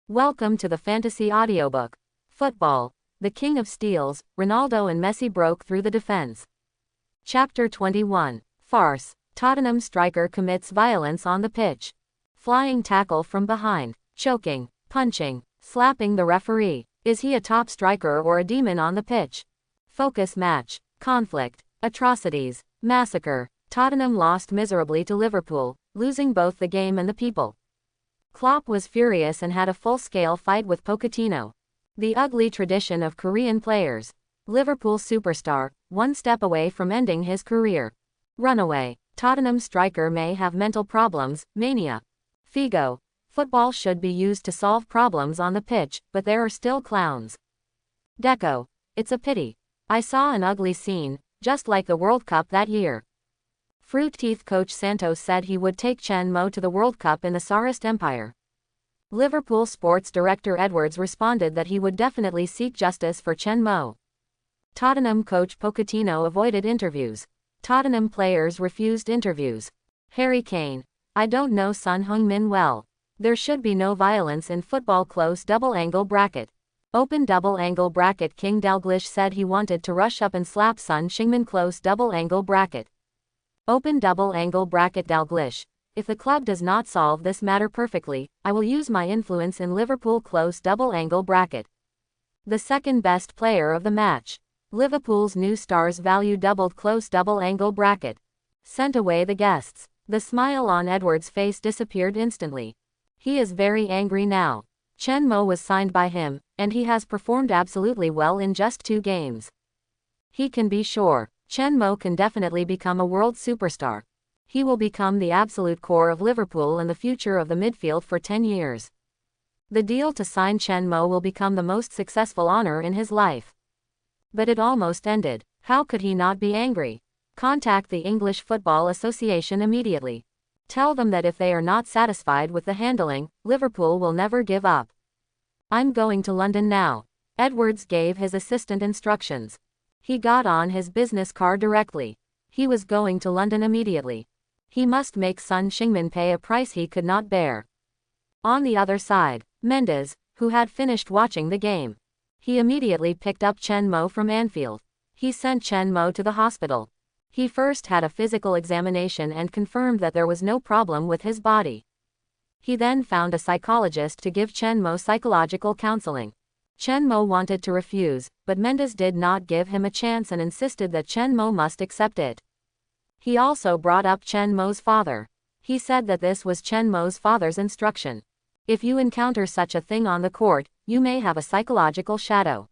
Welcome to the Fantasy Audiobook. Football. The King of Steals, Ronaldo and Messi broke through the defense. Chapter 21. Farce. Tottenham striker commits violence on the pitch. Flying tackle from behind. Choking. Punching. Slapping the referee. Is he a top striker or a demon on the pitch? Focus match. Conflict. Atrocities. Massacre. Tottenham lost miserably to Liverpool, losing both the game and the people. Klopp was furious and had a full-scale fight with Pochettino. The ugly tradition of Korean players. Liverpool superstar, one step away from ending his career. Runaway. Tottenham striker may have mental problems, mania. Figo. Football should be used to solve problems on the pitch, but there are still clowns. Deco. It's a pity. I saw an ugly scene, just like the World Cup that year. Fruit Teeth coach Santos said he would take Chen Mo to the World Cup in the Tsarist Empire. Liverpool sports director Edwards responded that he would definitely seek justice for Chen Mo. Tottenham coach Pochettino avoided interviews. Tottenham players refused interviews. Harry Kane. I don't know Son Heung-min well. There should be no violence in football. Close double-angle bracket. Open double-angle bracket. King Dalglish said he wanted to rush up and slap Son Heung-min. Close double-angle bracket. Open double-angle bracket. Dalglish. If the club does not solve this matter perfectly, I will use my influence in Liverpool. Close double-angle bracket. The second best player of the match. Liverpool's new stars value doubled. Close double-angle bracket. Sent away the guests. The smile on Edwards' face disappeared instantly. He is very angry now. Chen Mo was signed by him, and he has performed absolutely well in just 2 games. He can be sure. Chen Mo can definitely become a world superstar. He will become the absolute core of Liverpool and the future of the midfield for 10 years. The deal to sign Chen Mo will become the most successful honor in his life. But it almost ended. How could he not be angry? Contact the English Football Association immediately. Tell them that if they are not satisfied with the handling, Liverpool will never give up. I'm going to London now. Edwards gave his assistant instructions. He got on his business car directly. He was going to London immediately. He must make Son Heung-min pay a price he could not bear. On the other side, Mendes, who had finished watching the game. He immediately picked up Chen Mo from Anfield. He sent Chen Mo to the hospital. He first had a physical examination and confirmed that there was no problem with his body. He then found a psychologist to give Chen Mo psychological counseling. Chen Mo wanted to refuse, but Mendes did not give him a chance and insisted that Chen Mo must accept it. He also brought up Chen Mo's father. He said that this was Chen Mo's father's instruction. If you encounter such a thing on the court, you may have a psychological shadow.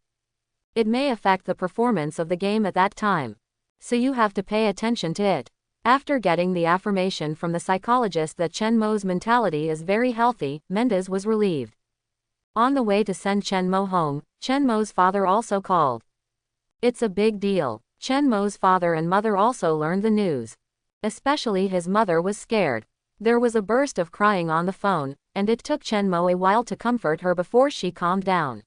It may affect the performance of the game at that time. So you have to pay attention to it. After getting the affirmation from the psychologist that Chen Mo's mentality is very healthy, Mendes was relieved. On the way to send Chen Mo home, Chen Mo's father also called. It's a big deal. Chen Mo's father and mother also learned the news. Especially his mother was scared. There was a burst of crying on the phone, and it took Chen Mo a while to comfort her before she calmed down.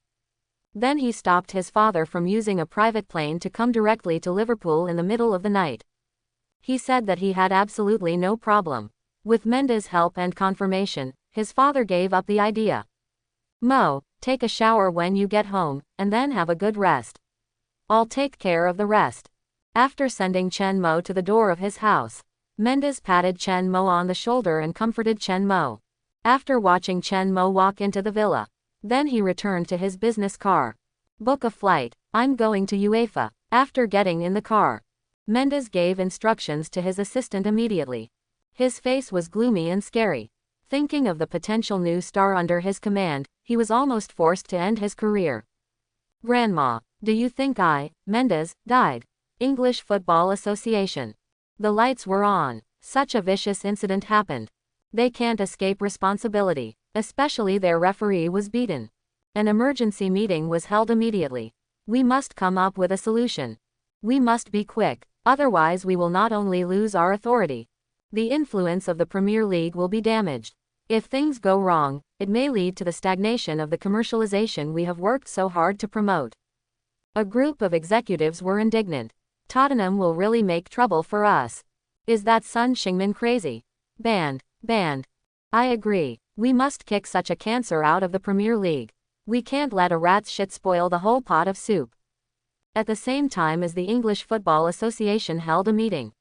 Then he stopped his father from using a private plane to come directly to Liverpool in the middle of the night. He said that he had absolutely no problem. With Mendes' help and confirmation, his father gave up the idea. Mo, take a shower when you get home, and then have a good rest. I'll take care of the rest. After sending Chen Mo to the door of his house, Mendes patted Chen Mo on the shoulder and comforted Chen Mo. After watching Chen Mo walk into the villa, then he returned to his business car. Book a flight. I'm going to UEFA. After getting in the car, Mendes gave instructions to his assistant immediately. His face was gloomy and scary. Thinking of the potential new star under his command, he was almost forced to end his career. Grandma, do you think Mendes, died? English Football Association. The lights were on. Such a vicious incident happened. They can't escape responsibility, especially their referee was beaten. An emergency meeting was held immediately. We must come up with a solution. We must be quick, otherwise we will not only lose our authority. The influence of the Premier League will be damaged. If things go wrong, it may lead to the stagnation of the commercialization we have worked so hard to promote. A group of executives were indignant. Tottenham will really make trouble for us. Is that Son Heung-min crazy? Banned. I agree. We must kick such a cancer out of the Premier League. We can't let a rat's shit spoil the whole pot of soup. At the same time as the English Football Association held a meeting,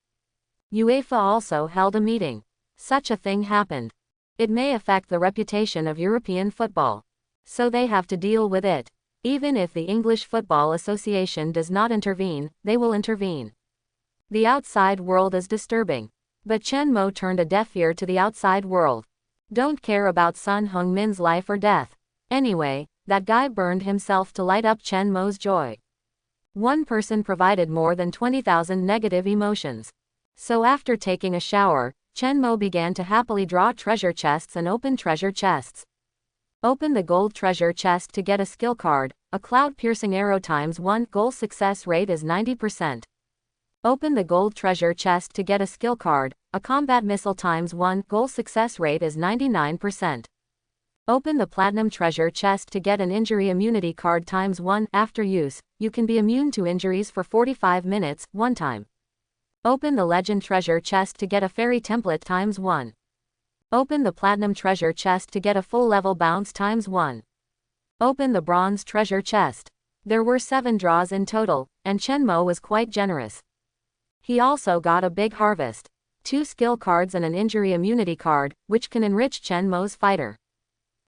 UEFA also held a meeting. Such a thing happened. It may affect the reputation of European football. So they have to deal with it. Even if the English Football Association does not intervene, they will intervene. The outside world is disturbing. But Chen Mo turned a deaf ear to the outside world. Don't care about Son Heung-min's life or death. Anyway, that guy burned himself to light up Chen Mo's joy. One person provided more than 20,000 negative emotions. So after taking a shower, Chen Mo began to happily draw treasure chests and open treasure chests. Open the gold treasure chest to get a skill card, a cloud-piercing arrow ×1, goal success rate is 90%. Open the gold treasure chest to get a skill card, a combat missile ×1, goal success rate is 99%. Open the platinum treasure chest to get an injury immunity card ×1, after use, you can be immune to injuries for 45 minutes, one time. Open the legend treasure chest to get a fairy template ×1. Open the platinum treasure chest to get a full level bounce ×1. Open the bronze treasure chest. There were 7 draws in total, and Chen Mo was quite generous. He also got a big harvest. 2 skill cards and an injury immunity card, which can enrich Chen Mo's fighter.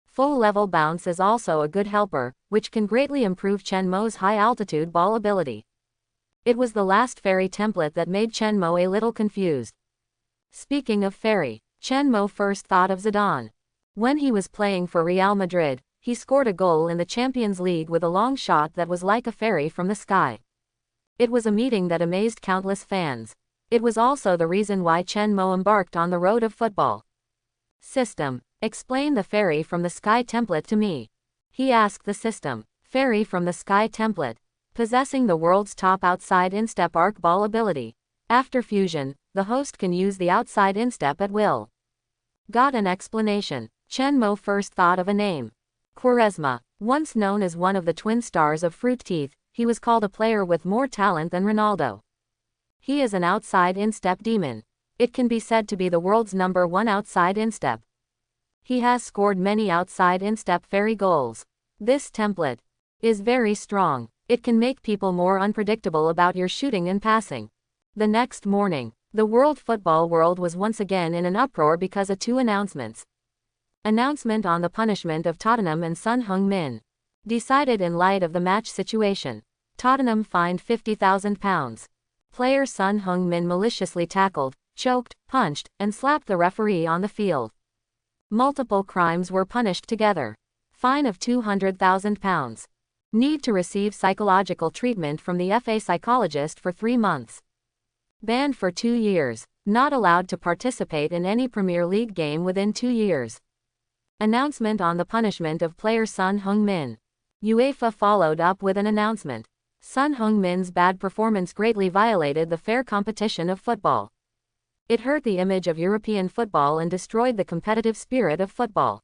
Full level bounce is also a good helper, which can greatly improve Chen Mo's high altitude ball ability. It was the last fairy template that made Chen Mo a little confused. Speaking of fairy, Chen Mo first thought of Zidane. When he was playing for Real Madrid, he scored a goal in the Champions League with a long shot that was like a fairy from the sky. It was a meeting that amazed countless fans. It was also the reason why Chen Mo embarked on the road of football. System. Explain the fairy from the sky template to me. He asked the system. Fairy from the sky template. Possessing the world's top outside instep arc ball ability. After fusion, the host can use the outside instep at will. Got an explanation. Chen Mo first thought of a name. Quaresma. Once known as one of the twin stars of Fruit Teeth, he was called a player with more talent than Ronaldo. He is an outside instep demon. It can be said to be the world's #1 outside instep. He has scored many outside instep fairy goals. This template is very strong. It can make people more unpredictable about your shooting and passing. The next morning, the world football world was once again in an uproar because of 2 announcements. Announcement on the punishment of Tottenham and Son Heung-min. Decided in light of the match situation. Tottenham fined £50,000. Player Son Heung-min maliciously tackled, choked, punched, and slapped the referee on the field. Multiple crimes were punished together. Fine of £200,000. Need to receive psychological treatment from the FA psychologist for 3 months. Banned for 2 years. Not allowed to participate in any Premier League game within 2 years. Announcement on the punishment of player Son Heung-min. UEFA followed up with an announcement. Son Heung-min's bad performance greatly violated the fair competition of football. It hurt the image of European football and destroyed the competitive spirit of football.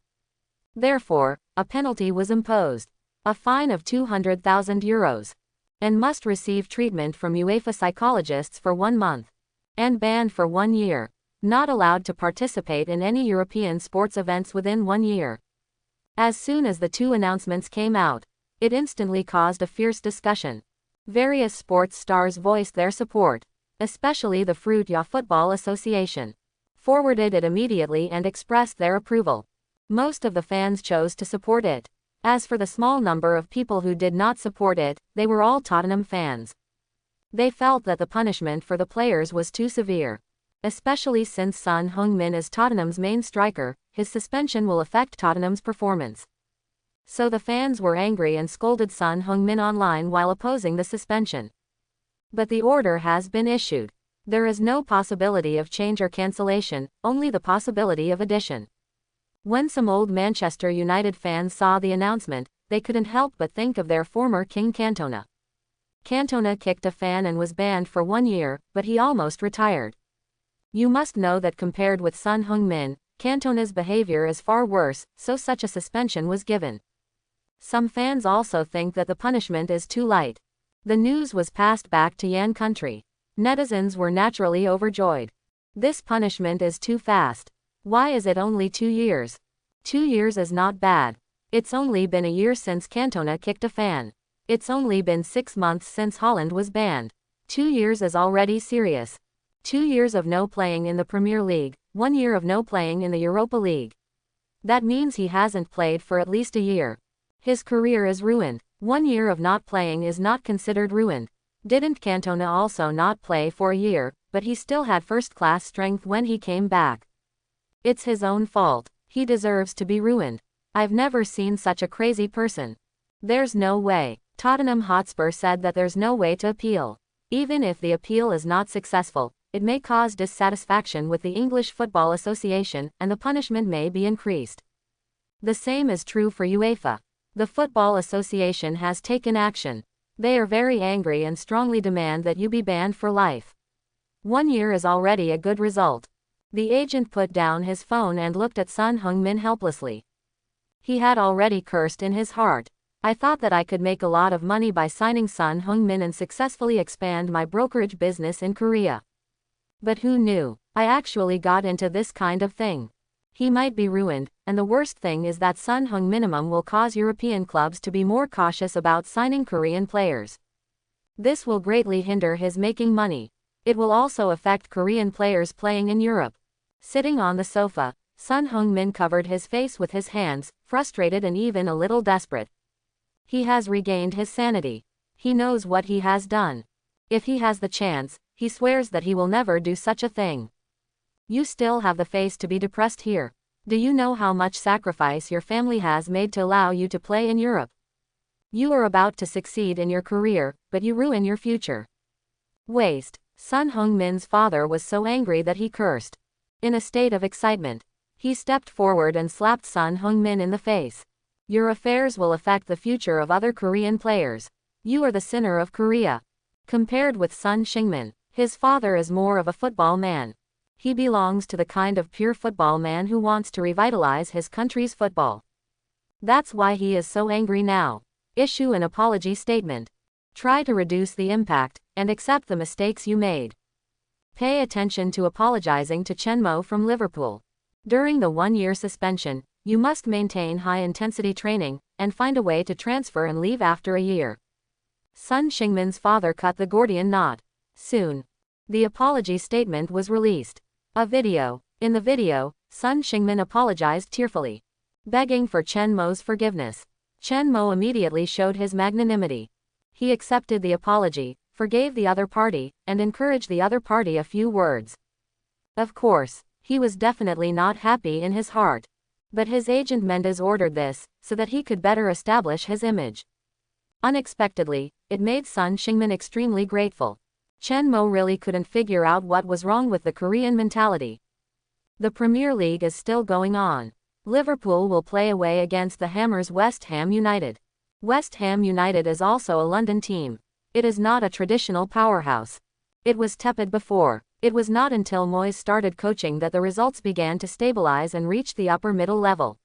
Therefore, a penalty was imposed. A fine of €200,000. And must receive treatment from UEFA psychologists for 1 month. And banned for 1 year. Not allowed to participate in any European sports events within 1 year. As soon as the 2 announcements came out, it instantly caused a fierce discussion. Various sports stars voiced their support. Especially the Fruit Ya Football Association. Forwarded it immediately and expressed their approval. Most of the fans chose to support it. As for the small number of people who did not support it, they were all Tottenham fans. They felt that the punishment for the players was too severe. Especially since Son Heung-min is Tottenham's main striker, his suspension will affect Tottenham's performance. So the fans were angry and scolded Son Heung-min online while opposing the suspension. But the order has been issued. There is no possibility of change or cancellation, only the possibility of addition. When some old Manchester United fans saw the announcement, they couldn't help but think of their former King Cantona. Cantona kicked a fan and was banned for 1 year, but he almost retired. You must know that compared with Son Heung-min, Cantona's behavior is far worse, so such a suspension was given. Some fans also think that the punishment is too light. The news was passed back to Yan country. Netizens were naturally overjoyed. This punishment is too fast. Why is it only 2 years? 2 years is not bad. It's only been a year since Cantona kicked a fan. It's only been 6 months since Holland was banned. 2 years is already serious. 2 years of no playing in the Premier League, 1 year of no playing in the Europa League. That means he hasn't played for at least a year. His career is ruined. 1 year of not playing is not considered ruined. Didn't Cantona also not play for a year, but he still had first-class strength when he came back? It's his own fault. He deserves to be ruined. I've never seen such a crazy person. There's no way. Tottenham Hotspur said that there's no way to appeal. Even if the appeal is not successful, it may cause dissatisfaction with the English Football Association, and the punishment may be increased. The same is true for UEFA. The Football Association has taken action. They are very angry and strongly demand that you be banned for life. 1 year is already a good result. The agent put down his phone and looked at Son Heung-min helplessly. He had already cursed in his heart. I thought that I could make a lot of money by signing Son Heung-min and successfully expand my brokerage business in Korea. But who knew? I actually got into this kind of thing. He might be ruined, and the worst thing is that Son Heung-min will cause European clubs to be more cautious about signing Korean players. This will greatly hinder his making money. It will also affect Korean players playing in Europe. Sitting on the sofa, Son Heung-min covered his face with his hands, frustrated and even a little desperate. He has regained his sanity. He knows what he has done. If he has the chance, he swears that he will never do such a thing. You still have the face to be depressed here. Do you know how much sacrifice your family has made to allow you to play in Europe? You are about to succeed in your career, but you ruin your future. Waste. Son Heung-min's father was so angry that he cursed. In a state of excitement, he stepped forward and slapped Son Heung-min in the face. Your affairs will affect the future of other Korean players. You are the sinner of Korea. Compared with Son Heung-min, his father is more of a football man. He belongs to the kind of pure football man who wants to revitalize his country's football. That's why he is so angry now. Issue an apology statement. Try to reduce the impact, and accept the mistakes you made. Pay attention to apologizing to Chen Mo from Liverpool. During the 1-year suspension, you must maintain high-intensity training, and find a way to transfer and leave after a year. Son Heung-min's father cut the Gordian knot. Soon, the apology statement was released. A video. In the video, Son Heung-min apologized tearfully, begging for Chen Mo's forgiveness. Chen Mo immediately showed his magnanimity. He accepted the apology, forgave the other party, and encouraged the other party a few words. Of course, he was definitely not happy in his heart. But his agent Mendes ordered this, so that he could better establish his image. Unexpectedly, it made Son Heung-min extremely grateful. Chen Mo really couldn't figure out what was wrong with the Korean mentality. The Premier League is still going on. Liverpool will play away against the Hammers West Ham United. West Ham United is also a London team. It is not a traditional powerhouse. It was tepid before. It was not until Moyes started coaching that the results began to stabilize and reach the upper middle level.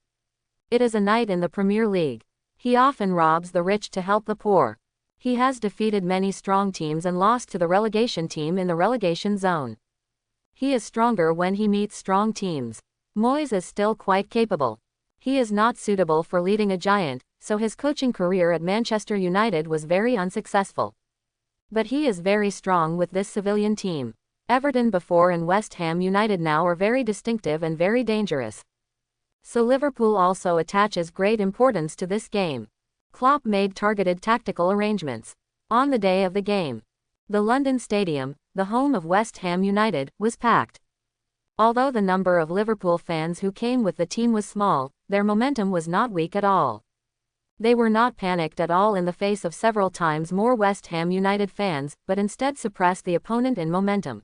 It is a knight in the Premier League. He often robs the rich to help the poor. He has defeated many strong teams and lost to the relegation team in the relegation zone. He is stronger when he meets strong teams. Moyes is still quite capable. He is not suitable for leading a giant, so his coaching career at Manchester United was very unsuccessful. But he is very strong with this civilian team. Everton before and West Ham United now are very distinctive and very dangerous. So Liverpool also attaches great importance to this game. Klopp made targeted tactical arrangements. On the day of the game, the London Stadium, the home of West Ham United, was packed. Although the number of Liverpool fans who came with the team was small, their momentum was not weak at all. They were not panicked at all in the face of several times more West Ham United fans, but instead suppressed the opponent in momentum.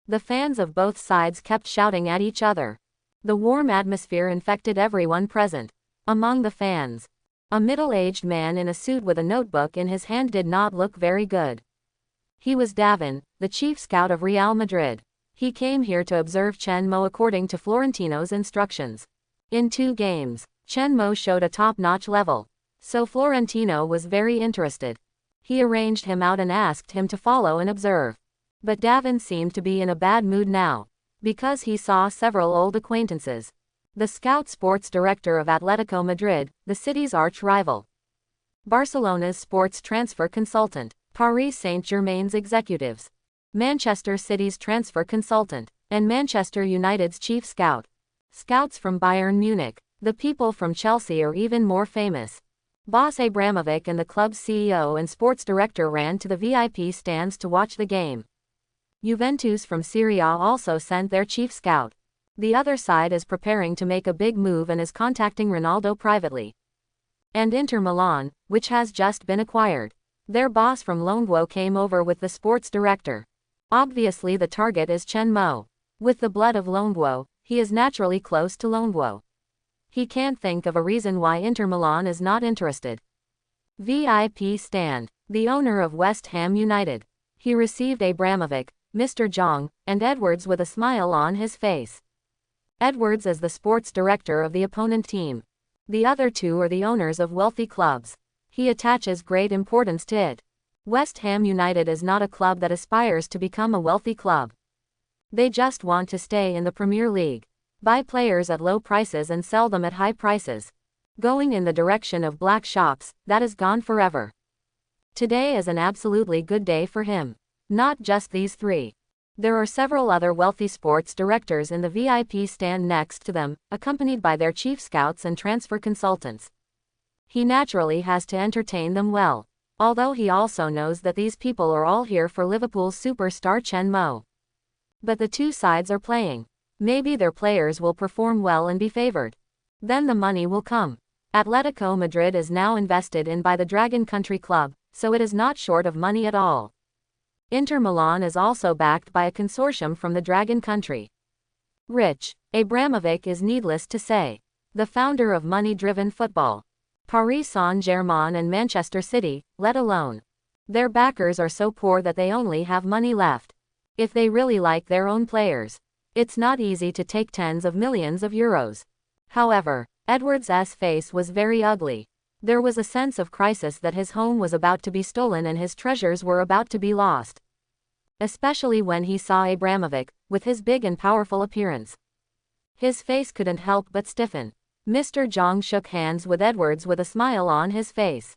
The fans of both sides kept shouting at each other. The warm atmosphere infected everyone present. Among the fans, a middle-aged man in a suit with a notebook in his hand did not look very good. He was Davin, the chief scout of Real Madrid. He came here to observe Chen Mo according to Florentino's instructions. In 2 games, Chen Mo showed a top-notch level, so Florentino was very interested. He arranged him out and asked him to follow and observe. But Davin seemed to be in a bad mood now. Because he saw several old acquaintances. The scout sports director of Atletico Madrid, the city's arch-rival. Barcelona's sports transfer consultant. Paris Saint-Germain's executives. Manchester City's transfer consultant. And Manchester United's chief scout. Scouts from Bayern Munich. The people from Chelsea are even more famous. Boss Abramovich and the club's CEO and sports director ran to the VIP stands to watch the game. Juventus from Serie A also sent their chief scout. The other side is preparing to make a big move and is contacting Ronaldo privately. And Inter Milan, which has just been acquired. Their boss from Longuo came over with the sports director. Obviously the target is Chen Mo. With the blood of Longuo, he is naturally close to Longuo. He can't think of a reason why Inter Milan is not interested. VIP stand. The owner of West Ham United. He received Abramovich, Mr. Jong, and Edwards with a smile on his face. Edwards is the sports director of the opponent team. The other two are the owners of wealthy clubs. He attaches great importance to it. West Ham United is not a club that aspires to become a wealthy club. They just want to stay in the Premier League. Buy players at low prices and sell them at high prices. Going in the direction of black shops, that is gone forever. Today is an absolutely good day for him. Not just these three. There are several other wealthy sports directors in the VIP stand next to them, accompanied by their chief scouts and transfer consultants. He naturally has to entertain them well. Although he also knows that these people are all here for Liverpool's superstar Chen Mo. But the two sides are playing. Maybe their players will perform well and be favored. Then the money will come. Atletico Madrid is now invested in by the Dragon Country Club, so it is not short of money at all. Inter Milan is also backed by a consortium from the Dragon Country. Rich. Abramovich is needless to say. The founder of money-driven football. Paris Saint-Germain and Manchester City, let alone. Their backers are so poor that they only have money left. If they really like their own players, it's not easy to take tens of millions of euros. However, Edwards' face was very ugly. There was a sense of crisis that his home was about to be stolen and his treasures were about to be lost. Especially when he saw Abramovich, with his big and powerful appearance. His face couldn't help but stiffen. Mr. Jong shook hands with Edwards with a smile on his face.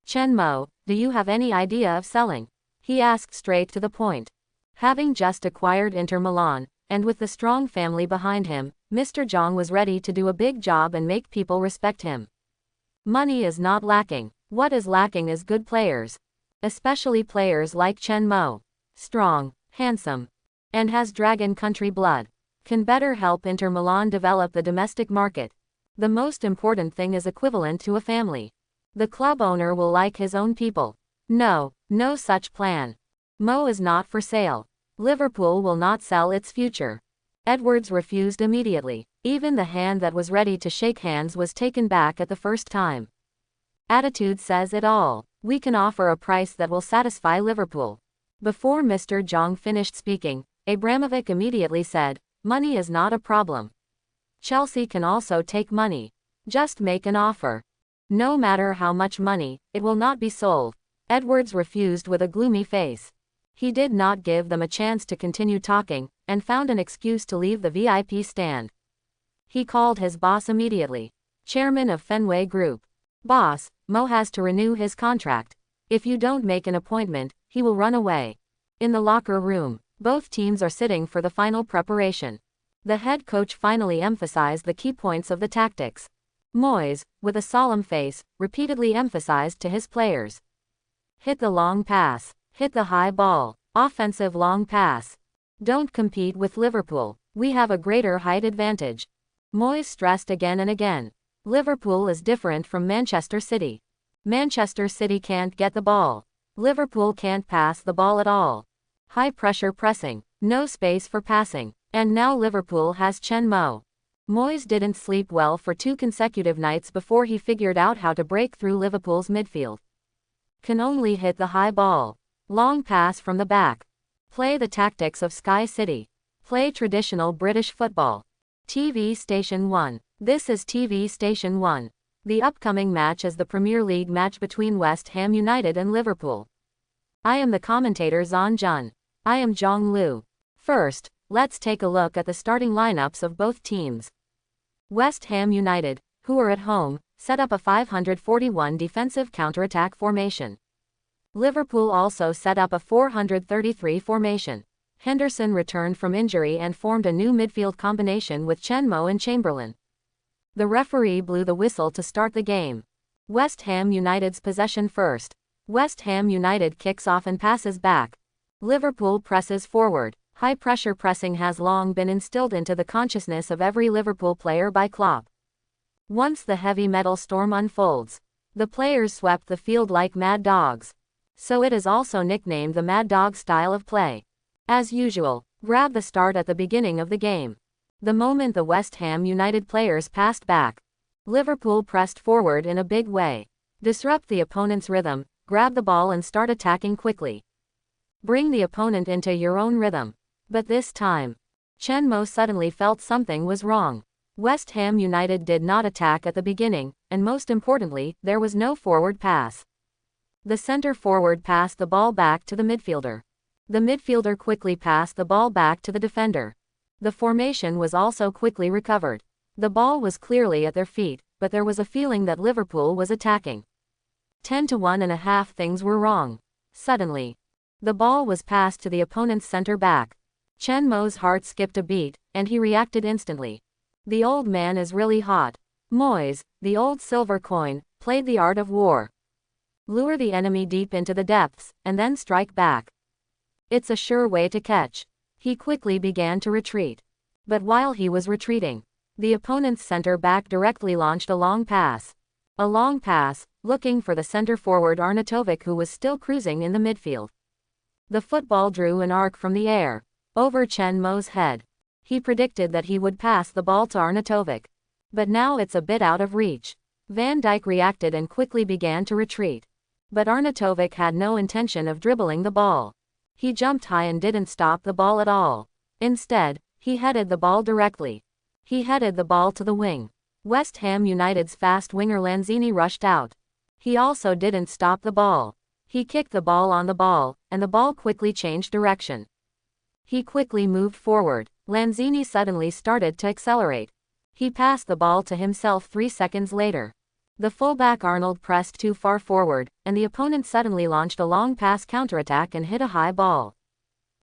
Chen Mo, do you have any idea of selling? He asked straight to the point. Having just acquired Inter Milan, and with the strong family behind him, Mr. Jong was ready to do a big job and make people respect him. Money is not lacking. What is lacking is good players. Especially players like Chen Mo. Strong, handsome, and has Dragon Country blood. Can better help Inter Milan develop the domestic market. The most important thing is equivalent to a family. The club owner will like his own people. No such plan. Mo is not for sale. Liverpool will not sell its future. Edwards refused immediately. Even the hand that was ready to shake hands was taken back at the first time. Attitude says it all. We can offer a price that will satisfy Liverpool. Before Mr. Jong finished speaking, Abramovich immediately said, money is not a problem. Chelsea can also take money. Just make an offer. No matter how much money, it will not be sold. Edwards refused with a gloomy face. He did not give them a chance to continue talking, and found an excuse to leave the VIP stand. He called his boss immediately. Chairman of Fenway Group. Boss, Mo has to renew his contract. If you don't make an appointment, he will run away. In the locker room, both teams are sitting for the final preparation. The head coach finally emphasized the key points of the tactics. Moyes, with a solemn face, repeatedly emphasized to his players. Hit the long pass. Hit the high ball. Offensive long pass. Don't compete with Liverpool. We have a greater height advantage. Moyes stressed again and again. Liverpool is different from Manchester City. Manchester City can't get the ball. Liverpool can't pass the ball at all. High pressure pressing. No space for passing. And now Liverpool has Chen Mo. Moyes didn't sleep well for 2 consecutive nights before he figured out how to break through Liverpool's midfield. Can only hit the high ball. Long pass from the back. Play the tactics of Sky City. Play traditional British football. TV Station 1. This is TV Station 1. The upcoming match is the Premier League match between West Ham United and Liverpool. I am the commentator Zhan Jun. I am Zhong Lu. First, Let's take a look at the starting lineups of both teams. West Ham United, who are at home, set up a 541 defensive counterattack formation. Liverpool also set up a 433 formation. Henderson returned from injury and formed a new midfield combination with Chen Mo and Chamberlain. The referee blew the whistle to start the game. West Ham United's possession first. West Ham United kicks off and passes back. Liverpool presses forward. High-pressure pressing has long been instilled into the consciousness of every Liverpool player by Klopp. Once the heavy metal storm unfolds, the players swept the field like mad dogs. So it is also nicknamed the Mad Dog style of play. As usual, grab the start at the beginning of the game. The moment the West Ham United players passed back, Liverpool pressed forward in a big way. Disrupt the opponent's rhythm, grab the ball and start attacking quickly. Bring the opponent into your own rhythm. But this time, Chen Mo suddenly felt something was wrong. West Ham United did not attack at the beginning, and most importantly, there was no forward pass. The center forward passed the ball back to the midfielder. The midfielder quickly passed the ball back to the defender. The formation was also quickly recovered. The ball was clearly at their feet, but there was a feeling that Liverpool was attacking. 10-1.5 things were wrong. Suddenly, the ball was passed to the opponent's center back. Chen Mo's heart skipped a beat, and he reacted instantly. The old man is really hot. Moyes, the old silver coin, played the art of war. Lure the enemy deep into the depths, and then strike back. It's a sure way to catch. He quickly began to retreat. But while he was retreating, the opponent's center back directly launched a long pass. A long pass, looking for the center forward Arnautovic, who was still cruising in the midfield. The football drew an arc from the air over Chen Mo's head. He predicted that he would pass the ball to Arnautovic. But now it's a bit out of reach. Van Dijk reacted and quickly began to retreat. But Arnautovic had no intention of dribbling the ball. He jumped high and didn't stop the ball at all. Instead, he headed the ball directly. He headed the ball to the wing. West Ham United's fast winger Lanzini rushed out. He also didn't stop the ball. He kicked the ball on the ball, and the ball quickly changed direction. He quickly moved forward. Lanzini suddenly started to accelerate. He passed the ball to himself 3 seconds later. The fullback Arnold pressed too far forward, and the opponent suddenly launched a long pass counterattack and hit a high ball.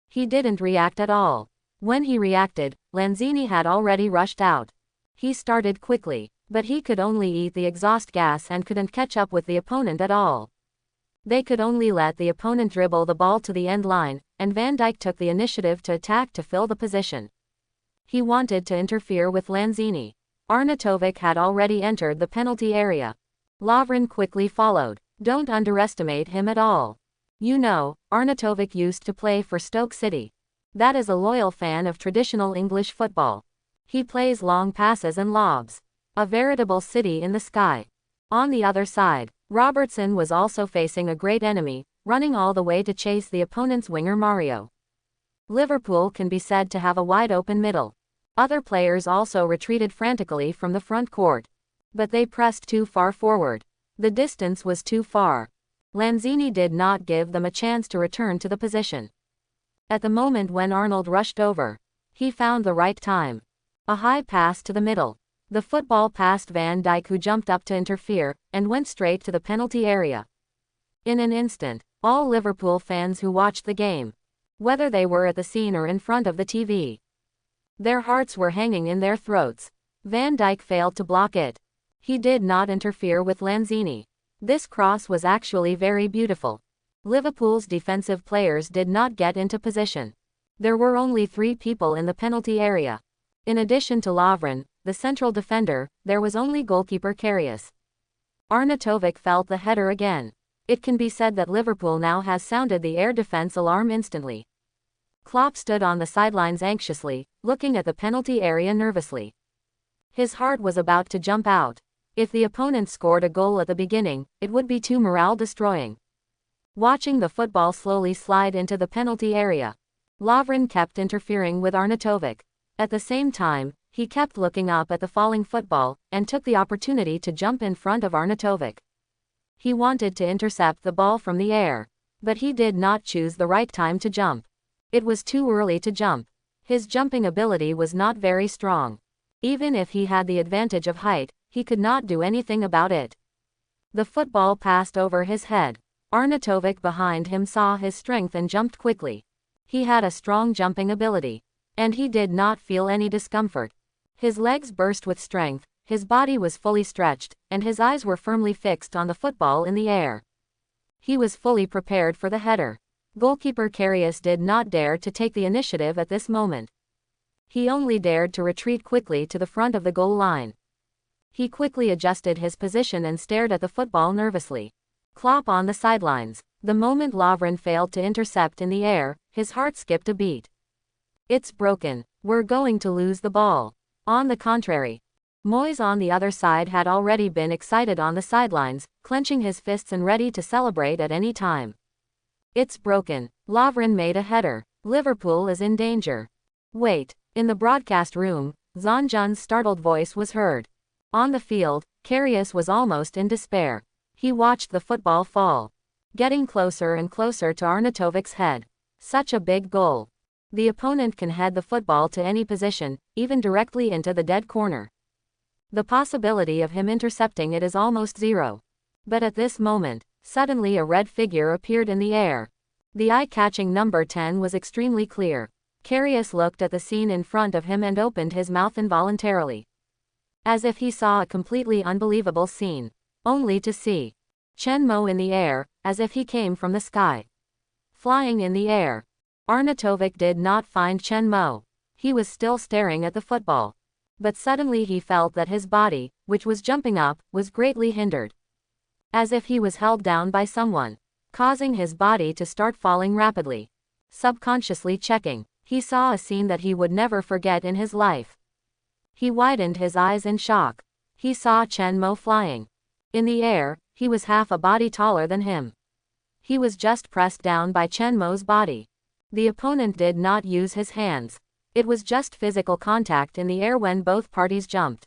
He didn't react at all. When he reacted, Lanzini had already rushed out. He started quickly, but he could only eat the exhaust gas and couldn't catch up with the opponent at all. They could only let the opponent dribble the ball to the end line, and Van Dijk took the initiative to attack to fill the position. He wanted to interfere with Lanzini. Arnautovic had already entered the penalty area. Lovren quickly followed. Don't underestimate him at all. You know, Arnautovic used to play for Stoke City. That is a loyal fan of traditional English football. He plays long passes and lobs. A veritable city in the sky. On the other side, Robertson was also facing a great enemy, running all the way to chase the opponent's winger Mario. Liverpool can be said to have a wide-open middle. Other players also retreated frantically from the front court. But they pressed too far forward. The distance was too far. Lanzini did not give them a chance to return to the position. At the moment when Arnold rushed over, he found the right time. A high pass to the middle. The football passed Van Dijk, who jumped up to interfere, and went straight to the penalty area. In an instant, all Liverpool fans who watched the game, whether they were at the scene or in front of the TV, their hearts were hanging in their throats. Van Dijk failed to block it. He did not interfere with Lanzini. This cross was actually very beautiful. Liverpool's defensive players did not get into position. There were only 3 people in the penalty area. In addition to Lovren, the central defender, there was only goalkeeper Karius. Arnautovic felt the header again. It can be said that Liverpool now has sounded the air defense alarm instantly. Klopp stood on the sidelines anxiously, looking at the penalty area nervously. His heart was about to jump out. If the opponent scored a goal at the beginning, it would be too morale-destroying. Watching the football slowly slide into the penalty area, Lovren kept interfering with Arnautovic. At the same time, he kept looking up at the falling football, and took the opportunity to jump in front of Arnautovic. He wanted to intercept the ball from the air, but he did not choose the right time to jump. It was too early to jump. His jumping ability was not very strong. Even if he had the advantage of height, he could not do anything about it. The football passed over his head. Arnautovic behind him saw his strength and jumped quickly. He had a strong jumping ability. And he did not feel any discomfort. His legs burst with strength, his body was fully stretched, and his eyes were firmly fixed on the football in the air. He was fully prepared for the header. Goalkeeper Karius did not dare to take the initiative at this moment. He only dared to retreat quickly to the front of the goal line. He quickly adjusted his position and stared at the football nervously. Klopp on the sidelines. The moment Lovren failed to intercept in the air, his heart skipped a beat. It's broken. We're going to lose the ball. On the contrary. Moyes on the other side had already been excited on the sidelines, clenching his fists and ready to celebrate at any time. It's broken. Lovren made a header. Liverpool is in danger. Wait. In the broadcast room, Zonjan's startled voice was heard. On the field, Karius was almost in despair. He watched the football fall, getting closer and closer to Arnautovic's head. Such a big goal. The opponent can head the football to any position, even directly into the dead corner. The possibility of him intercepting it is almost zero. But at this moment, suddenly a red figure appeared in the air. The eye-catching number 10 was extremely clear. Karius looked at the scene in front of him and opened his mouth involuntarily. As if he saw a completely unbelievable scene. Only to see Chen Mo in the air, as if he came from the sky. Flying in the air. Arnautovic did not find Chen Mo. He was still staring at the football. But suddenly he felt that his body, which was jumping up, was greatly hindered. As if he was held down by someone, causing his body to start falling rapidly. Subconsciously checking, he saw a scene that he would never forget in his life. He widened his eyes in shock. He saw Chen Mo flying. In the air, he was half a body taller than him. He was just pressed down by Chen Mo's body. The opponent did not use his hands. It was just physical contact in the air when both parties jumped.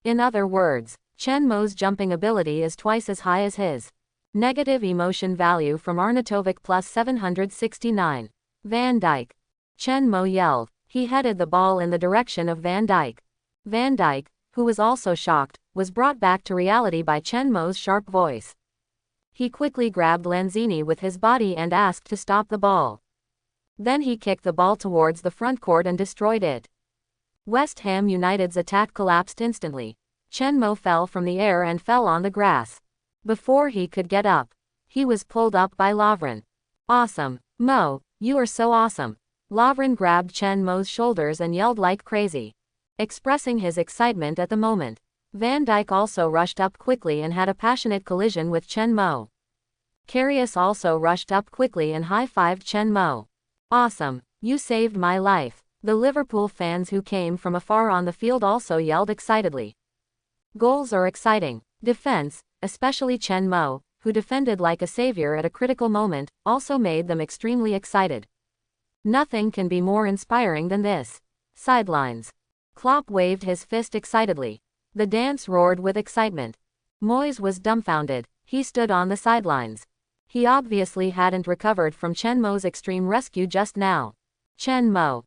In other words, Chen Mo's jumping ability is twice as high as his. Negative emotion value from Arnautovic plus 769. Van Dijk. Chen Mo yelled. He headed the ball in the direction of Van Dijk. Van Dijk, who was also shocked, was brought back to reality by Chen Mo's sharp voice. He quickly grabbed Lanzini with his body and asked to stop the ball. Then he kicked the ball towards the front court and destroyed it. West Ham United's attack collapsed instantly. Chen Mo fell from the air and fell on the grass. Before he could get up, he was pulled up by Lovren. Awesome, Mo, you are so awesome. Lovren grabbed Chen Mo's shoulders and yelled like crazy, expressing his excitement at the moment. Van Dijk also rushed up quickly and had a passionate collision with Chen Mo. Karius also rushed up quickly and high-fived Chen Mo. Awesome, you saved my life. The Liverpool fans who came from afar on the field also yelled excitedly. Goals are exciting. Defense, especially Chen Mo, who defended like a savior at a critical moment, also made them extremely excited. Nothing can be more inspiring than this. Sidelines. Klopp waved his fist excitedly. The dance roared with excitement. Moyes was dumbfounded. He stood on the sidelines. He obviously hadn't recovered from Chen Mo's extreme rescue just now. Chen Mo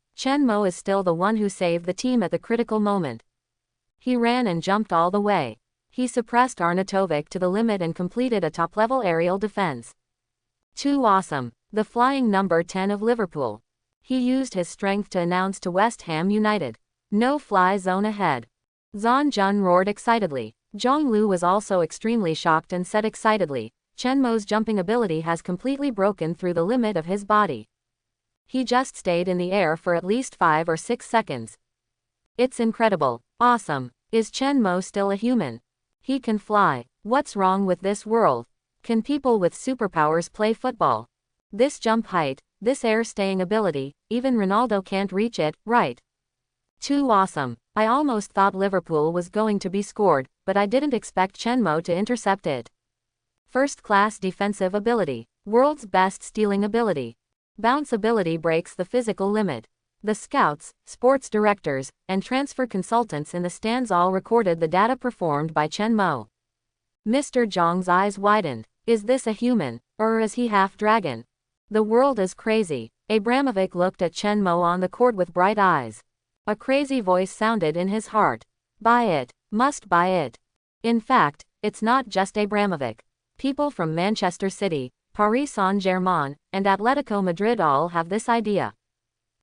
is still the one who saved the team at the critical moment. He ran and jumped all the way. He suppressed Arnautovic to the limit and completed a top-level aerial defense. Too awesome. The flying number 10 of Liverpool. He used his strength to announce to West Ham United, no fly zone ahead. Zhang Jun roared excitedly. Zhong Lu was also extremely shocked and said excitedly, Chen Mo's jumping ability has completely broken through the limit of his body. He just stayed in the air for at least 5 or 6 seconds. It's incredible. Awesome. Is Chen Mo still a human? He can fly. What's wrong with this world? Can people with superpowers play football? This jump height, this air staying ability, even Ronaldo can't reach it, right? Too awesome. I almost thought Liverpool was going to be scored, but I didn't expect Chen Mo to intercept it. First-class defensive ability. World's best stealing ability. Bounce ability breaks the physical limit. The scouts, sports directors, and transfer consultants in the stands all recorded the data performed by Chen Mo. Mr. Zhang's eyes widened. Is this a human, or is he half dragon? The world is crazy. Abramovich looked at Chen Mo on the court with bright eyes. A crazy voice sounded in his heart. Buy it. Must buy it. In fact, it's not just Abramovich. People from Manchester City, Paris Saint-Germain, and Atletico Madrid all have this idea.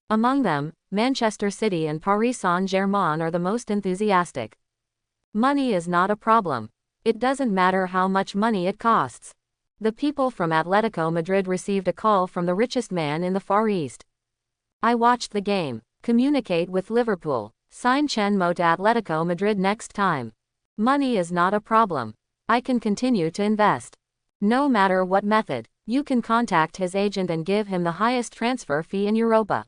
Among them, Manchester City and Paris Saint-Germain are the most enthusiastic. Money is not a problem. It doesn't matter how much money it costs. The people from Atletico Madrid received a call from the richest man in the Far East. I watched the game. Communicate with Liverpool. Sign Chen Mo to Atletico Madrid next time. Money is not a problem. I can continue to invest. No matter what method, you can contact his agent and give him the highest transfer fee in Europa.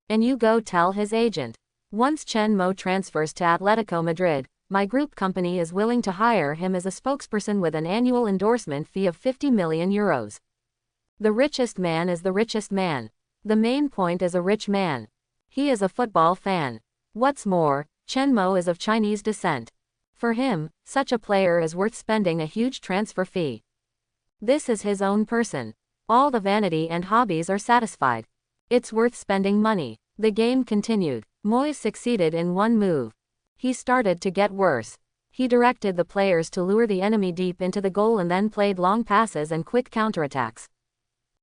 And you go tell his agent. Once Chen Mo transfers to Atletico Madrid, my group company is willing to hire him as a spokesperson with an annual endorsement fee of 50 million euros. The richest man is the richest man. The main point is a rich man. He is a football fan. What's more, Chen Mo is of Chinese descent. For him, such a player is worth spending a huge transfer fee. This is his own person. All the vanity and hobbies are satisfied. It's worth spending money. The game continued. Moyes succeeded in one move. He started to get worse. He directed the players to lure the enemy deep into the goal and then played long passes and quick counterattacks.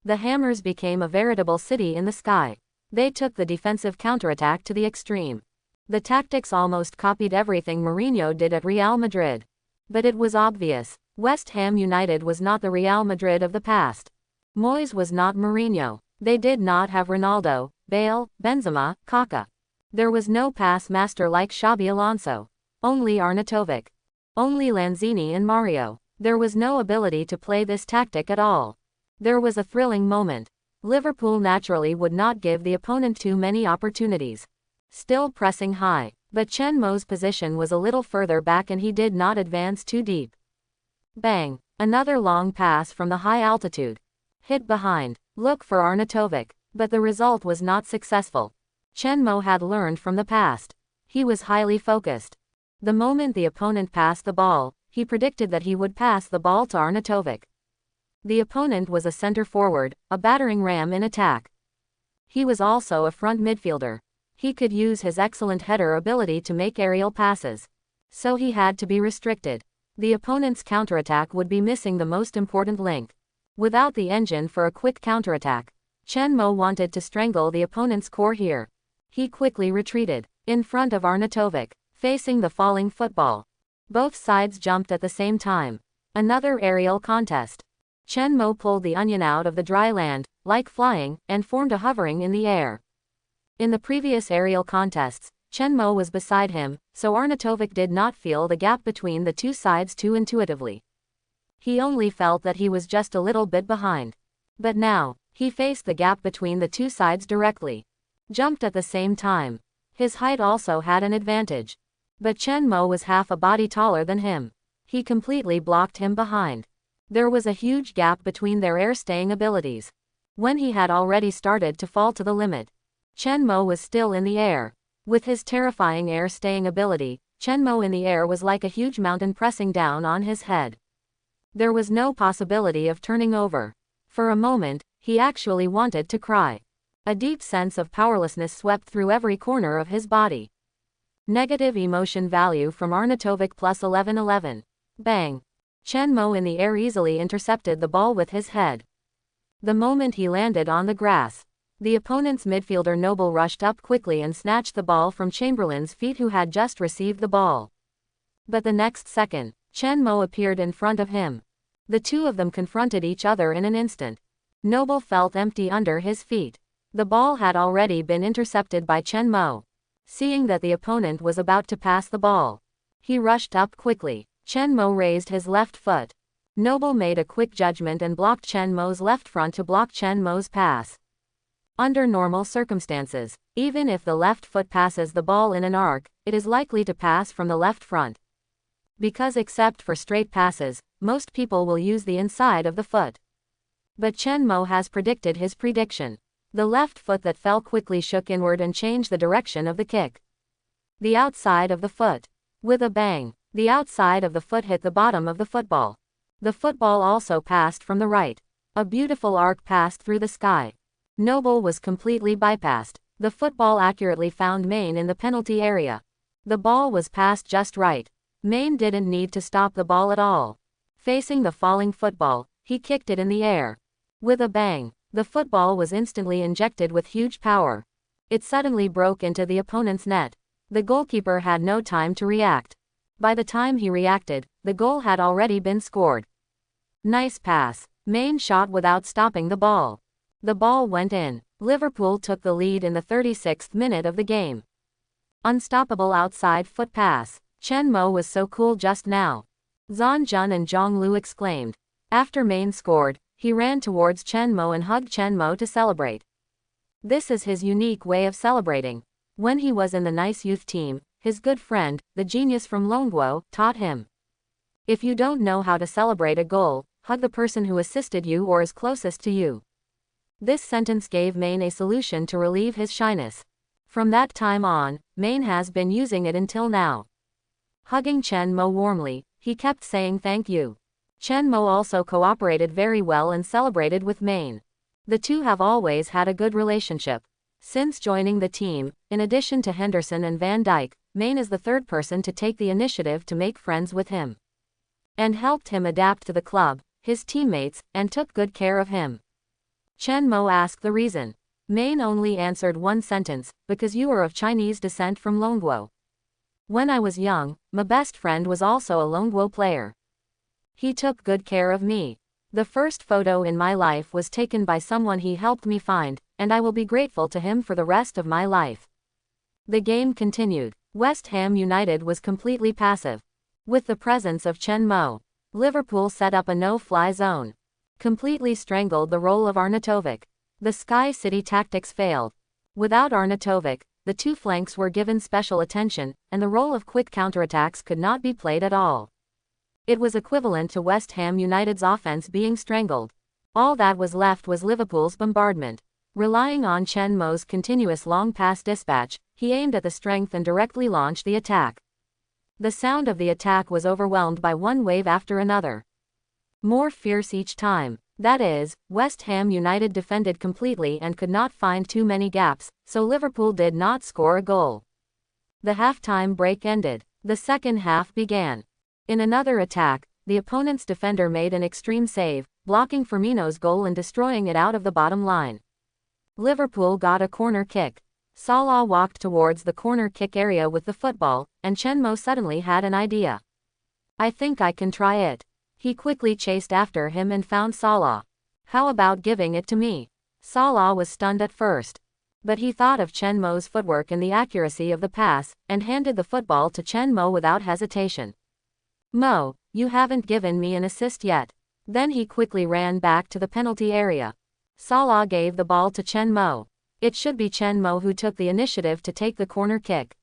The Hammers became a veritable city in the sky. They took the defensive counterattack to the extreme. The tactics almost copied everything Mourinho did at Real Madrid. But it was obvious. West Ham United was not the Real Madrid of the past. Moyes was not Mourinho. They did not have Ronaldo, Bale, Benzema, Kaká. There was no pass master like Xabi Alonso. Only Arnautovic. Only Lanzini and Mario. There was no ability to play this tactic at all. There was a thrilling moment. Liverpool naturally would not give the opponent too many opportunities. Still pressing high, but Chen Mo's position was a little further back and he did not advance too deep. Bang! Another long pass from the high altitude. Hit behind. Look for Arnautovic. But the result was not successful. Chen Mo had learned from the past. He was highly focused. The moment the opponent passed the ball, he predicted that he would pass the ball to Arnautovic. The opponent was a center forward, a battering ram in attack. He was also a front midfielder. He could use his excellent header ability to make aerial passes. So he had to be restricted. The opponent's counterattack would be missing the most important link. Without the engine for a quick counterattack, Chen Mo wanted to strangle the opponent's core here. He quickly retreated, in front of Arnautovic, facing the falling football. Both sides jumped at the same time. Another aerial contest. Chen Mo pulled the onion out of the dry land, like flying, and formed a hovering in the air. In the previous aerial contests, Chen Mo was beside him, so Arnautovic did not feel the gap between the two sides too intuitively. He only felt that he was just a little bit behind. But now, he faced the gap between the two sides directly. Jumped at the same time. His height also had an advantage. But Chen Mo was half a body taller than him. He completely blocked him behind. There was a huge gap between their air-staying abilities. When he had already started to fall to the limit, Chen Mo was still in the air. With his terrifying air-staying ability, Chen Mo in the air was like a huge mountain pressing down on his head. There was no possibility of turning over. For a moment, he actually wanted to cry. A deep sense of powerlessness swept through every corner of his body. Negative emotion value from Arnautovic plus 1111. Bang! Chen Mo in the air easily intercepted the ball with his head. The moment he landed on the grass, the opponent's midfielder Noble rushed up quickly and snatched the ball from Chamberlain's feet, who had just received the ball. But the next second, Chen Mo appeared in front of him. The two of them confronted each other in an instant. Noble felt empty under his feet. The ball had already been intercepted by Chen Mo. Seeing that the opponent was about to pass the ball, he rushed up quickly. Chen Mo raised his left foot. Noble made a quick judgment and blocked Chen Mo's left front to block Chen Mo's pass. Under normal circumstances, even if the left foot passes the ball in an arc, it is likely to pass from the left front. Because except for straight passes, most people will use the inside of the foot. But Chen Mo has predicted his prediction. The left foot that fell quickly shook inward and changed the direction of the kick. The outside of the foot. With a bang, the outside of the foot hit the bottom of the football. The football also passed from the right. A beautiful arc passed through the sky. Noble was completely bypassed. The football accurately found Main in the penalty area. The ball was passed just right. Main didn't need to stop the ball at all. Facing the falling football, he kicked it in the air. With a bang, the football was instantly injected with huge power. It suddenly broke into the opponent's net. The goalkeeper had no time to react. By the time he reacted, the goal had already been scored. Nice pass. Main shot without stopping the ball. The ball went in. Liverpool took the lead in the 36th minute of the game. Unstoppable outside foot pass. Chen Mo was so cool just now. Zhang Jun and Zhang Lu exclaimed. After Main scored, he ran towards Chen Mo and hugged Chen Mo to celebrate. This is his unique way of celebrating. When he was in the nice youth team, his good friend, the genius from Longguo, taught him. If you don't know how to celebrate a goal, hug the person who assisted you or is closest to you. This sentence gave Main a solution to relieve his shyness. From that time on, Main has been using it until now. Hugging Chen Mo warmly, he kept saying thank you. Chen Mo also cooperated very well and celebrated with Main. The two have always had a good relationship. Since joining the team, in addition to Henderson and Van Dijk, Main is the third person to take the initiative to make friends with him. And helped him adapt to the club, his teammates, and took good care of him. Chen Mo asked the reason. Main only answered one sentence, because you are of Chinese descent from Longguo. When I was young, my best friend was also a Longguo player. He took good care of me. The first photo in my life was taken by someone he helped me find, and I will be grateful to him for the rest of my life. The game continued. West Ham United was completely passive. With the presence of Chen Mo, Liverpool set up a no-fly zone. Completely strangled the role of Arnautovic. The Sky City tactics failed. Without Arnautovic, the two flanks were given special attention, and the role of quick counterattacks could not be played at all. It was equivalent to West Ham United's offense being strangled. All that was left was Liverpool's bombardment. Relying on Chen Mo's continuous long pass dispatch, he aimed at the strength and directly launched the attack. The sound of the attack was overwhelmed by one wave after another. More fierce each time. That is, West Ham United defended completely and could not find too many gaps, so Liverpool did not score a goal. The halftime break ended. The second half began. In another attack, the opponent's defender made an extreme save, blocking Firmino's goal and destroying it out of the bottom line. Liverpool got a corner kick. Salah walked towards the corner kick area with the football, and Chen Mo suddenly had an idea. I think I can try it. He quickly chased after him and found Salah. How about giving it to me? Salah was stunned at first. But he thought of Chen Mo's footwork and the accuracy of the pass, and handed the football to Chen Mo without hesitation. Mo, you haven't given me an assist yet. Then he quickly ran back to the penalty area. Salah gave the ball to Chen Mo. It should be Chen Mo who took the initiative to take the corner kick.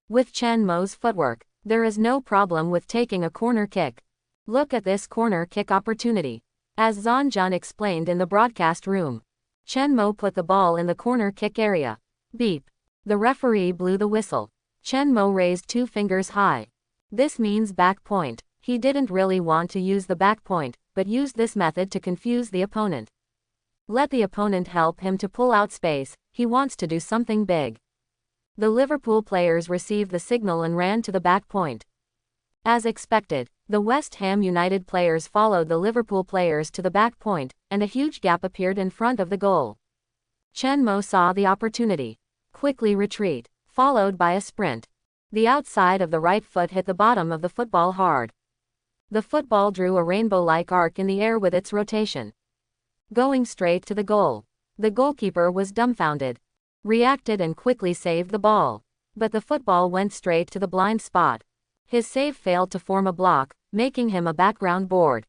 With Chen Mo's footwork, there is no problem with taking a corner kick. Look at this corner kick opportunity. As Zhang Jun explained in the broadcast room, Chen Mo put the ball in the corner kick area. Beep. The referee blew the whistle. Chen Mo raised two fingers high. This means back point. He didn't really want to use the back point, but used this method to confuse the opponent. Let the opponent help him to pull out space, he wants to do something big. The Liverpool players received the signal and ran to the back point. As expected, the West Ham United players followed the Liverpool players to the back point, and a huge gap appeared in front of the goal. Chen Mo saw the opportunity. Quickly retreat, followed by a sprint. The outside of the right foot hit the bottom of the football hard. The football drew a rainbow-like arc in the air with its rotation. Going straight to the goal. The goalkeeper was dumbfounded. Reacted and quickly saved the ball. But the football went straight to the blind spot. His save failed to form a block, making him a background board.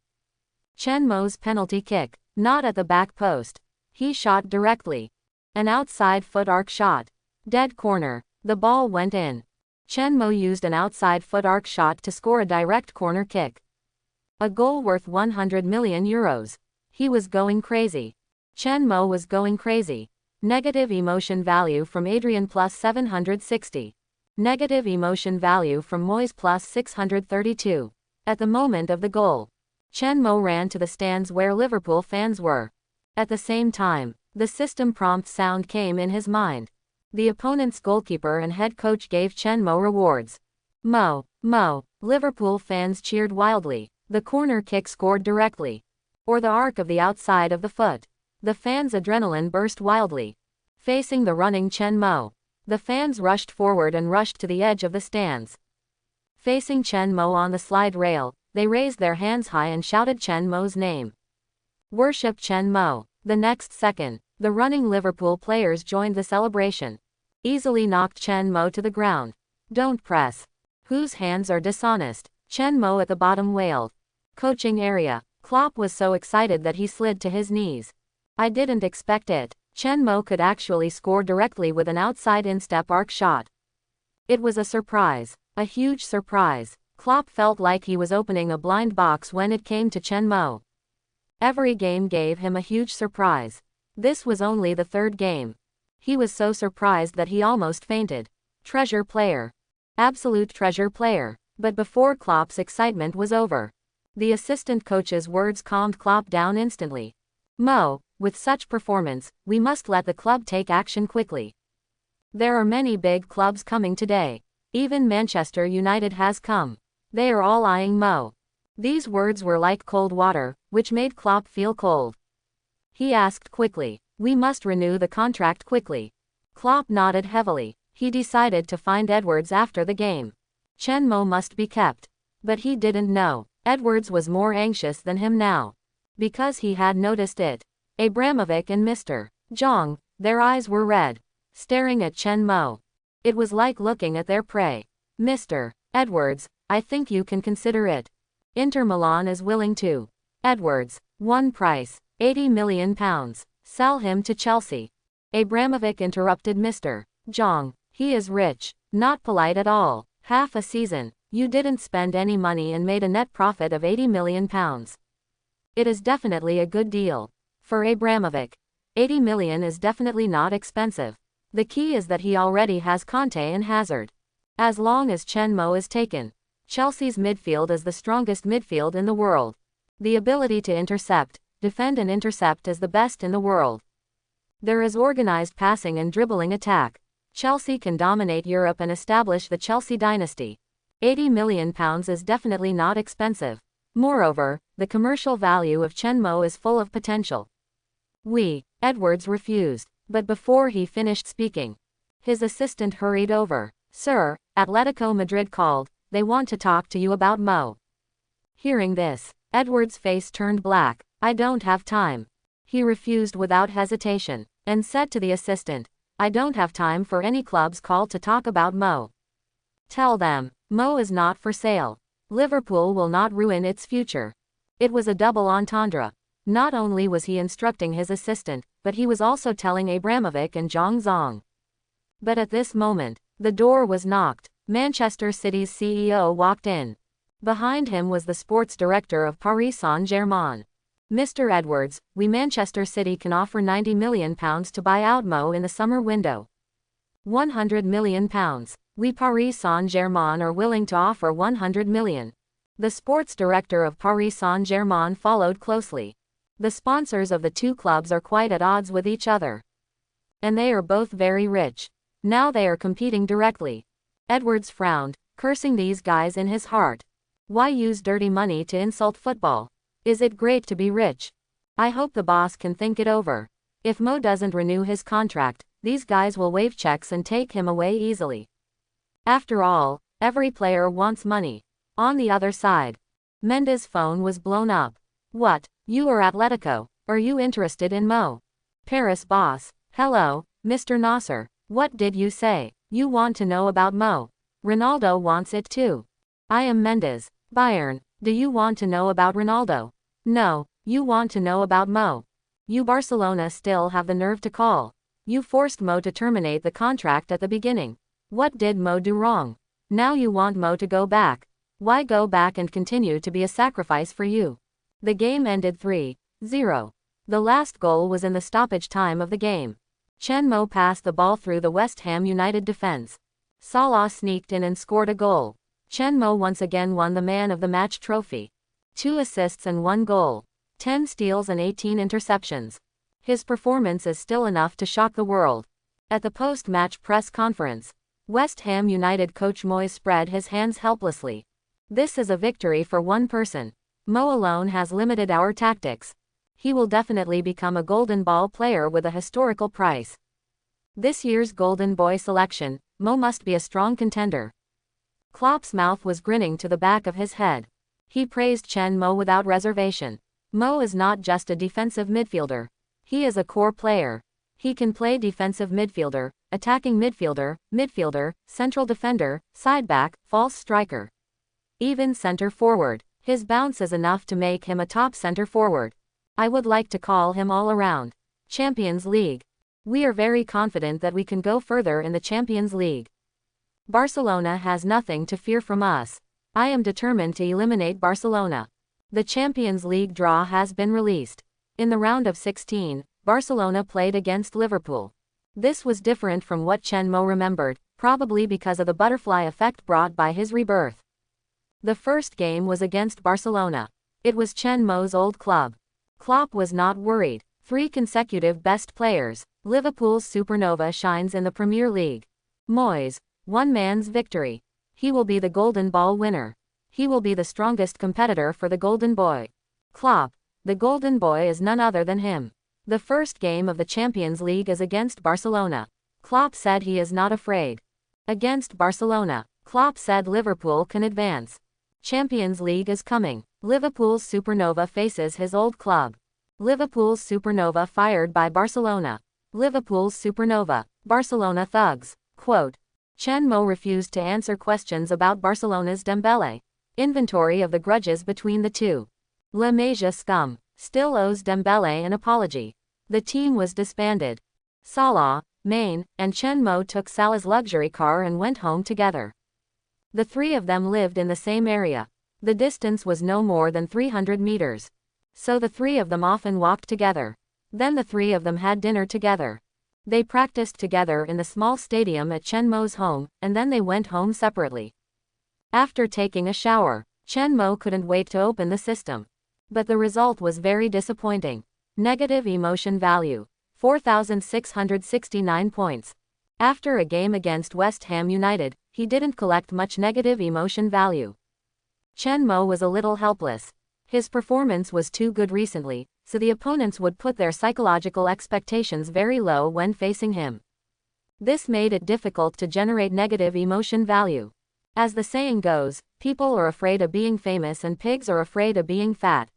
Chen Mo's penalty kick, not at the back post. He shot directly. An outside foot arc shot. Dead corner. The ball went in. Chen Mo used an outside foot arc shot to score a direct corner kick. A goal worth 100 million euros. He was going crazy. Chen Mo was going crazy. Negative emotion value from Adrian plus 760. Negative emotion value from Moyes plus 632. At the moment of the goal, Chen Mo ran to the stands where Liverpool fans were. At the same time, The system prompt sound came in his mind. The opponent's goalkeeper and head coach gave Chen Mo rewards. Mo, Mo. Liverpool fans cheered wildly. The corner kick scored directly. Or the arc of the outside of the foot. The fans' adrenaline burst wildly. Facing the running Chen Mo. The fans rushed forward and rushed to the edge of the stands. Facing Chen Mo on the slide rail, they raised their hands high and shouted Chen Mo's name. Worship Chen Mo. The next second, the running Liverpool players joined the celebration. Easily knocked Chen Mo to the ground. Don't press. Whose hands are dishonest? Chen Mo at the bottom wailed. Coaching area. Klopp was so excited that he slid to his knees. I didn't expect it. Chen Mo could actually score directly with an outside instep arc shot. It was a surprise. A huge surprise. Klopp felt like he was opening a blind box when it came to Chen Mo. Every game gave him a huge surprise. This was only the third game. He was so surprised that he almost fainted. Treasure player. Absolute treasure player. But before Klopp's excitement was over, the assistant coach's words calmed Klopp down instantly. Mo, with such performance, we must let the club take action quickly. There are many big clubs coming today. Even Manchester United has come. They are all eyeing Mo. These words were like cold water, which made Klopp feel cold. He asked quickly, we must renew the contract quickly. Klopp nodded heavily. He decided to find Edwards after the game. Chen Mo must be kept. But he didn't know. Edwards was more anxious than him now. Because he had noticed it. Abramovich and Mr. Zhang, their eyes were red. Staring at Chen Mo. It was like looking at their prey. Mr. Edwards, I think you can consider it. Inter Milan is willing to. Edwards, one price, £80 million. Sell him to Chelsea. Abramovich interrupted Mr. Zhang. He is rich. Not polite at all. Half a season. You didn't spend any money and made a net profit of £80 million. It is definitely a good deal. For Abramovich, 80 million is definitely not expensive. The key is that he already has Conte and Hazard. As long as Chen Mo is taken, Chelsea's midfield is the strongest midfield in the world. The ability to intercept, defend and intercept is the best in the world. There is organized passing and dribbling attack. Chelsea can dominate Europe and establish the Chelsea dynasty. £80 million is definitely not expensive. Moreover, the commercial value of Chen Mo is full of potential. Edwards refused, but before he finished speaking, his assistant hurried over. Sir, Atletico Madrid called, they want to talk to you about Mo. Hearing this, Edwards' face turned black. I don't have time. He refused without hesitation, and said to the assistant, I don't have time for any club's call to talk about Mo. Tell them, Mo is not for sale. Liverpool will not ruin its future. It was a double entendre. Not only was he instructing his assistant, but he was also telling Abramovich and Zhang Zong. But at this moment, the door was knocked. Manchester City's CEO walked in. Behind him was the sports director of Paris Saint-Germain. Mr. Edwards, we Manchester City can offer £90 million to buy out Mo in the summer window. £100 million. We Paris Saint-Germain are willing to offer £100 million. The sports director of Paris Saint-Germain followed closely. The sponsors of the two clubs are quite at odds with each other. And they are both very rich. Now they are competing directly. Edwards frowned, cursing these guys in his heart. Why use dirty money to insult football? Is it great to be rich? I hope the boss can think it over. If Mo doesn't renew his contract, these guys will waive checks and take him away easily. After all, every player wants money. On the other side, Mendes' phone was blown up. What, you are Atletico? Are you interested in Mo? Paris boss. Hello, Mr. Nasser. What did you say? You want to know about Mo? Ronaldo wants it too. I am Mendes. Bayern. Do you want to know about Ronaldo? No, you want to know about Mo. You Barcelona still have the nerve to call. You forced Mo to terminate the contract at the beginning. What did Mo do wrong? Now you want Mo to go back. Why go back and continue to be a sacrifice for you? The game ended 3-0. The last goal was in the stoppage time of the game. Chen Mo passed the ball through the West Ham United defense. Salah sneaked in and scored a goal. Chen Mo once again won the Man of the Match trophy. 2 assists and 1 goal. 10 steals and 18 interceptions. His performance is still enough to shock the world. At the post-match press conference, West Ham United coach Moyes spread his hands helplessly. This is a victory for one person. Mo alone has limited our tactics. He will definitely become a Golden Ball player with a historical price. This year's Golden Boy selection, Mo must be a strong contender. Klopp's mouth was grinning to the back of his head. He praised Chen Mo without reservation. Mo is not just a defensive midfielder. He is a core player. He can play defensive midfielder, attacking midfielder, central defender, side-back, false striker. Even center forward. His bounce is enough to make him a top center forward. I would like to call him all-around. Champions League. We are very confident that we can go further in the Champions League. Barcelona has nothing to fear from us. I am determined to eliminate Barcelona. The Champions League draw has been released. In the round of 16, Barcelona played against Liverpool. This was different from what Chen Mo remembered, probably because of the butterfly effect brought by his rebirth. The first game was against Barcelona. It was Chen Mo's old club. Klopp was not worried. 3 consecutive best players. Liverpool's supernova shines in the Premier League. Moyes, one man's victory. He will be the Golden Ball winner. He will be the strongest competitor for the Golden Boy. Klopp, the Golden Boy is none other than him. The first game of the Champions League is against Barcelona. Klopp said he is not afraid. Against Barcelona, Klopp said Liverpool can advance. Champions League is coming. Liverpool's supernova faces his old club. Liverpool's supernova fired by Barcelona. Liverpool's supernova, Barcelona thugs. Quote. Chen Mo refused to answer questions about Barcelona's Dembele. Inventory of the grudges between the two. La Masia scum still owes Dembele an apology. The team was disbanded. Salah, Mane, and Chen Mo took Salah's luxury car and went home together. The 3 of them lived in the same area. The distance was no more than 300 meters. So the 3 of them often walked together. Then the 3 of them had dinner together. They practiced together in the small stadium at Chen Mo's home, and then they went home separately. After taking a shower, Chen Mo couldn't wait to open the system. But the result was very disappointing. Negative emotion value. 4,669 points. After a game against West Ham United, he didn't collect much negative emotion value. Chen Mo was a little helpless. His performance was too good recently, so the opponents would put their psychological expectations very low when facing him. This made it difficult to generate negative emotion value. As the saying goes, people are afraid of being famous and pigs are afraid of being fat.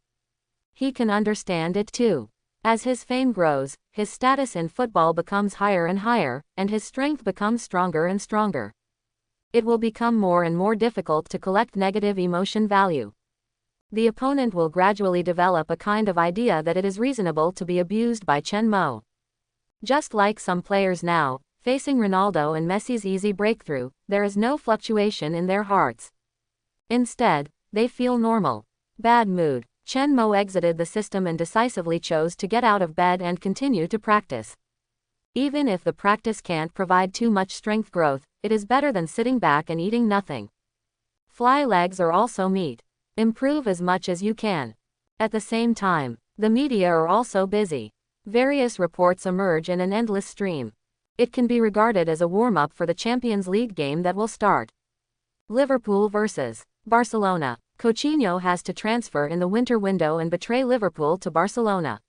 He can understand it too. As his fame grows, his status in football becomes higher and higher, and his strength becomes stronger and stronger. It will become more and more difficult to collect negative emotion value. The opponent will gradually develop a kind of idea that it is reasonable to be abused by Chen Mo. Just like some players now, facing Ronaldo and Messi's easy breakthrough, there is no fluctuation in their hearts. Instead, they feel normal. Bad mood. Chen Mo exited the system and decisively chose to get out of bed and continue to practice. Even if the practice can't provide too much strength growth, it is better than sitting back and eating nothing. Fly legs are also meat. Improve as much as you can. At the same time, the media are also busy. Various reports emerge in an endless stream. It can be regarded as a warm-up for the Champions League game that will start. Liverpool vs. Barcelona. Coutinho has to transfer in the winter window and betray Liverpool to Barcelona.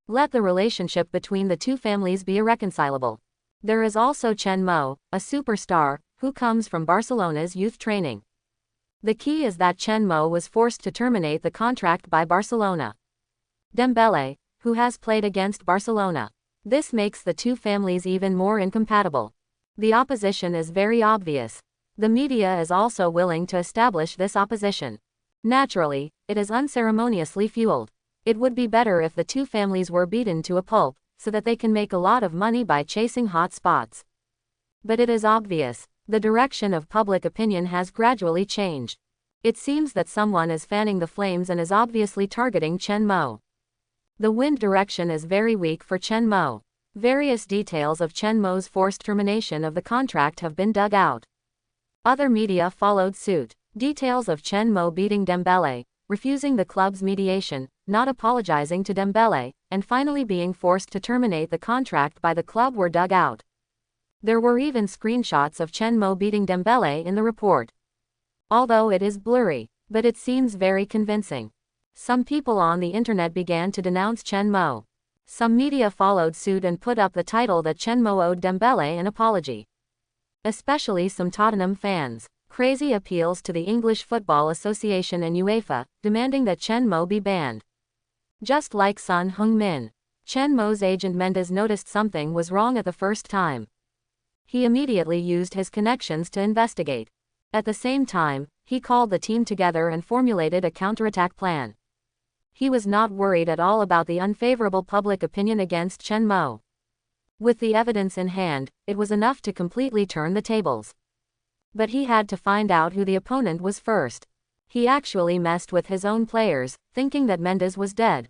Let the relationship between the two families be irreconcilable. There is also Chen Mo, a superstar, who comes from Barcelona's youth training. The key is that Chen Mo was forced to terminate the contract by Barcelona. Dembele, who has played against Barcelona. This makes the two families even more incompatible. The opposition is very obvious. The media is also willing to establish this opposition. Naturally, it is unceremoniously fueled. It would be better if the two families were beaten to a pulp, so that they can make a lot of money by chasing hot spots. But it is obvious, the direction of public opinion has gradually changed. It seems that someone is fanning the flames and is obviously targeting Chen Mo. The wind direction is very weak for Chen Mo. Various details of Chen Mo's forced termination of the contract have been dug out. Other media followed suit. Details of Chen Mo beating Dembele, refusing the club's mediation, not apologizing to Dembele, and finally being forced to terminate the contract by the club were dug out. There were even screenshots of Chen Mo beating Dembele in the report. Although it is blurry, but it seems very convincing. Some people on the internet began to denounce Chen Mo. Some media followed suit and put up the title that Chen Mo owed Dembele an apology. Especially some Tottenham fans. Crazy appeals to the English Football Association and UEFA, demanding that Chen Mo be banned. Just like Son Heung-min, Chen Mo's agent Mendes noticed something was wrong at the first time. He immediately used his connections to investigate. At the same time, he called the team together and formulated a counterattack plan. He was not worried at all about the unfavorable public opinion against Chen Mo. With the evidence in hand, it was enough to completely turn the tables. But he had to find out who the opponent was first. He actually messed with his own players, thinking that Mendes was dead.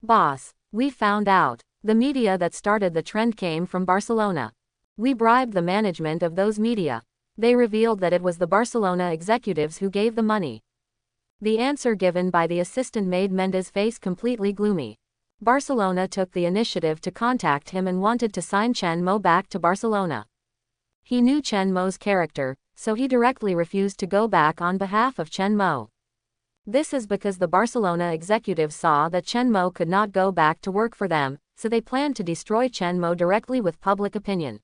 Boss, we found out. The media that started the trend came from Barcelona. We bribed the management of those media. They revealed that it was the Barcelona executives who gave the money. The answer given by the assistant made Mendes' face completely gloomy. Barcelona took the initiative to contact him and wanted to sign Chen Mo back to Barcelona. He knew Chen Mo's character, so he directly refused to go back on behalf of Chen Mo. This is because the Barcelona executives saw that Chen Mo could not go back to work for them, so they planned to destroy Chen Mo directly with public opinion.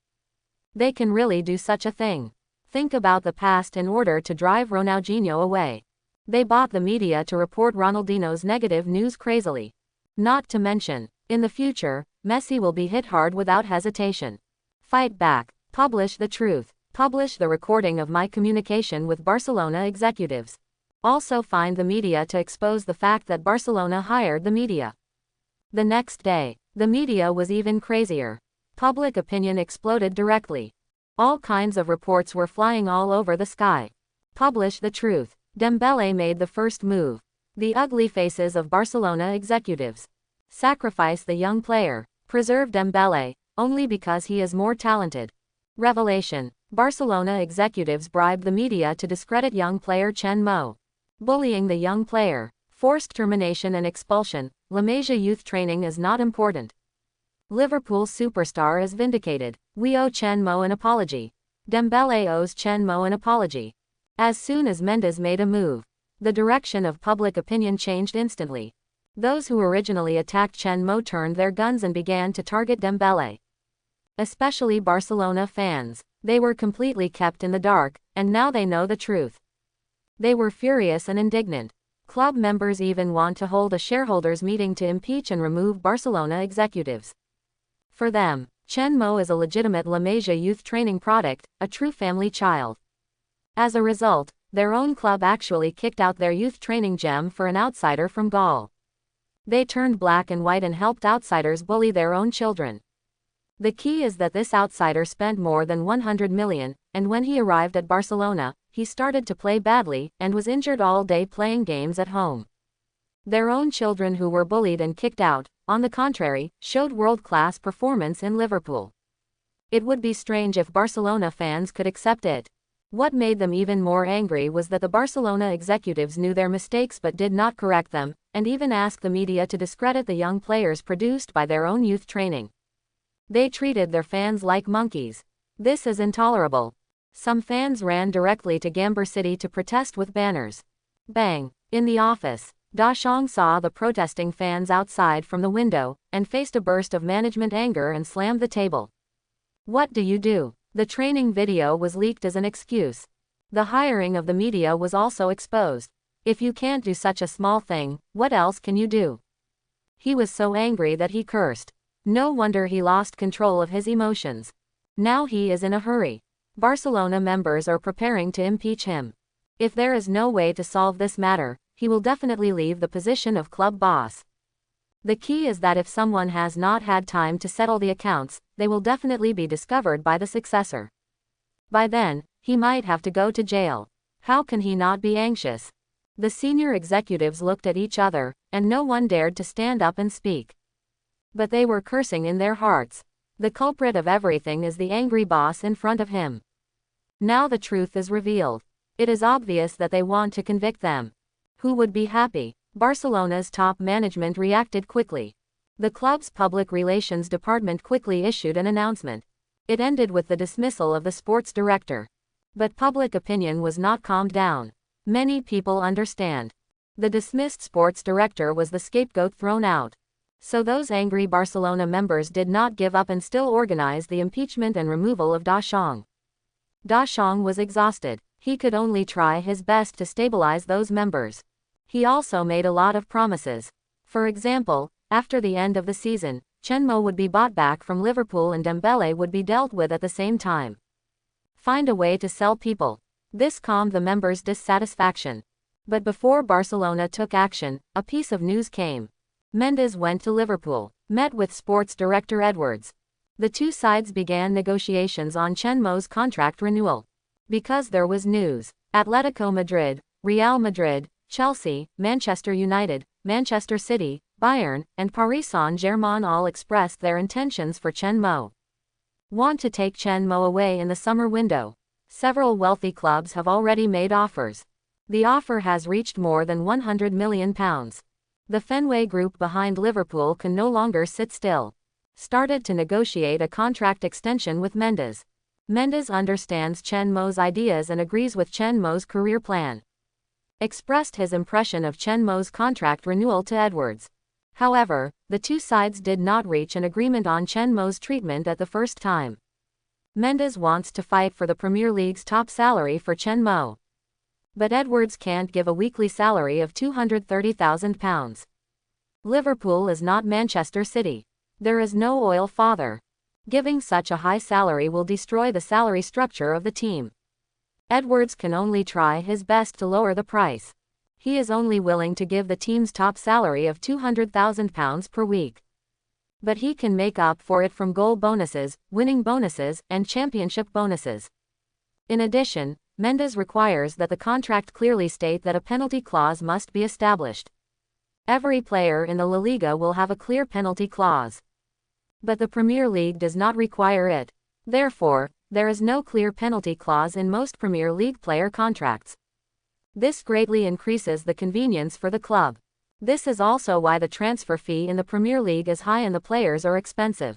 They can really do such a thing. Think about the past in order to drive Ronaldinho away. They bought the media to report Ronaldinho's negative news crazily. Not to mention, in the future, Messi will be hit hard without hesitation. Fight back. Publish the truth. Publish the recording of my communication with Barcelona executives. Also find the media to expose the fact that Barcelona hired the media. The next day, the media was even crazier. Public opinion exploded directly. All kinds of reports were flying all over the sky. Publish the truth. Dembele made the first move. The ugly faces of Barcelona executives. Sacrifice the young player. Preserve Dembele, only because he is more talented. Revelation. Barcelona executives bribed the media to discredit young player Chen Mo. Bullying the young player. Forced termination and expulsion. La Masia youth training is not important. Liverpool superstar is vindicated. We owe Chen Mo an apology. Dembele owes Chen Mo an apology. As soon as Mendes made a move, the direction of public opinion changed instantly. Those who originally attacked Chen Mo turned their guns and began to target Dembele. Especially Barcelona fans. They were completely kept in the dark, and now they know the truth. They were furious and indignant. Club members even want to hold a shareholders' meeting to impeach and remove Barcelona executives. For them, Chen Mo is a legitimate La Masia youth training product, a true family child. As a result, their own club actually kicked out their youth training gem for an outsider from Gaul. They turned black and white and helped outsiders bully their own children. The key is that this outsider spent more than 100 million, and when he arrived at Barcelona, he started to play badly, and was injured all day playing games at home. Their own children who were bullied and kicked out, on the contrary, showed world-class performance in Liverpool. It would be strange if Barcelona fans could accept it. What made them even more angry was that the Barcelona executives knew their mistakes but did not correct them, and even asked the media to discredit the young players produced by their own youth training. They treated their fans like monkeys. This is intolerable. Some fans ran directly to Gamber City to protest with banners. Bang! In the office, Da Shong saw the protesting fans outside from the window, and faced a burst of management anger and slammed the table. What do you do? The training video was leaked as an excuse. The hiring of the media was also exposed. If you can't do such a small thing, what else can you do? He was so angry that he cursed. No wonder he lost control of his emotions. Now he is in a hurry. Barcelona members are preparing to impeach him. If there is no way to solve this matter, he will definitely leave the position of club boss. The key is that if someone has not had time to settle the accounts, they will definitely be discovered by the successor. By then, he might have to go to jail. How can he not be anxious? The senior executives looked at each other, and no one dared to stand up and speak. But they were cursing in their hearts. The culprit of everything is the angry boss in front of him. Now the truth is revealed. It is obvious that they want to convict them. Who would be happy? Barcelona's top management reacted quickly. The club's public relations department quickly issued an announcement. It ended with the dismissal of the sports director. But public opinion was not calmed down. Many people understand. The dismissed sports director was the scapegoat thrown out. So those angry Barcelona members did not give up and still organized the impeachment and removal of Deschamps. Deschamps was exhausted. He could only try his best to stabilize those members. He also made a lot of promises. For example, after the end of the season, Chen Mo would be bought back from Liverpool and Dembele would be dealt with at the same time. Find a way to sell people. This calmed the members' dissatisfaction. But before Barcelona took action, a piece of news came. Mendes went to Liverpool, met with sports director Edwards. The two sides began negotiations on Chen Mo's contract renewal. Because there was news, Atletico Madrid, Real Madrid, Chelsea, Manchester United, Manchester City, Bayern, and Paris Saint-Germain all expressed their intentions for Chen Mo. Want to take Chen Mo away in the summer window? Several wealthy clubs have already made offers. The offer has reached more than £100 million. The Fenway Group behind Liverpool can no longer sit still. Started to negotiate a contract extension with Mendes. Mendes understands Chen Mo's ideas and agrees with Chen Mo's career plan. Expressed his impression of Chen Mo's contract renewal to Edwards. However, the two sides did not reach an agreement on Chen Mo's treatment at the first time. Mendes wants to fight for the Premier League's top salary for Chen Mo. But Edwards can't give a weekly salary of £230,000. Liverpool is not Manchester City. There is no oil father. Giving such a high salary will destroy the salary structure of the team. Edwards can only try his best to lower the price. He is only willing to give the team's top salary of £200,000 per week. But he can make up for it from goal bonuses, winning bonuses, and championship bonuses. In addition, Mendes requires that the contract clearly state that a penalty clause must be established. Every player in the La Liga will have a clear penalty clause. But the Premier League does not require it. Therefore, there is no clear penalty clause in most Premier League player contracts. This greatly increases the convenience for the club. This is also why the transfer fee in the Premier League is high and the players are expensive.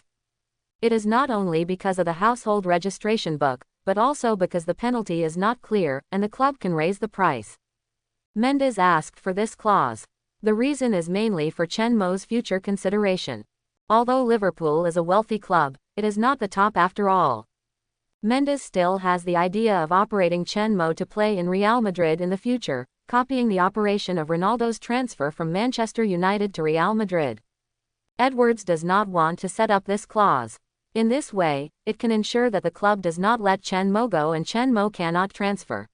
It is not only because of the household registration book, but also because the penalty is not clear, and the club can raise the price. Mendes asked for this clause. The reason is mainly for Chen Mo's future consideration. Although Liverpool is a wealthy club, it is not the top after all. Mendes still has the idea of operating Chen Mo to play in Real Madrid in the future, copying the operation of Ronaldo's transfer from Manchester United to Real Madrid. Edwards does not want to set up this clause. In this way, it can ensure that the club does not let Chen Mo go and Chen Mo cannot transfer.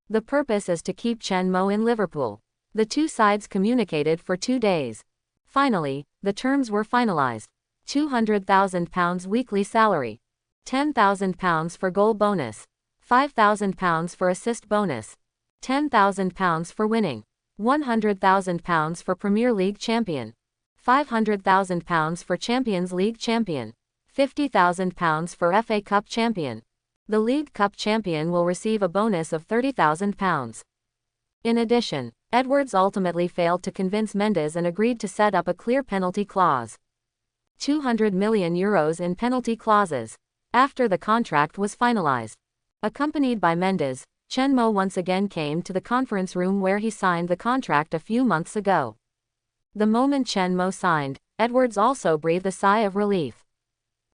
The purpose is to keep Chen Mo in Liverpool. The two sides communicated for 2 days. Finally, the terms were finalized. £200,000 weekly salary. £10,000 for goal bonus. £5,000 for assist bonus. £10,000 for winning. £100,000 for Premier League champion. £500,000 for Champions League champion. £50,000 for FA Cup champion. The League Cup champion will receive a bonus of £30,000. In addition, Edwards ultimately failed to convince Mendes and agreed to set up a clear penalty clause. €200 million in penalty clauses. After the contract was finalized. Accompanied by Mendes, Chen Mo once again came to the conference room where he signed the contract a few months ago. The moment Chen Mo signed, Edwards also breathed a sigh of relief.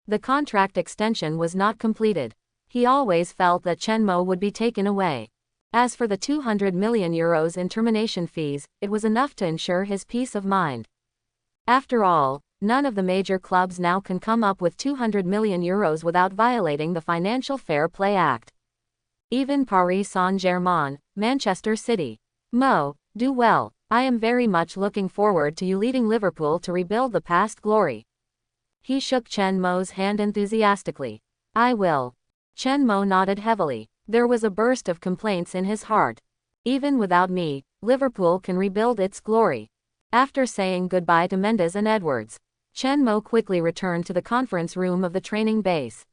The contract extension was not completed. He always felt that Chen Mo would be taken away. As for the €200 million in termination fees, it was enough to ensure his peace of mind. After all, none of the major clubs now can come up with €200 million without violating the Financial Fair Play Act. Even Paris Saint-Germain, Manchester City. Mo, do well. I am very much looking forward to you leading Liverpool to rebuild the past glory. He shook Chen Mo's hand enthusiastically. I will. Chen Mo nodded heavily. There was a burst of complaints in his heart. Even without me, Liverpool can rebuild its glory. After saying goodbye to Mendes and Edwards, Chen Mo quickly returned to the conference room of the training base.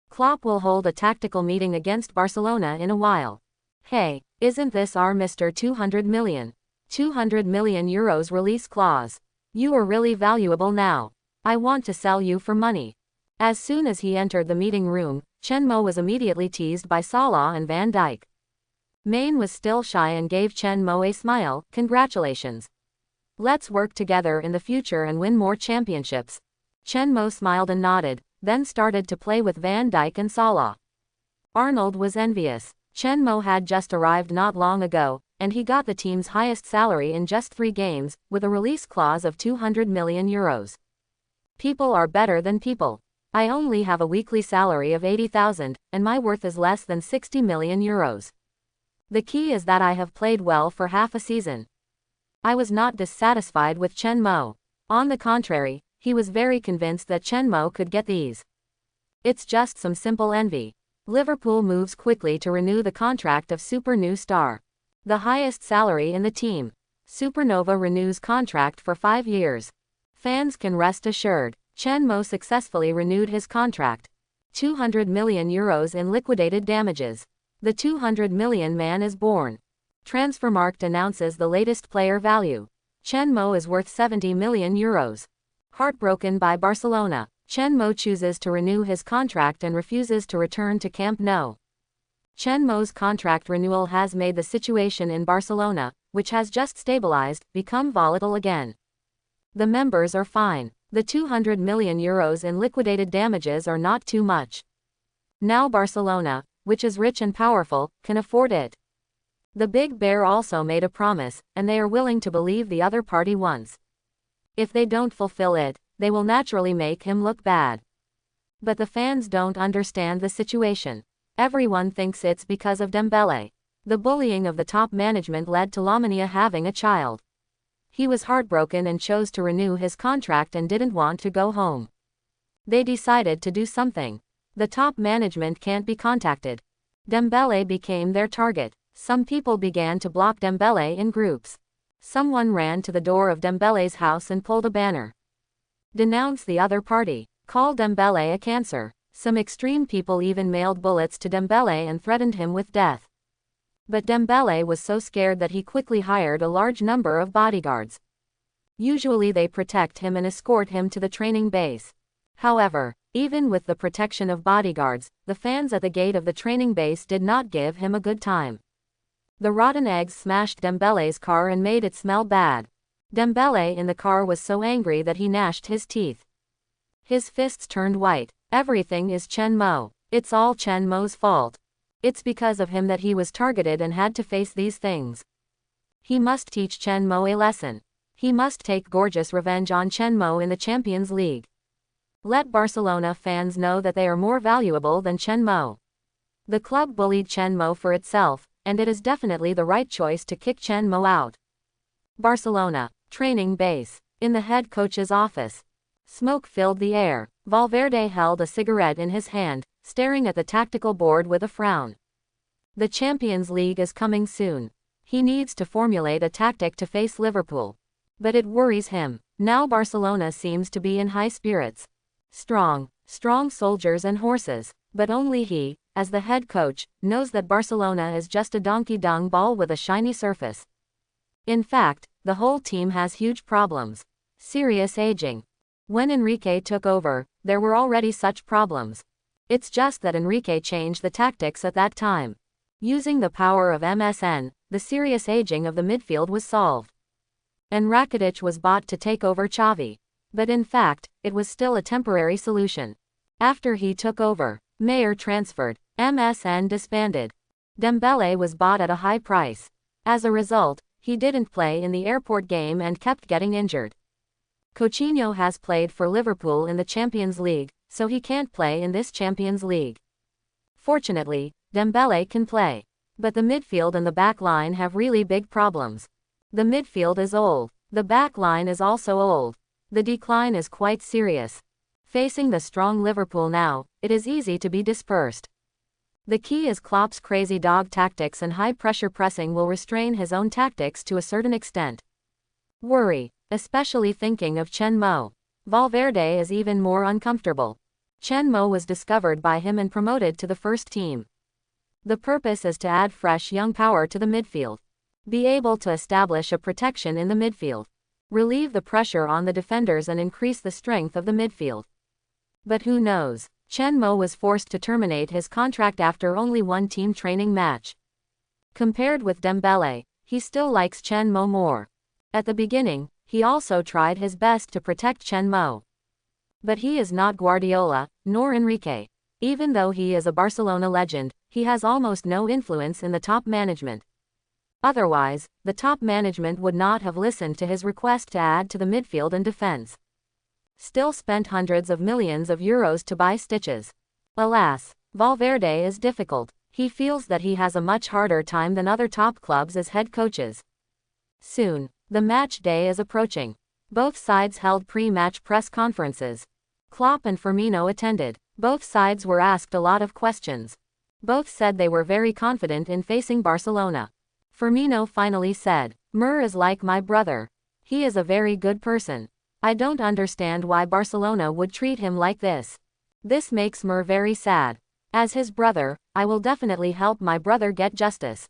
Klopp will hold a tactical meeting against Barcelona in a while. Hey, isn't this our Mr. 200 million? €200 million release clause. You are really valuable now. I want to sell you for money. As soon as he entered the meeting room, Chen Mo was immediately teased by Salah and Van Dijk. Mane was still shy and gave Chen Mo a smile. Congratulations. Let's work together in the future and win more championships. Chen Mo smiled and nodded, then started to play with Van Dijk and Salah. Arnold was envious. Chen Mo had just arrived not long ago, and he got the team's highest salary in just 3 games, with a release clause of €200 million. People are better than people. I only have a weekly salary of 80,000, and my worth is less than €60 million. The key is that I have played well for half a season. I was not dissatisfied with Chen Mo. On the contrary, he was very convinced that Chen Mo could get these. It's just some simple envy. Liverpool moves quickly to renew the contract of super new star. The highest salary in the team. Supernova renews contract for 5 years. Fans can rest assured, Chen Mo successfully renewed his contract. €200 million in liquidated damages. The 200 million man is born. Transfermarkt announces the latest player value. Chen Mo is worth €70 million. Heartbroken by Barcelona, Chen Mo chooses to renew his contract and refuses to return to Camp Nou. Chen Mo's contract renewal has made the situation in Barcelona, which has just stabilized, become volatile again. The members are fine. The €200 million in liquidated damages are not too much. Now Barcelona, which is rich and powerful, can afford it. The Big Bear also made a promise, and they are willing to believe the other party once. If they don't fulfill it, they will naturally make him look bad. But the fans don't understand the situation. Everyone thinks it's because of Dembele. The bullying of the top management led to Lamine having a child. He was heartbroken and chose to renew his contract and didn't want to go home. They decided to do something. The top management can't be contacted. Dembele became their target. Some people began to block Dembele in groups. Someone ran to the door of Dembele's house and pulled a banner. Denounce the other party. Call Dembele a cancer. Some extreme people even mailed bullets to Dembele and threatened him with death. But Dembele was so scared that he quickly hired a large number of bodyguards. Usually they protect him and escort him to the training base. However, even with the protection of bodyguards, the fans at the gate of the training base did not give him a good time. The rotten eggs smashed Dembele's car and made it smell bad. Dembele in the car was so angry that he gnashed his teeth. His fists turned white. Everything is Chen Mo. It's all Chen Mo's fault. It's because of him that he was targeted and had to face these things. He must teach Chen Mo a lesson. He must take gorgeous revenge on Chen Mo in the Champions League. Let Barcelona fans know that they are more valuable than Chen Mo. The club bullied Chen Mo for itself, and it is definitely the right choice to kick Chen Mo out. Barcelona, training base. In the head coach's office. Smoke filled the air. Valverde held a cigarette in his hand, staring at the tactical board with a frown. The Champions League is coming soon. He needs to formulate a tactic to face Liverpool. But it worries him. Now Barcelona seems to be in high spirits. Strong soldiers and horses. But only he, as the head coach, knows that Barcelona is just a donkey dung ball with a shiny surface. In fact, the whole team has huge problems. Serious aging. When Enrique took over, there were already such problems. It's just that Enrique changed the tactics at that time. Using the power of MSN, the serious aging of the midfield was solved. And Rakitic was bought to take over Xavi. But in fact, it was still a temporary solution. After he took over, Mayer transferred, MSN disbanded. Dembele was bought at a high price. As a result, he didn't play in the airport game and kept getting injured. Coutinho has played for Liverpool in the Champions League, so he can't play in this Champions League. Fortunately, Dembele can play. But the midfield and the back line have really big problems. The midfield is old. The back line is also old. The decline is quite serious. Facing the strong Liverpool now, it is easy to be dispersed. The key is Klopp's crazy dog tactics, and high-pressure pressing will restrain his own tactics to a certain extent. Worry, especially thinking of Chen Mo. Valverde is even more uncomfortable. Chen Mo was discovered by him and promoted to the first team. The purpose is to add fresh young power to the midfield. Be able to establish a protection in the midfield. Relieve the pressure on the defenders and increase the strength of the midfield. But who knows? Chen Mo was forced to terminate his contract after only one team training match. Compared with Dembele, he still likes Chen Mo more. At the beginning, he also tried his best to protect Chen Mo. But he is not Guardiola, nor Enrique. Even though he is a Barcelona legend, he has almost no influence in the top management. Otherwise, the top management would not have listened to his request to add to the midfield and defense. Still spent hundreds of millions of euros to buy stitches. Alas, Valverde is difficult. He feels that he has a much harder time than other top clubs as head coaches. Soon, the match day is approaching. Both sides held pre-match press conferences. Klopp and Firmino attended. Both sides were asked a lot of questions. Both said they were very confident in facing Barcelona. Firmino finally said, "Mir is like my brother. He is a very good person. I don't understand why Barcelona would treat him like this. This makes Mir very sad. As his brother, I will definitely help my brother get justice."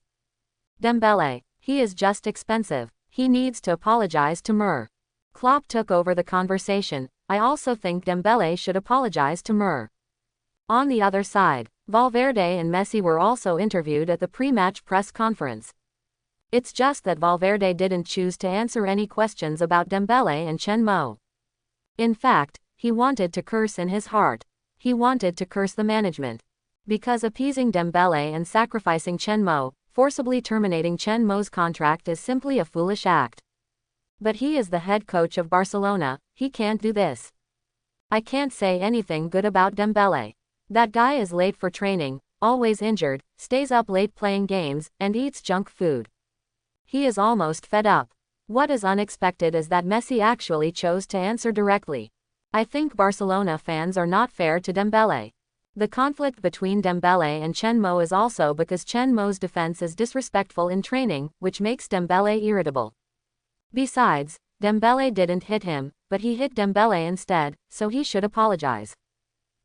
Dembele, he is just expensive. He needs to apologize to Mir. Klopp took over the conversation. "I also think Dembele should apologize to Mir." On the other side, Valverde and Messi were also interviewed at the pre-match press conference. It's just that Valverde didn't choose to answer any questions about Dembele and Chen Mo. In fact, he wanted to curse in his heart. He wanted to curse the management. Because appeasing Dembele and sacrificing Chen Mo, forcibly terminating Chen Mo's contract is simply a foolish act. But he is the head coach of Barcelona, he can't do this. "I can't say anything good about Dembele. That guy is late for training, always injured, stays up late playing games, and eats junk food. He is almost fed up." What is unexpected is that Messi actually chose to answer directly. "I think Barcelona fans are not fair to Dembele. The conflict between Dembele and Chen Mo is also because Chen Mo's defense is disrespectful in training, which makes Dembele irritable. Besides, Dembele didn't hit him, but he hit Dembele instead, so he should apologize."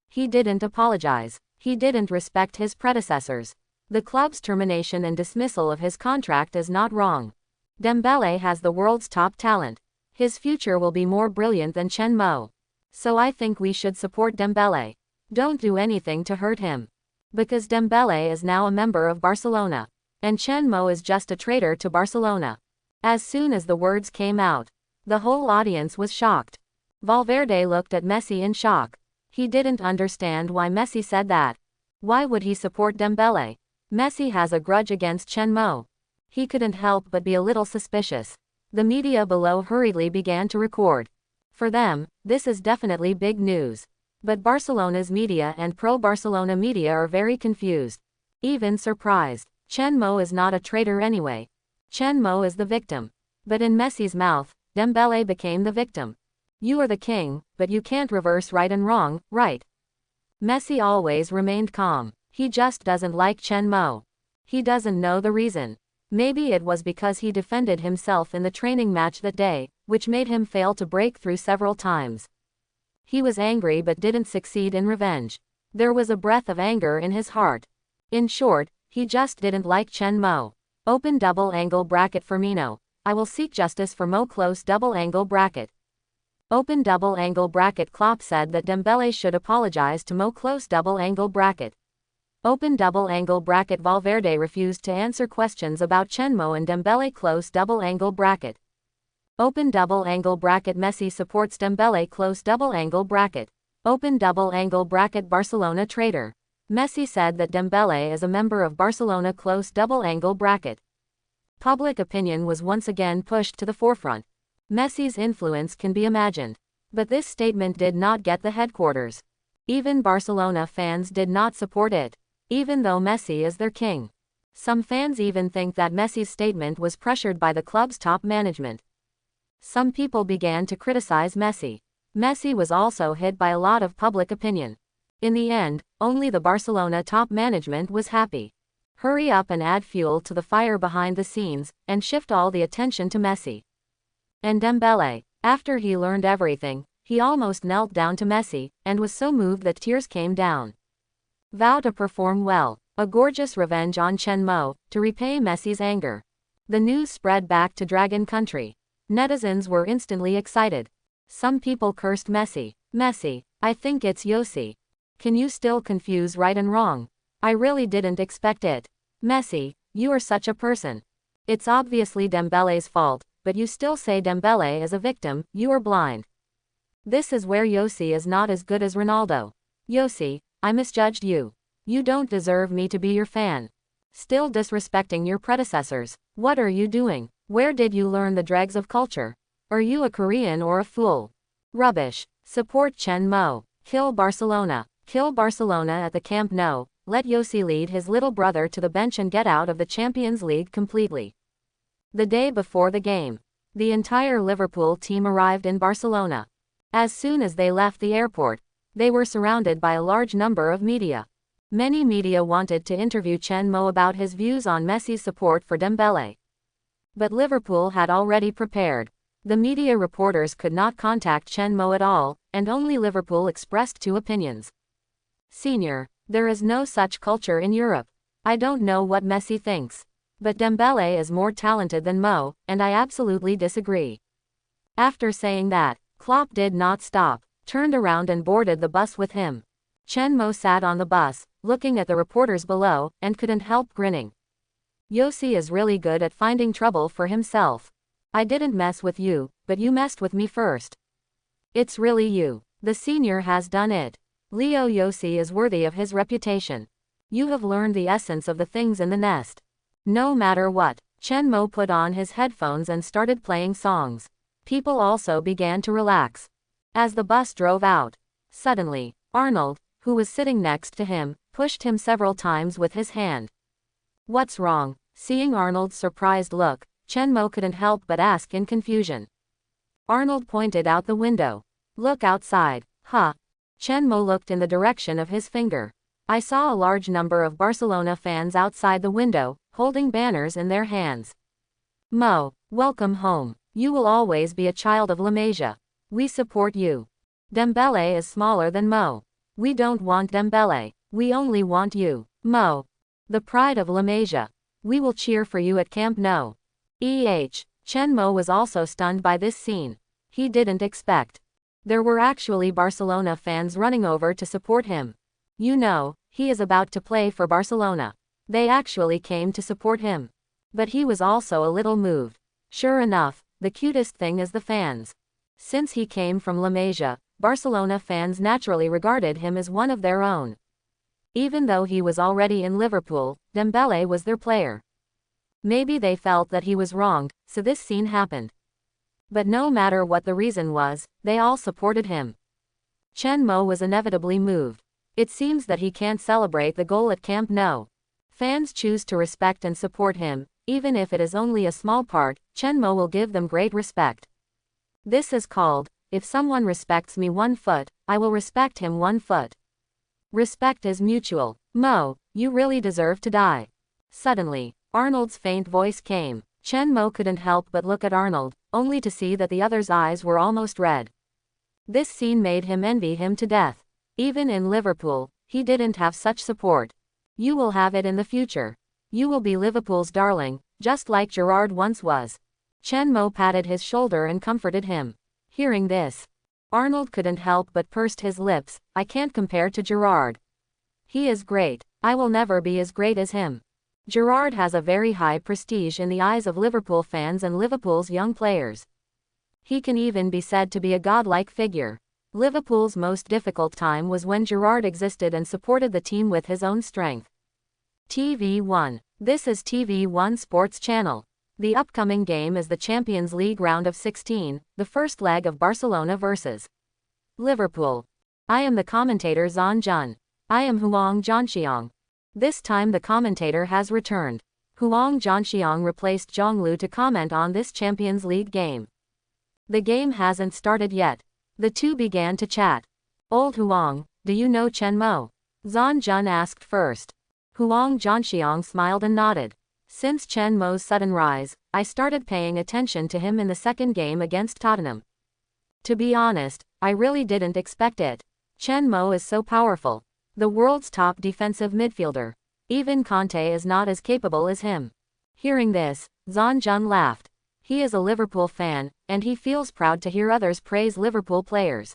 He didn't apologize. He didn't respect his predecessors. The club's termination and dismissal of his contract is not wrong. Dembele has the world's top talent. His future will be more brilliant than Chen Mo. So I think we should support Dembele. Don't do anything to hurt him. Because Dembele is now a member of Barcelona. And Chen Mo is just a traitor to Barcelona. As soon as the words came out, the whole audience was shocked. Valverde looked at Messi in shock. He didn't understand why Messi said that. Why would he support Dembele? Messi has a grudge against Chen Mo. He couldn't help but be a little suspicious. The media below hurriedly began to record. For them, this is definitely big news. But Barcelona's media and pro-Barcelona media are very confused. Even surprised. Chen Mo is not a traitor anyway. Chen Mo is the victim. But in Messi's mouth, Dembele became the victim. You are the king, but you can't reverse right and wrong, right? Messi always remained calm. He just doesn't like Chen Mo. He doesn't know the reason. Maybe it was because he defended himself in the training match that day, which made him fail to break through several times. He was angry but didn't succeed in revenge. There was a breath of anger in his heart. In short, he just didn't like Chen Mo. Open double angle bracket Firmino. I will seek justice for Mo close double angle bracket. Open double angle bracket Klopp said that Dembele should apologize to Mo close double angle bracket. Open double angle bracket Valverde refused to answer questions about Chen Mo and Dembele close double angle bracket. Open double angle bracket Messi supports Dembele close double angle bracket. Open double angle bracket Barcelona traitor. Messi said that Dembele is a member of Barcelona close double angle bracket. Public opinion was once again pushed to the forefront. Messi's influence can be imagined. But this statement did not get the headquarters. Even Barcelona fans did not support it. Even though Messi is their king. Some fans even think that Messi's statement was pressured by the club's top management. Some people began to criticize Messi. Messi was also hit by a lot of public opinion. In the end, only the Barcelona top management was happy. Hurry up and add fuel to the fire behind the scenes, and shift all the attention to Messi. And Dembele, after he learned everything, he almost knelt down to Messi, and was so moved that tears came down. Vow to perform well, a gorgeous revenge on Chen Mo, to repay Messi's anger. The news spread back to Dragon Country. Netizens were instantly excited. Some people cursed Messi. Messi, I think it's Yossi. Can you still confuse right and wrong? I really didn't expect it. Messi, you are such a person. It's obviously Dembele's fault, but you still say Dembele is a victim, you are blind. This is where Yossi is not as good as Ronaldo. Yossi, I misjudged you. You don't deserve me to be your fan. Still disrespecting your predecessors. What are you doing? Where did you learn the dregs of culture? Are you a Korean or a fool? Rubbish. Support Chen Mo. Kill Barcelona. Kill Barcelona at the Camp Nou. Let Yossi lead his little brother to the bench and get out of the Champions League completely. The day before the game, the entire Liverpool team arrived in Barcelona. As soon as they left the airport, they were surrounded by a large number of media. Many media wanted to interview Chen Mo about his views on Messi's support for Dembele. But Liverpool had already prepared. The media reporters could not contact Chen Mo at all, and only Liverpool expressed two opinions. Senior, there is no such culture in Europe. I don't know what Messi thinks. But Dembele is more talented than Mo, and I absolutely disagree. After saying that, Klopp did not stop, turned around and boarded the bus with him. Chen Mo sat on the bus, looking at the reporters below, and couldn't help grinning. Yossi is really good at finding trouble for himself. I didn't mess with you, but you messed with me first. It's really you. The senior has done it. Leo Yossi is worthy of his reputation. You have learned the essence of the things in the nest. No matter what, Chen Mo put on his headphones and started playing songs. People also began to relax. As the bus drove out, suddenly, Arnold, who was sitting next to him, pushed him several times with his hand. What's wrong? Seeing Arnold's surprised look, Chen Mo couldn't help but ask in confusion. Arnold pointed out the window. Look outside. Huh. Chen Mo looked in the direction of his finger. I saw a large number of Barcelona fans outside the window, holding banners in their hands. Mo, welcome home. You will always be a child of La Masia. We support you. Dembele is smaller than Mo. We don't want Dembele. We only want you. Mo. The pride of La Masia. We will cheer for you at Camp Nou. Chen Mo was also stunned by this scene. He didn't expect. There were actually Barcelona fans running over to support him. You know, he is about to play for Barcelona. They actually came to support him. But he was also a little moved. Sure enough, the cutest thing is the fans. Since he came from La Masia, Barcelona fans naturally regarded him as one of their own. Even though he was already in Liverpool, Dembele was their player. Maybe they felt that he was wronged, so this scene happened. But no matter what the reason was, they all supported him. Chen Mo was inevitably moved. It seems that he can't celebrate the goal at Camp Nou. Fans choose to respect and support him, even if it is only a small part. Chen Mo will give them great respect. This is called, if someone respects me 1 foot, I will respect him 1 foot. Respect is mutual. Mo, you really deserve to die. Suddenly, Arnold's faint voice came. Chen Mo couldn't help but look at Arnold, only to see that the other's eyes were almost red. This scene made him envy him to death. Even in Liverpool, he didn't have such support. You will have it in the future. You will be Liverpool's darling, just like Gerrard once was. Chen Mo patted his shoulder and comforted him. Hearing this, Arnold couldn't help but pursed his lips. I can't compare to Gerrard. He is great. I will never be as great as him. Gerrard has a very high prestige in the eyes of Liverpool fans and Liverpool's young players. He can even be said to be a godlike figure. Liverpool's most difficult time was when Gerrard existed and supported the team with his own strength. TV1. This is TV1 Sports Channel. The upcoming game is the Champions League round of 16, the first leg of Barcelona vs. Liverpool. I am the commentator Zhan Jun. I am Huang Zhanxiang. This time the commentator has returned. Huang Zhanxiang replaced Zhonglu to comment on this Champions League game. The game hasn't started yet. The two began to chat. Old Huang, do you know Chen Mo? Zhan Jun asked first. Huang Zhanxiang smiled and nodded. Since Chen Mo's sudden rise, I started paying attention to him in the second game against Tottenham. To be honest, I really didn't expect it. Chen Mo is so powerful. The world's top defensive midfielder. Even Conte is not as capable as him. Hearing this, Zhan laughed. He is a Liverpool fan, and he feels proud to hear others praise Liverpool players.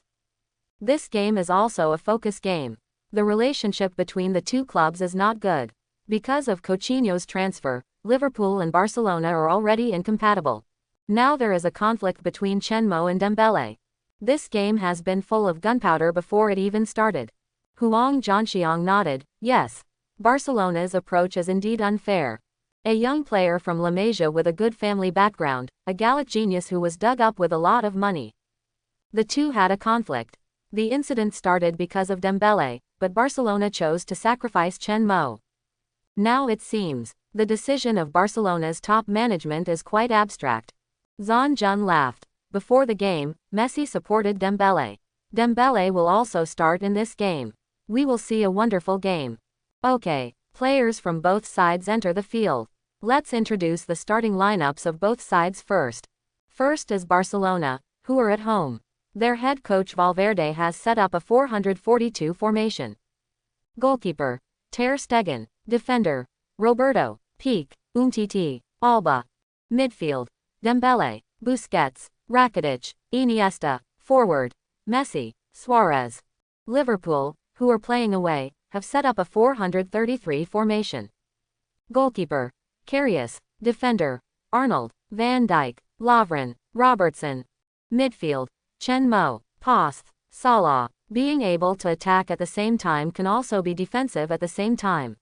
This game is also a focus game. The relationship between the two clubs is not good. Because of Coutinho's transfer, Liverpool and Barcelona are already incompatible. Now there is a conflict between Chen Mo and Dembele. This game has been full of gunpowder before it even started. Huang Zhanxiang nodded, yes. Barcelona's approach is indeed unfair. A young player from La Masia with a good family background, a Gallic genius who was dug up with a lot of money. The two had a conflict. The incident started because of Dembele, but Barcelona chose to sacrifice Chen Mo. Now it seems, the decision of Barcelona's top management is quite abstract. Zhan laughed. Before the game, Messi supported Dembele. Dembele will also start in this game. We will see a wonderful game. Okay, players from both sides enter the field. Let's introduce the starting lineups of both sides first. First is Barcelona, who are at home. Their head coach Valverde has set up a 442 formation. Goalkeeper, Ter Stegen. Defender, Roberto, Pique, Umtiti, Alba. Midfield, Dembele, Busquets, Rakitic, Iniesta. Forward, Messi, Suarez. Liverpool, who are playing away, have set up a 433 formation. Goalkeeper, Karius. Defender, Arnold, Van Dijk, Lovren, Robertson. Midfield, Chen Mo, Post, Salah. Being able to attack at the same time can also be defensive at the same time.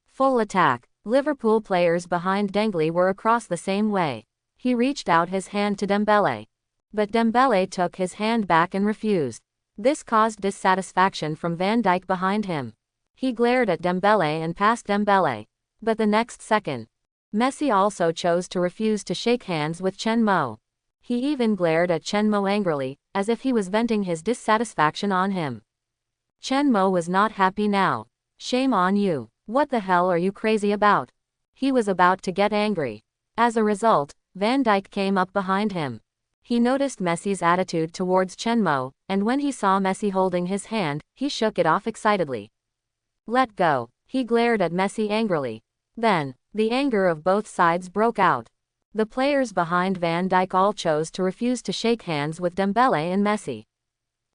Full attack. Liverpool players behind Dembele were across the same way. He reached out his hand to Dembele. But Dembele took his hand back and refused. This caused dissatisfaction from Van Dijk behind him. He glared at Dembele and passed Dembele. But the next second, Messi also chose to refuse to shake hands with Chen Mo. He even glared at Chen Mo angrily, as if he was venting his dissatisfaction on him. Chen Mo was not happy now. Shame on you. What the hell are you crazy about? He was about to get angry. As a result, Van Dijk came up behind him. He noticed Messi's attitude towards Chen Mo, and when he saw Messi holding his hand, he shook it off excitedly. Let go. He glared at Messi angrily. Then, the anger of both sides broke out. The players behind Van Dijk all chose to refuse to shake hands with Dembele and Messi.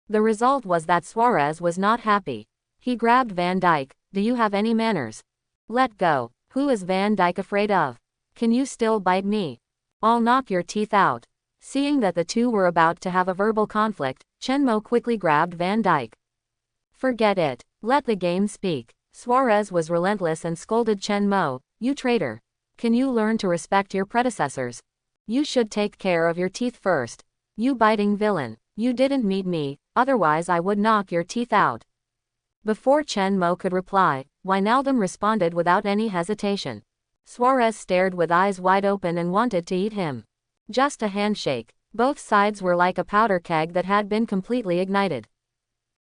The result was that Suarez was not happy. He grabbed Van Dijk. Do you have any manners? Let go. Who is Van Dijk afraid of? Can you still bite me? I'll knock your teeth out. Seeing that the two were about to have a verbal conflict, Chen Mo quickly grabbed Van Dijk. Forget it. Let the game speak. Suarez was relentless and scolded Chen Mo, you traitor. Can you learn to respect your predecessors? You should take care of your teeth first. You biting villain. You didn't meet me, otherwise I would knock your teeth out. Before Chen Mo could reply, Wijnaldum responded without any hesitation. Suarez stared with eyes wide open and wanted to eat him. Just a handshake. Both sides were like a powder keg that had been completely ignited.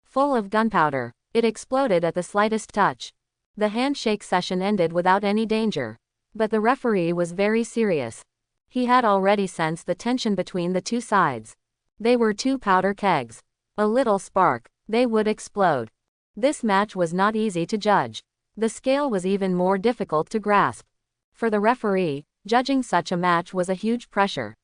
Full of gunpowder, it exploded at the slightest touch. The handshake session ended without any danger. But the referee was very serious. He had already sensed the tension between the two sides. They were two powder kegs. A little spark, they would explode. This match was not easy to judge. The scale was even more difficult to grasp. For the referee, judging such a match was a huge pressure.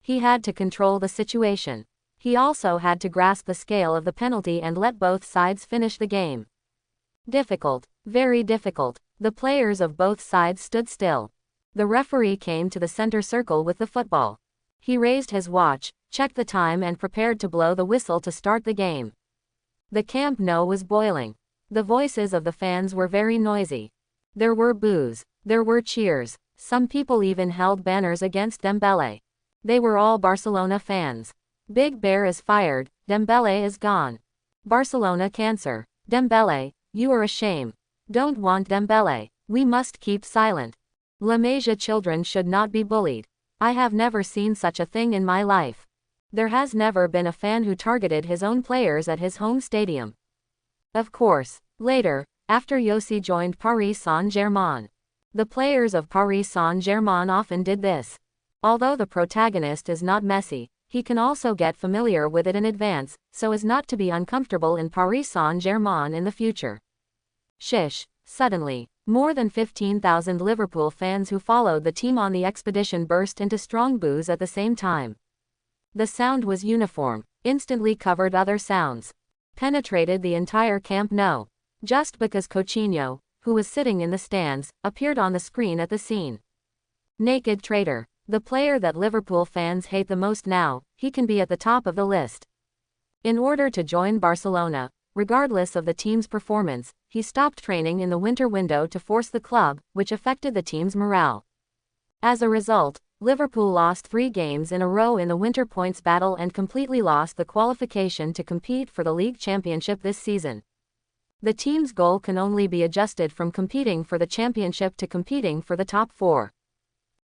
He had to control the situation. He also had to grasp the scale of the penalty and let both sides finish the game. Difficult, very difficult. The players of both sides stood still. The referee came to the center circle with the football. He raised his watch, checked the time and prepared to blow the whistle to start the game. The Camp Nou was boiling. The voices of the fans were very noisy. There were boos. There were cheers. Some people even held banners against Dembele. They were all Barcelona fans. Big Bear is fired. Dembele is gone. Barcelona cancer. Dembele, you are a shame. Don't want Dembele. We must keep silent. La Masia children should not be bullied. I have never seen such a thing in my life. There has never been a fan who targeted his own players at his home stadium. Of course, later, after Yossi joined Paris Saint-Germain. The players of Paris Saint-Germain often did this. Although the protagonist is not Messi, he can also get familiar with it in advance, so as not to be uncomfortable in Paris Saint-Germain in the future. Shish. Suddenly, More than 15,000 Liverpool fans who followed the team on the expedition burst into strong boos at the same time. The sound was uniform, instantly covered other sounds, penetrated the entire Camp Nou, just because Coutinho, who was sitting in the stands, appeared on the screen at the scene. Naked traitor. The player that Liverpool fans hate the most now, he can be at the top of the list. In order to join Barcelona, regardless of the team's performance, he stopped training in the winter window to force the club, which affected the team's morale. As a result, Liverpool lost 3 games in a row in the winter points battle and completely lost the qualification to compete for the league championship this season. The team's goal can only be adjusted from competing for the championship to competing for the top 4.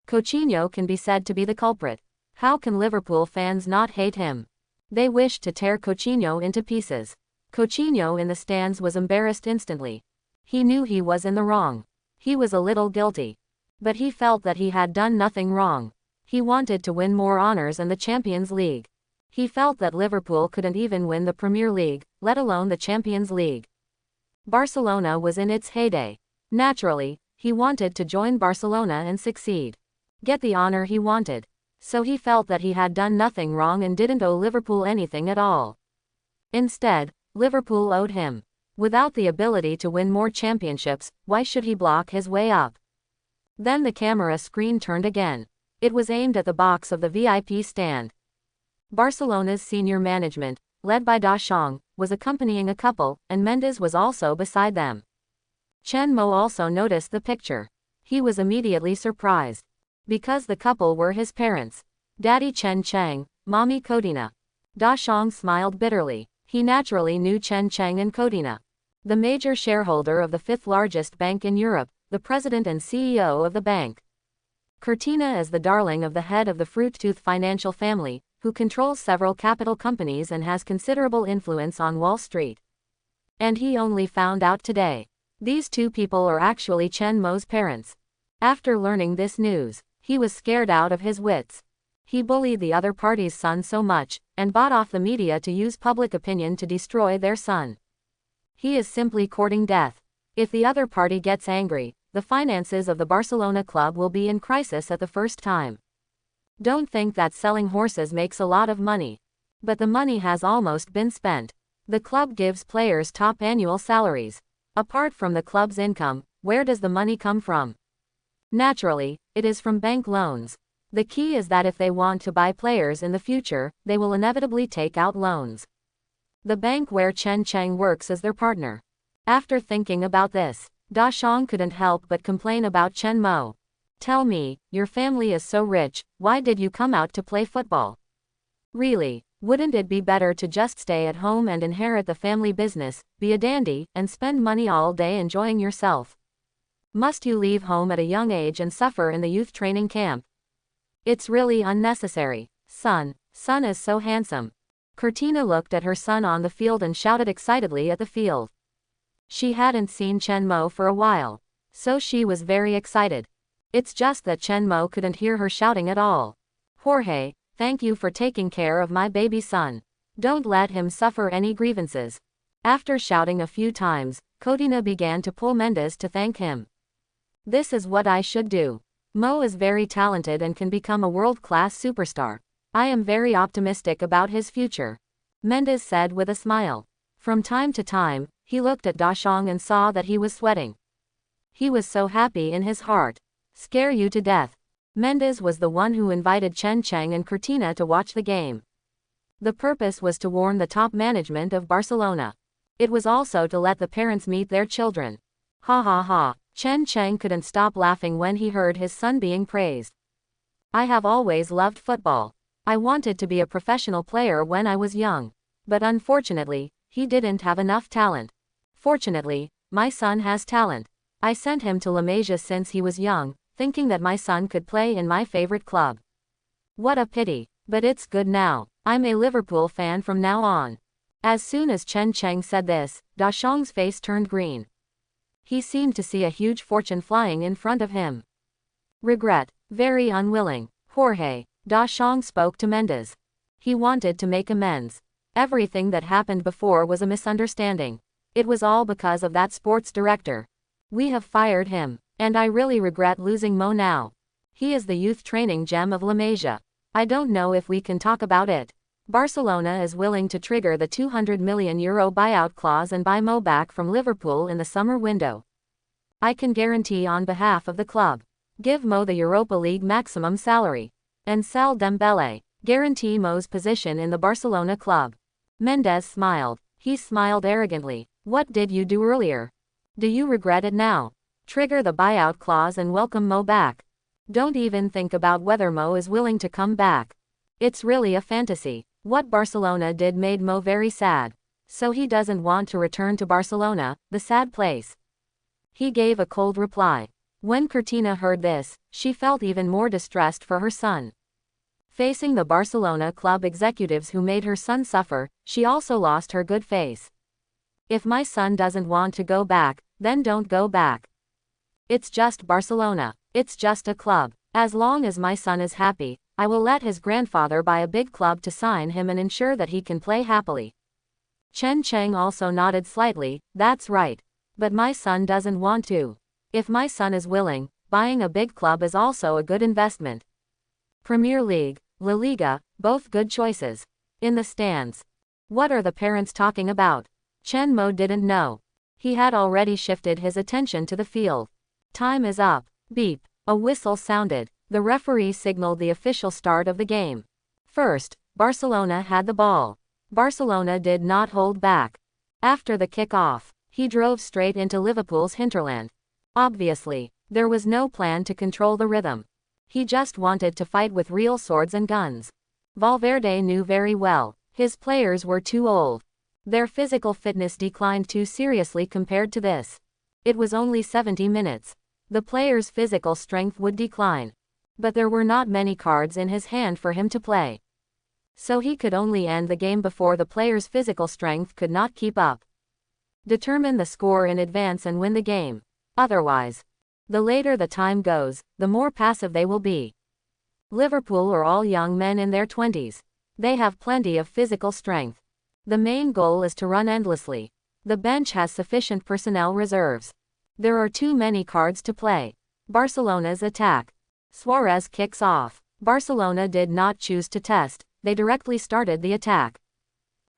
Coutinho can be said to be the culprit. How can Liverpool fans not hate him? They wished to tear Coutinho into pieces. Coutinho in the stands was embarrassed instantly. He knew he was in the wrong. He was a little guilty. But he felt that he had done nothing wrong. He wanted to win more honors and the Champions League. He felt that Liverpool couldn't even win the Premier League, let alone the Champions League. Barcelona was in its heyday. Naturally, he wanted to join Barcelona and succeed. Get the honor he wanted. So he felt that he had done nothing wrong and didn't owe Liverpool anything at all. Instead, Liverpool owed him. Without the ability to win more championships, why should he block his way up? Then the camera screen turned again. It was aimed at the box of the VIP stand. Barcelona's senior management, led by Deschamps, was accompanying a couple, and Mendes was also beside them. Chen Mo also noticed the picture. He was immediately surprised. Because the couple were his parents. Daddy Chen Cheng, Mommy Coutinho. Deschamps smiled bitterly. He naturally knew Chen Cheng and Coutinho. The major shareholder of the 5th largest bank in Europe, the president and CEO of the bank. Coutinho is the darling of the head of the Fruit-Tooth financial family, who controls several capital companies and has considerable influence on Wall Street. And he only found out today. These 2 people are actually Chen Mo's parents. After learning this news, he was scared out of his wits. He bullied the other party's son so much, and bought off the media to use public opinion to destroy their son. He is simply courting death. If the other party gets angry, the finances of the Barcelona club will be in crisis at the first time. Don't think that selling horses makes a lot of money. But the money has almost been spent. The club gives players top annual salaries. Apart from the club's income, where does the money come from? Naturally, it is from bank loans. The key is that if they want to buy players in the future, they will inevitably take out loans. The bank where Chen Cheng works is their partner. After thinking about this, Deschamps couldn't help but complain about Chen Mo. Tell me, your family is so rich, why did you come out to play football? Really, wouldn't it be better to just stay at home and inherit the family business, be a dandy, and spend money all day enjoying yourself? Must you leave home at a young age and suffer in the youth training camp? It's really unnecessary. Son is so handsome. Coutinho looked at her son on the field and shouted excitedly at the field. She hadn't seen Chen Mo for a while, so she was very excited. It's just that Chen Mo couldn't hear her shouting at all. Jorge, thank you for taking care of my baby son. Don't let him suffer any grievances. After shouting a few times, Coutinho began to pull Mendes to thank him. This is what I should do. Mo is very talented and can become a world-class superstar. I am very optimistic about his future. Mendes said with a smile. From time to time, he looked at Deschamps and saw that he was sweating. He was so happy in his heart. Scare you to death. Mendes was the one who invited Chen Cheng and Coutinho to watch the game. The purpose was to warn the top management of Barcelona. It was also to let the parents meet their children. Ha ha ha. Chen Cheng couldn't stop laughing when he heard his son being praised. I have always loved football. I wanted to be a professional player when I was young. But unfortunately, he didn't have enough talent. Fortunately, my son has talent. I sent him to La Masia since he was young, thinking that my son could play in my favorite club. What a pity, but it's good now. I'm a Liverpool fan from now on. As soon as Chen Cheng said this, Deschamps' face turned green. He seemed to see a huge fortune flying in front of him. Regret, very unwilling. Jorge, Deschamps spoke to Mendes. He wanted to make amends. Everything that happened before was a misunderstanding. It was all because of that sports director. We have fired him. And I really regret losing Mo now. He is the youth training gem of La Masia. I don't know if we can talk about it. Barcelona is willing to trigger the €200 million buyout clause and buy Mo back from Liverpool in the summer window. I can guarantee on behalf of the club. Give Mo the Europa League maximum salary. And sell Dembele. Guarantee Mo's position in the Barcelona club. Mendes smiled. He smiled arrogantly. What did you do earlier? Do you regret it now? Trigger the buyout clause and welcome Mo back. Don't even think about whether Mo is willing to come back. It's really a fantasy. What Barcelona did made Mo very sad. So he doesn't want to return to Barcelona, the sad place. He gave a cold reply. When Cortina heard this, she felt even more distressed for her son. Facing the Barcelona club executives who made her son suffer, she also lost her good face. If my son doesn't want to go back, then don't go back. It's just Barcelona. It's just a club. As long as my son is happy, I will let his grandfather buy a big club to sign him and ensure that he can play happily. Chen Cheng also nodded slightly. That's right. But my son doesn't want to. If my son is willing, buying a big club is also a good investment. Premier League, La Liga, both good choices. In the stands. What are the parents talking about? Chen Mo didn't know. He had already shifted his attention to the field. Time is up. Beep. A whistle sounded. The referee signaled the official start of the game. First, Barcelona had the ball. Barcelona did not hold back. After the kickoff, he drove straight into Liverpool's hinterland. Obviously, there was no plan to control the rhythm. He just wanted to fight with real swords and guns. Valverde knew very well, his players were too old. Their physical fitness declined too seriously compared to this. It was only 70 minutes. The player's physical strength would decline. But there were not many cards in his hand for him to play. So he could only end the game before the player's physical strength could not keep up. Determine the score in advance and win the game. Otherwise, the later the time goes, the more passive they will be. Liverpool are all young men in their 20s. They have plenty of physical strength. The main goal is to run endlessly. The bench has sufficient personnel reserves. There are too many cards to play. Barcelona's attack. Suarez kicks off. Barcelona did not choose to test, they directly started the attack.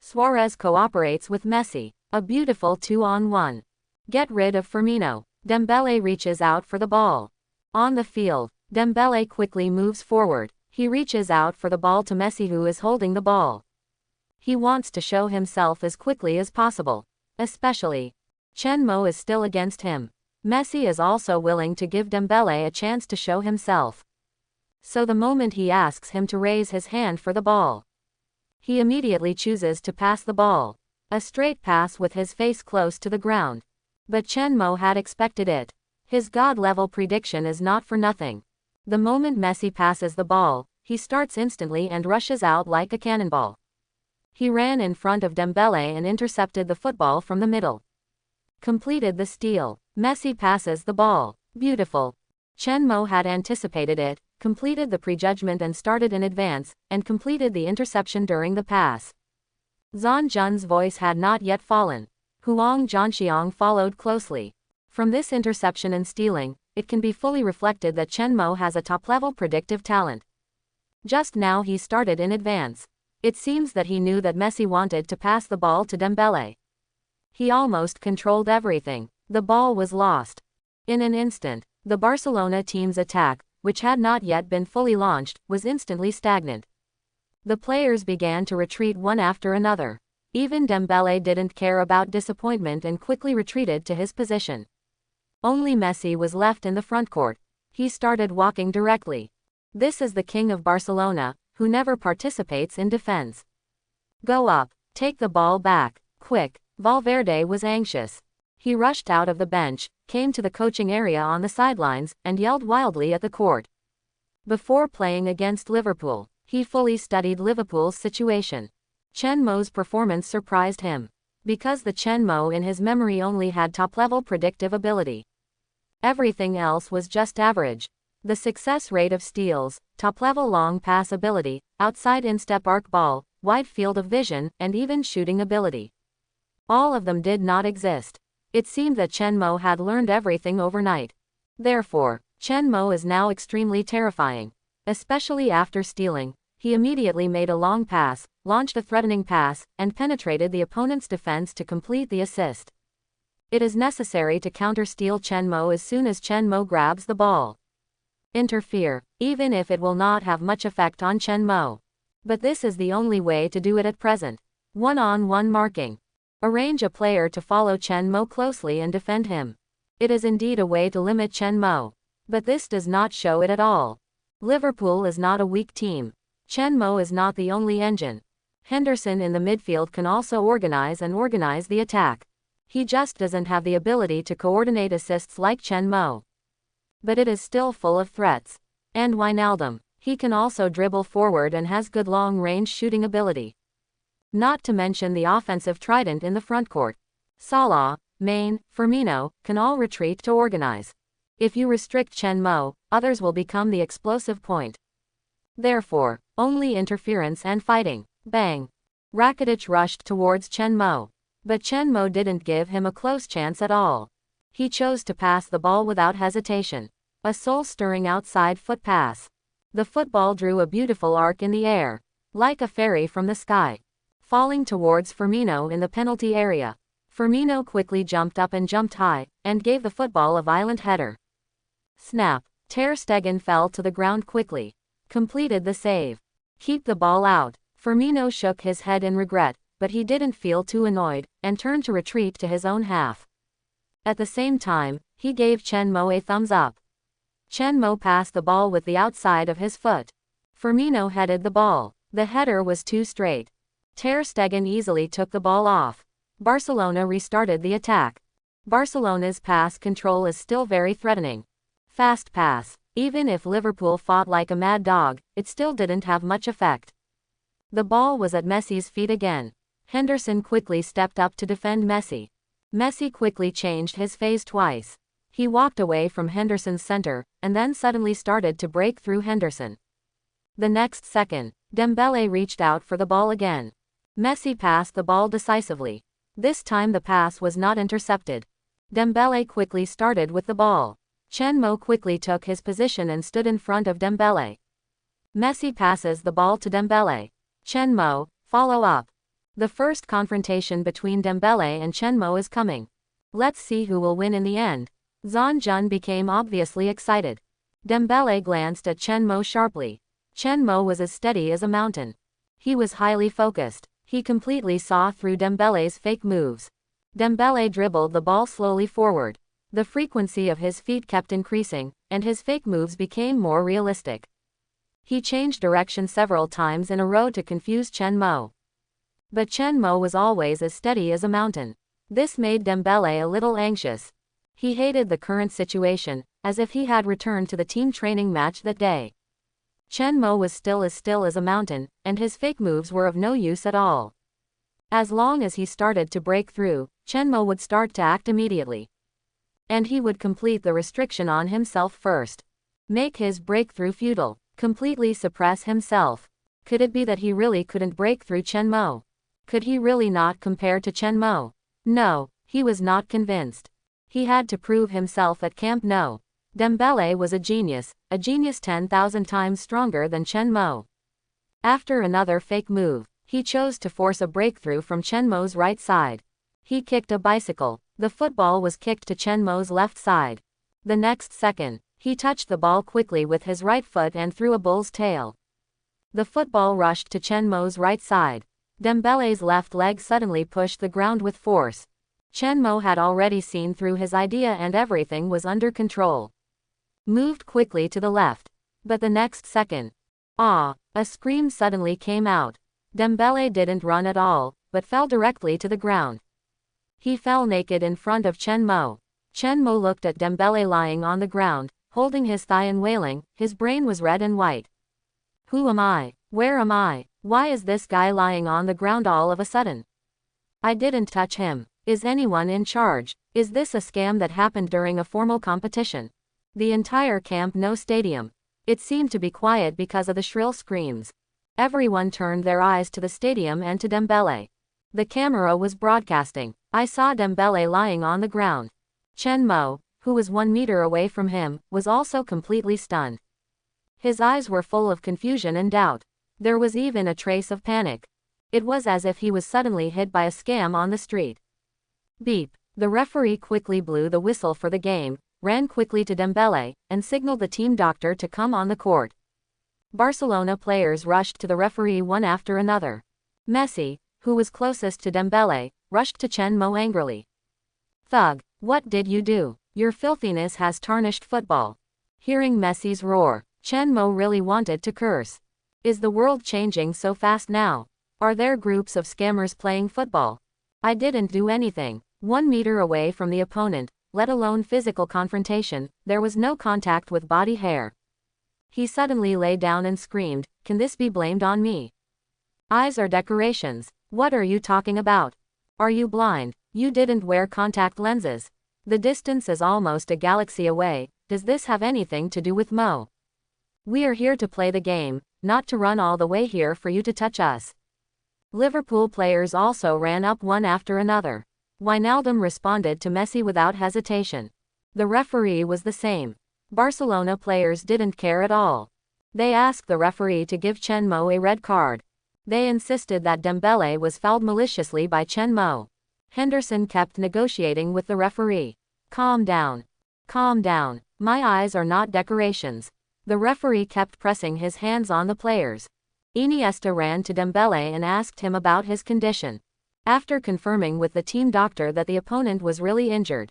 Suarez cooperates with Messi. A beautiful 2-on-1. Get rid of Firmino. Dembele reaches out for the ball. On the field, Dembele quickly moves forward. He reaches out for the ball to Messi, who is holding the ball. He wants to show himself as quickly as possible. Especially, Chen Mo is still against him. Messi is also willing to give Dembele a chance to show himself. So the moment he asks him to raise his hand for the ball, he immediately chooses to pass the ball. A straight pass with his face close to the ground. But Chen Mo had expected it. His God-level prediction is not for nothing. The moment Messi passes the ball, he starts instantly and rushes out like a cannonball. He ran in front of Dembele and intercepted the football from the middle. Completed the steal. Messi passes the ball. Beautiful. Chen Mo had anticipated it, completed the prejudgment and started in advance, and completed the interception during the pass. Zhang Jun's voice had not yet fallen. Huang Zhangxiang followed closely. From this interception and stealing, it can be fully reflected that Chen Mo has a top-level predictive talent. Just now he started in advance. It seems that he knew that Messi wanted to pass the ball to Dembele. He almost controlled everything. The ball was lost. In an instant, the Barcelona team's attack, which had not yet been fully launched, was instantly stagnant. The players began to retreat one after another. Even Dembele didn't care about disappointment and quickly retreated to his position. Only Messi was left in the front court. He started walking directly. This is the king of Barcelona, who never participates in defense. Go up, take the ball back, quick. Valverde was anxious. He rushed out of the bench, came to the coaching area on the sidelines, and yelled wildly at the court. Before playing against Liverpool, he fully studied Liverpool's situation. Chen Mo's performance surprised him. Because the Chen Mo in his memory only had top-level predictive ability. Everything else was just average. The success rate of steals, top-level long pass ability, outside instep arc ball, wide field of vision, and even shooting ability. All of them did not exist. It seemed that Chen Mo had learned everything overnight. Therefore, Chen Mo is now extremely terrifying. Especially after stealing, he immediately made a long pass, launched a threatening pass, and penetrated the opponent's defense to complete the assist. It is necessary to counter-steal Chen Mo as soon as Chen Mo grabs the ball. Interfere, even if it will not have much effect on Chen Mo. But this is the only way to do it at present. One-on-one marking. Arrange a player to follow Chen Mo closely and defend him. It is indeed a way to limit Chen Mo. But this does not show it at all. Liverpool is not a weak team. Chen Mo is not the only engine. Henderson in the midfield can also organize the attack. He just doesn't have the ability to coordinate assists like Chen Mo. But it is still full of threats. And Wijnaldum, he can also dribble forward and has good long-range shooting ability. Not to mention the offensive trident in the frontcourt. Salah, Mane, Firmino, can all retreat to organize. If you restrict Chen Mo, others will become the explosive point. Therefore, only interference and fighting. Bang! Rakitic rushed towards Chen Mo. But Chen Mo didn't give him a close chance at all. He chose to pass the ball without hesitation. A soul-stirring outside foot pass. The football drew a beautiful arc in the air, like a fairy from the sky, falling towards Firmino in the penalty area. Firmino quickly jumped up and jumped high, and gave the football a violent header. Snap! Ter Stegen fell to the ground quickly. Completed the save. Keep the ball out. Firmino shook his head in regret, but he didn't feel too annoyed, and turned to retreat to his own half. At the same time, he gave Chen Mo a thumbs up. Chen Mo passed the ball with the outside of his foot. Firmino headed the ball. The header was too straight. Ter Stegen easily took the ball off. Barcelona restarted the attack. Barcelona's pass control is still very threatening. Fast pass. Even if Liverpool fought like a mad dog, it still didn't have much effect. The ball was at Messi's feet again. Henderson quickly stepped up to defend Messi. Messi quickly changed his phase twice. He walked away from Henderson's center, and then suddenly started to break through Henderson. The next second, Dembele reached out for the ball again. Messi passed the ball decisively. This time the pass was not intercepted. Dembele quickly started with the ball. Chen Mo quickly took his position and stood in front of Dembele. Messi passes the ball to Dembele. Chen Mo, follow up. The first confrontation between Dembele and Chen Mo is coming. Let's see who will win in the end. Zhang Jun became obviously excited. Dembele glanced at Chen Mo sharply. Chen Mo was as steady as a mountain. He was highly focused. He completely saw through Dembele's fake moves. Dembele dribbled the ball slowly forward. The frequency of his feet kept increasing, and his fake moves became more realistic. He changed direction several times in a row to confuse Chen Mo. But Chen Mo was always as steady as a mountain. This made Dembele a little anxious. He hated the current situation, as if he had returned to the team training match that day. Chen Mo was still as a mountain, and his fake moves were of no use at all. As long as he started to break through, Chen Mo would start to act immediately. And he would complete the restriction on himself first. Make his breakthrough futile. Completely suppress himself. Could it be that he really couldn't break through Chen Mo? Could he really not compare to Chen Mo? No, he was not convinced. He had to prove himself at Camp Nou. Dembele was a genius 10,000 times stronger than Chen Mo. After another fake move, he chose to force a breakthrough from Chen Mo's right side. He kicked a bicycle. The football was kicked to Chen Mo's left side. The next second, he touched the ball quickly with his right foot and threw a bull's tail. The football rushed to Chen Mo's right side. Dembele's left leg suddenly pushed the ground with force. Chen Mo had already seen through his idea and everything was under control. Moved quickly to the left. But the next second, a scream suddenly came out. Dembele didn't run at all, but fell directly to the ground. He fell naked in front of Chen Mo. Chen Mo looked at Dembele lying on the ground, holding his thigh and wailing. His brain was red and white. Who am I? Where am I? Why is this guy lying on the ground all of a sudden? I didn't touch him. Is anyone in charge? Is this a scam that happened during a formal competition? The entire Camp Nou stadium. It seemed to be quiet because of the shrill screams. Everyone turned their eyes to the stadium and to Dembele. The camera was broadcasting. I saw Dembele lying on the ground. Chen Mo, who was 1 meter away from him, was also completely stunned. His eyes were full of confusion and doubt. There was even a trace of panic. It was as if he was suddenly hit by a scam on the street. Beep. The referee quickly blew the whistle for the game, ran quickly to Dembele, and signaled the team doctor to come on the court. Barcelona players rushed to the referee one after another. Messi, who was closest to Dembele, rushed to Chen Mo angrily. "Thug, what did you do? Your filthiness has tarnished football." Hearing Messi's roar, Chen Mo really wanted to curse. Is the world changing so fast now? Are there groups of scammers playing football? I didn't do anything. 1 meter away from the opponent, let alone physical confrontation, there was no contact with body hair. He suddenly lay down and screamed, "Can this be blamed on me? Eyes are decorations. What are you talking about? Are you blind? You didn't wear contact lenses. The distance is almost a galaxy away. Does this have anything to do with Mo? We are here to play the game, not to run all the way here for you to touch us." Liverpool players also ran up one after another. Wijnaldum responded to Messi without hesitation. The referee was the same. Barcelona players didn't care at all. They asked the referee to give Chen Mo a red card. They insisted that Dembele was fouled maliciously by Chen Mo. Henderson kept negotiating with the referee. "Calm down. Calm down. My eyes are not decorations." The referee kept pressing his hands on the players. Iniesta ran to Dembele and asked him about his condition. After confirming with the team doctor that the opponent was really injured,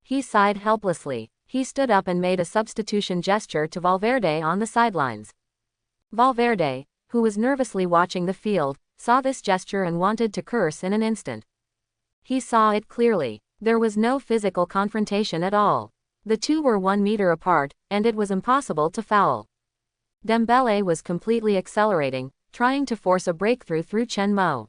he sighed helplessly. He stood up and made a substitution gesture to Valverde on the sidelines. Valverde, who was nervously watching the field, saw this gesture and wanted to curse in an instant. He saw it clearly. There was no physical confrontation at all. The two were 1 meter apart, and it was impossible to foul. Dembele was completely accelerating, trying to force a breakthrough through Chen Mo.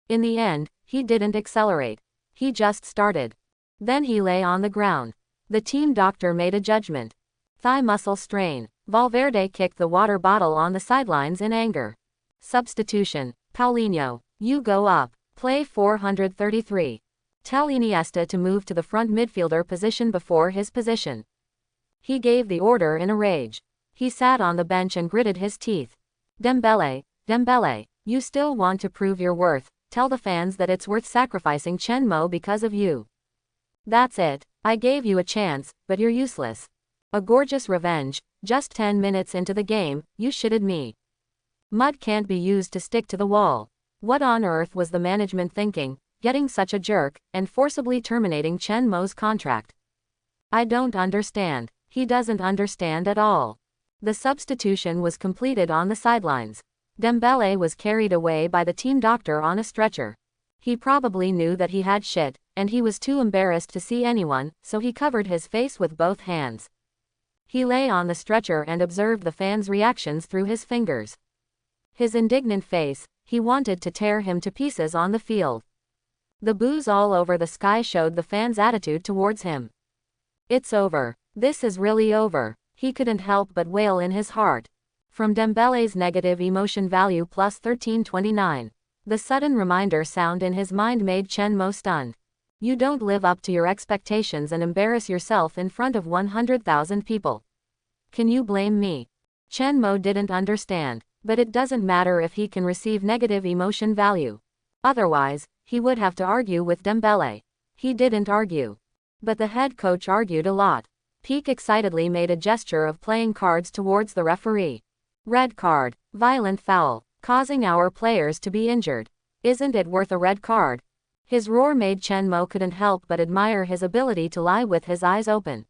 In the end, he didn't accelerate. He just started. Then he lay on the ground. The team doctor made a judgment. Thigh muscle strain. Valverde kicked the water bottle on the sidelines in anger. Substitution. Paulinho, you go up. Play 433. Tell Iniesta to move to the front midfielder position before his position. He gave the order in a rage. He sat on the bench and gritted his teeth. Dembele, you still want to prove your worth. Tell the fans that it's worth sacrificing Chen Mo because of you. That's it. I gave you a chance, but you're useless. A gorgeous revenge. Just 10 minutes into the game, you shitted me. Mud can't be used to stick to the wall. What on earth was the management thinking, getting such a jerk, and forcibly terminating Chen Mo's contract? I don't understand. He doesn't understand at all. The substitution was completed on the sidelines. Dembele was carried away by the team doctor on a stretcher. He probably knew that he had shit, and he was too embarrassed to see anyone, so he covered his face with both hands. He lay on the stretcher and observed the fans' reactions through his fingers. His indignant face, he wanted to tear him to pieces on the field. The boos all over the sky showed the fans' attitude towards him. It's over. This is really over. He couldn't help but wail in his heart. From Dembele's negative emotion value plus 1329. The sudden reminder sound in his mind made Chen Mo stunned. You don't live up to your expectations and embarrass yourself in front of 100,000 people. Can you blame me? Chen Mo didn't understand, but it doesn't matter if he can receive negative emotion value. Otherwise, he would have to argue with Dembele. He didn't argue. But the head coach argued a lot. Peak excitedly made a gesture of playing cards towards the referee. Red card. Violent foul. Causing our players to be injured. Isn't it worth a red card? His roar made Chen Mo couldn't help but admire his ability to lie with his eyes open.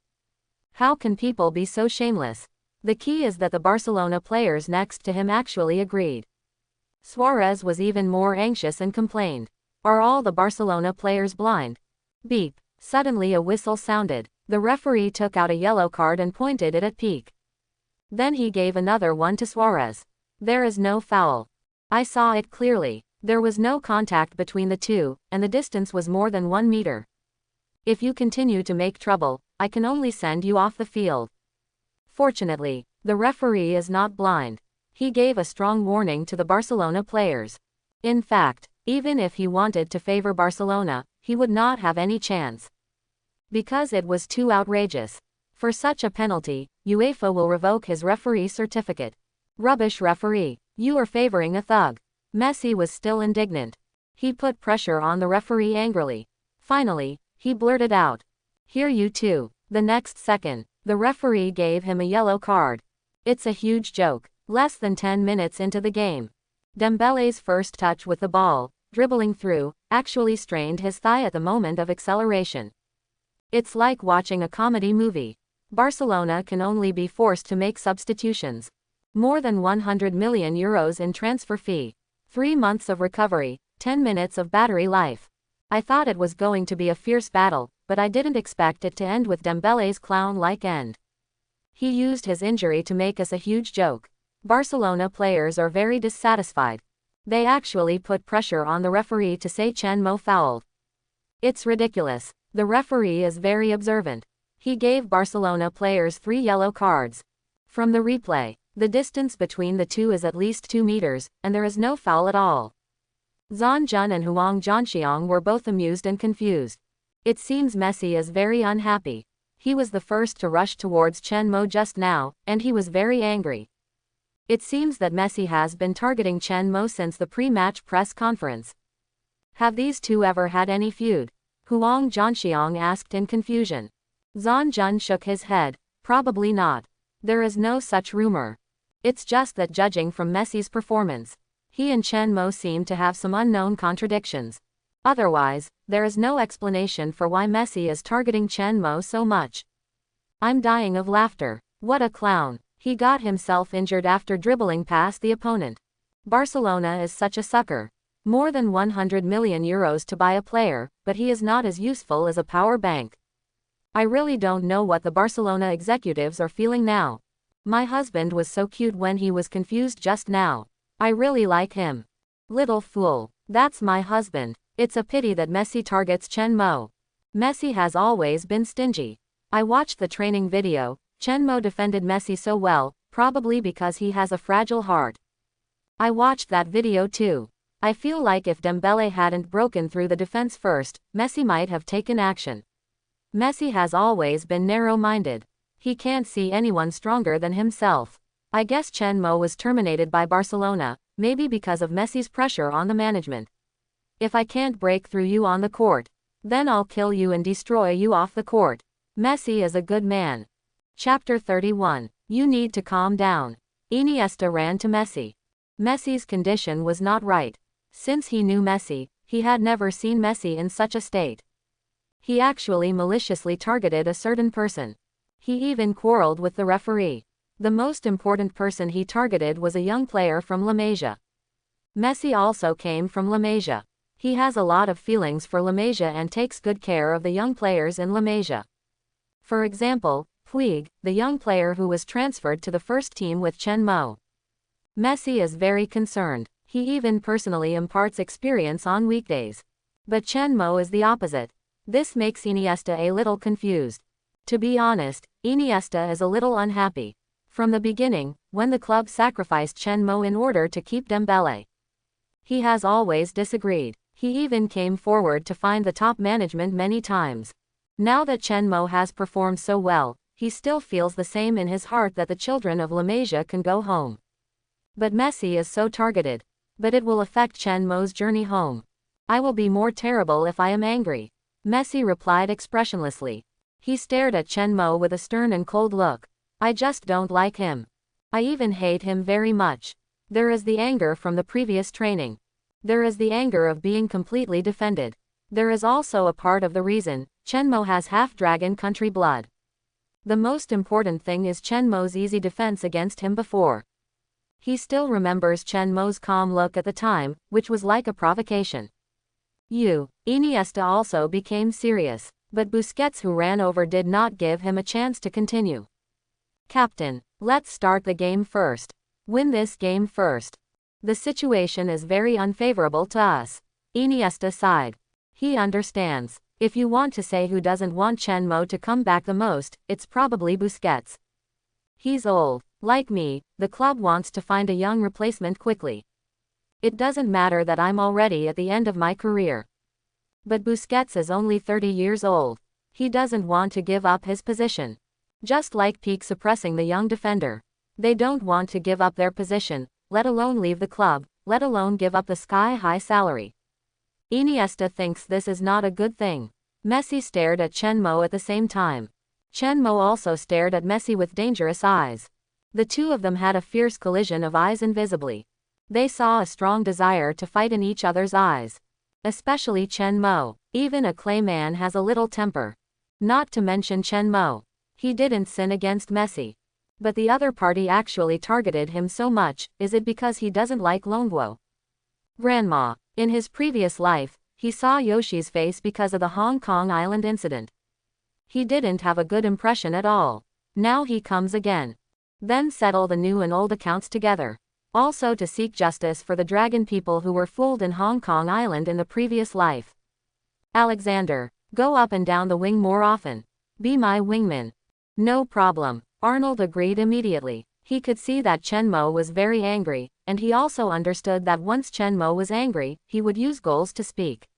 How can people be so shameless? The key is that the Barcelona players next to him actually agreed. Suarez was even more anxious and complained. Are all the Barcelona players blind? Beep. Suddenly a whistle sounded. The referee took out a yellow card and pointed it at Peak. Then he gave another one to Suarez. There is no foul. I saw it clearly. There was no contact between the two, and the distance was more than 1 meter. If you continue to make trouble, I can only send you off the field. Fortunately, the referee is not blind. He gave a strong warning to the Barcelona players. In fact, Even if he wanted to favor Barcelona, he would not have any chance. Because it was too outrageous. For such a penalty, UEFA will revoke his referee certificate. Rubbish referee. You are favoring a thug. Messi was still indignant. He put pressure on the referee angrily. Finally, he blurted out, "Here you two." The next second, the referee gave him a yellow card. It's a huge joke. Less than 10 minutes into the game, Dembele's first touch with the ball, dribbling through, actually strained his thigh at the moment of acceleration. It's like watching a comedy movie. Barcelona can only be forced to make substitutions. More than €100 million in transfer fee. 3 months of recovery, 10 minutes of battery life. I thought it was going to be a fierce battle, but I didn't expect it to end with Dembele's clown-like end. He used his injury to make us a huge joke. Barcelona players are very dissatisfied. They actually put pressure on the referee to say Chen Mo fouled. It's ridiculous. The referee is very observant. He gave Barcelona players 3 yellow cards. From the replay, the distance between the two is at least 2 meters, and there is no foul at all. Zhang Jun and Huang Zhangxiang were both amused and confused. It seems Messi is very unhappy. He was the first to rush towards Chen Mo just now, and he was very angry. It seems that Messi has been targeting Chen Mo since the pre-match press conference. Have these two ever had any feud? Huang Zhangxiang asked in confusion. Zhang Jun shook his head. Probably not. There is no such rumor. It's just that judging from Messi's performance, he and Chen Mo seem to have some unknown contradictions. Otherwise, there is no explanation for why Messi is targeting Chen Mo so much. I'm dying of laughter. What a clown. He got himself injured after dribbling past the opponent. Barcelona is such a sucker. More than €100 million to buy a player, but he is not as useful as a power bank. I really don't know what the Barcelona executives are feeling now. My husband was so cute when he was confused just now. I really like him. Little fool. That's my husband. It's a pity that Messi targets Chen Mo. Messi has always been stingy. I watched the training video. Chen Mo defended Messi so well, probably because he has a fragile heart. I watched that video too. I feel like if Dembele hadn't broken through the defense first, Messi might have taken action. Messi has always been narrow-minded. He can't see anyone stronger than himself. I guess Chen Mo was terminated by Barcelona, maybe because of Messi's pressure on the management. If I can't break through you on the court, then I'll kill you and destroy you off the court. Messi is a good man. Chapter 31. You need to calm down. Iniesta ran to Messi. Messi's condition was not right. Since he knew Messi, he had never seen Messi in such a state. He actually maliciously targeted a certain person. He even quarreled with the referee. The most important person he targeted was a young player from La Masia. Messi also came from La Masia. He has a lot of feelings for La Masia and takes good care of the young players in La Masia. For example, Puig, the young player who was transferred to the first team with Chen Mo. Messi is very concerned. He even personally imparts experience on weekdays. But Chen Mo is the opposite. This makes Iniesta a little confused. To be honest, Iniesta is a little unhappy. From the beginning, when the club sacrificed Chen Mo in order to keep Dembele, he has always disagreed. He even came forward to find the top management many times. Now that Chen Mo has performed so well, he still feels the same in his heart that the children of La Masia can go home. But Messi is so targeted. But it will affect Chen Mo's journey home. I will be more terrible if I am angry. Messi replied expressionlessly. He stared at Chen Mo with a stern and cold look. I just don't like him. I even hate him very much. There is the anger from the previous training. There is the anger of being completely defended. There is also a part of the reason, Chen Mo has half-dragon country blood. The most important thing is Chen Mo's easy defense against him before. He still remembers Chen Mo's calm look at the time, which was like a provocation. Iniesta also became serious, but Busquets, who ran over, did not give him a chance to continue. Captain, let's start the game first. Win this game first. The situation is very unfavorable to us. Iniesta sighed. He understands. If you want to say who doesn't want Chen Mo to come back the most, it's probably Busquets. He's old. Like me, the club wants to find a young replacement quickly. It doesn't matter that I'm already at the end of my career. But Busquets is only 30 years old. He doesn't want to give up his position. Just like Peak suppressing the young defender. They don't want to give up their position, let alone leave the club, let alone give up the sky-high salary. Iniesta thinks this is not a good thing. Messi stared at Chen Mo at the same time. Chen Mo also stared at Messi with dangerous eyes. The two of them had a fierce collision of eyes invisibly. They saw a strong desire to fight in each other's eyes. Especially Chen Mo. Even a clay man has a little temper. Not to mention Chen Mo. He didn't sin against Messi. But the other party actually targeted him so much, is it because he doesn't like Longwo? Grandma. In his previous life, he saw Yoshi's face because of the Hong Kong Island incident. He didn't have a good impression at all. Now he comes again. Then settle the new and old accounts together. Also to seek justice for the dragon people who were fooled in Hong Kong Island in the previous life. Alexander, go up and down the wing more often. Be my wingman. No problem. Arnold agreed immediately. He could see that Chen Mo was very angry, and he also understood that once Chen Mo was angry, he would use goals to speak.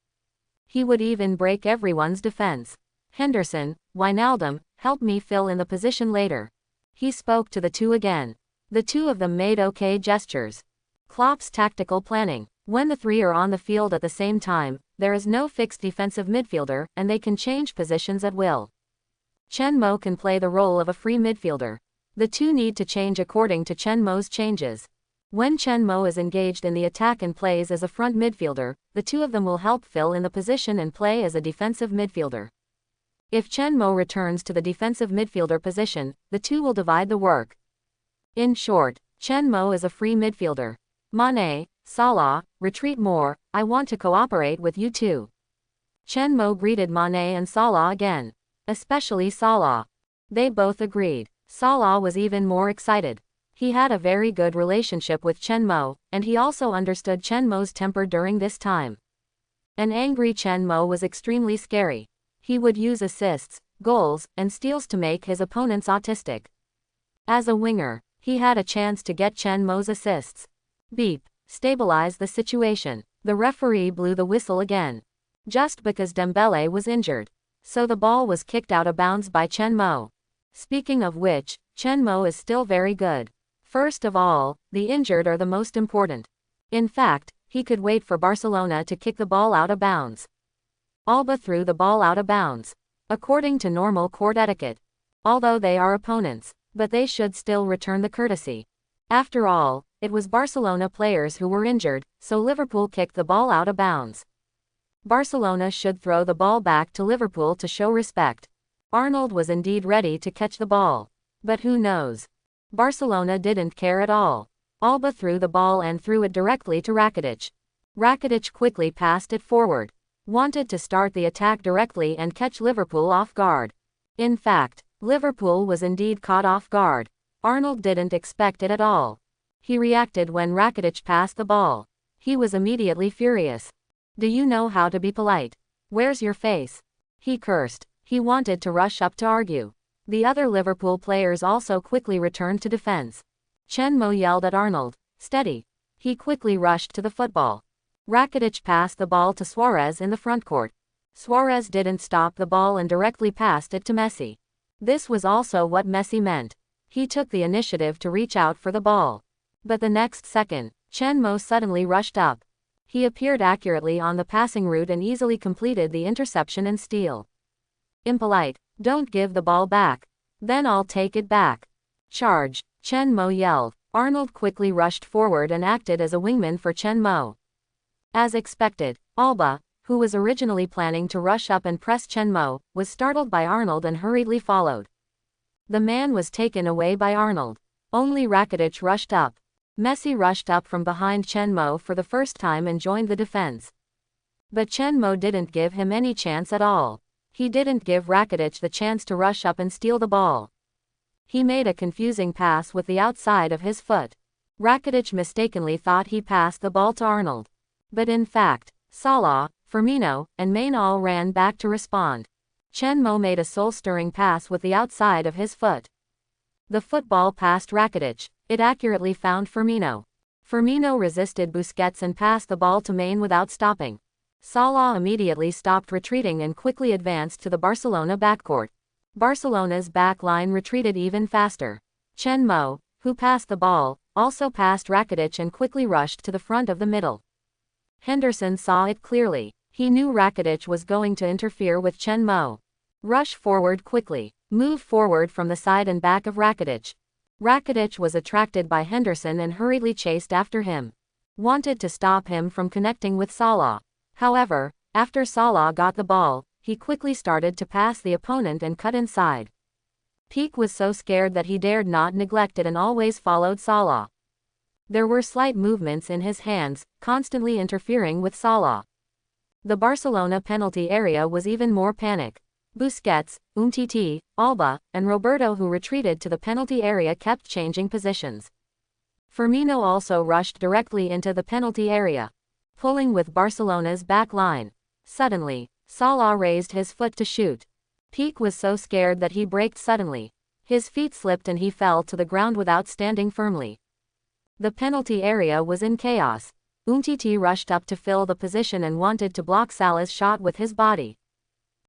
He would even break everyone's defense. Henderson, Wijnaldum, help me fill in the position later. He spoke to the two again. The two of them made okay gestures. Klopp's tactical planning. When the three are on the field at the same time, there is no fixed defensive midfielder, and they can change positions at will. Chen Mo can play the role of a free midfielder. The two need to change according to Chen Mo's changes. When Chen Mo is engaged in the attack and plays as a front midfielder, the two of them will help fill in the position and play as a defensive midfielder. If Chen Mo returns to the defensive midfielder position, the two will divide the work. In short, Chen Mo is a free midfielder. Mane, Salah, retreat more, I want to cooperate with you too. Chen Mo greeted Mane and Salah again. Especially Salah. They both agreed. Salah was even more excited. He had a very good relationship with Chen Mo, and he also understood Chen Mo's temper during this time. An angry Chen Mo was extremely scary. He would use assists, goals, and steals to make his opponents autistic. As a winger, he had a chance to get Chen Mo's assists. Beep. Stabilize the situation. The referee blew the whistle again. Just because Dembele was injured. So the ball was kicked out of bounds by Chen Mo. Speaking of which, Chen Mo is still very good. First of all, the injured are the most important. In fact, he could wait for Barcelona to kick the ball out of bounds. Alba threw the ball out of bounds. According to normal court etiquette. Although they are opponents, but they should still return the courtesy. After all, it was Barcelona players who were injured, so Liverpool kicked the ball out of bounds. Barcelona should throw the ball back to Liverpool to show respect. Arnold was indeed ready to catch the ball. But who knows? Barcelona didn't care at all. Alba threw the ball and threw it directly to Rakitic. Rakitic quickly passed it forward. Wanted to start the attack directly and catch Liverpool off guard. In fact, Liverpool was indeed caught off guard. Arnold didn't expect it at all. He reacted when Rakitic passed the ball. He was immediately furious. Do you know how to be polite? Where's your face? He cursed. He wanted to rush up to argue. The other Liverpool players also quickly returned to defense. Chen Mo yelled at Arnold, steady. He quickly rushed to the football. Rakitic passed the ball to Suarez in the front court. Suarez didn't stop the ball and directly passed it to Messi. This was also what Messi meant. He took the initiative to reach out for the ball. But the next second, Chen Mo suddenly rushed up. He appeared accurately on the passing route and easily completed the interception and steal. Impolite, don't give the ball back. Then I'll take it back. Charge, Chen Mo yelled. Arnold quickly rushed forward and acted as a wingman for Chen Mo. As expected, Alba, who was originally planning to rush up and press Chen Mo, was startled by Arnold and hurriedly followed. The man was taken away by Arnold. Only Rakitic rushed up. Messi rushed up from behind Chen Mo for the first time and joined the defense. But Chen Mo didn't give him any chance at all. He didn't give Rakitic the chance to rush up and steal the ball. He made a confusing pass with the outside of his foot. Rakitic mistakenly thought he passed the ball to Arnold. But in fact, Salah, Firmino, and Mane all ran back to respond. Chen Mo made a soul-stirring pass with the outside of his foot. The football passed Rakitic. It accurately found Firmino. Firmino resisted Busquets and passed the ball to Main without stopping. Salah immediately stopped retreating and quickly advanced to the Barcelona backcourt. Barcelona's back line retreated even faster. Chen Mo, who passed the ball, also passed Rakitic and quickly rushed to the front of the middle. Henderson saw it clearly. He knew Rakitic was going to interfere with Chen Mo. Rush forward quickly. Move forward from the side and back of Rakitic. Rakitic was attracted by Henderson and hurriedly chased after him. Wanted to stop him from connecting with Salah. However, after Salah got the ball, he quickly started to pass the opponent and cut inside. Pique was so scared that he dared not neglect it and always followed Salah. There were slight movements in his hands, constantly interfering with Salah. The Barcelona penalty area was even more panic. Busquets, Umtiti, Alba, and Roberto, who retreated to the penalty area, kept changing positions. Firmino also rushed directly into the penalty area, pulling with Barcelona's back line. Suddenly, Salah raised his foot to shoot. Pique was so scared that he braked suddenly. His feet slipped and he fell to the ground without standing firmly. The penalty area was in chaos. Umtiti rushed up to fill the position and wanted to block Salah's shot with his body.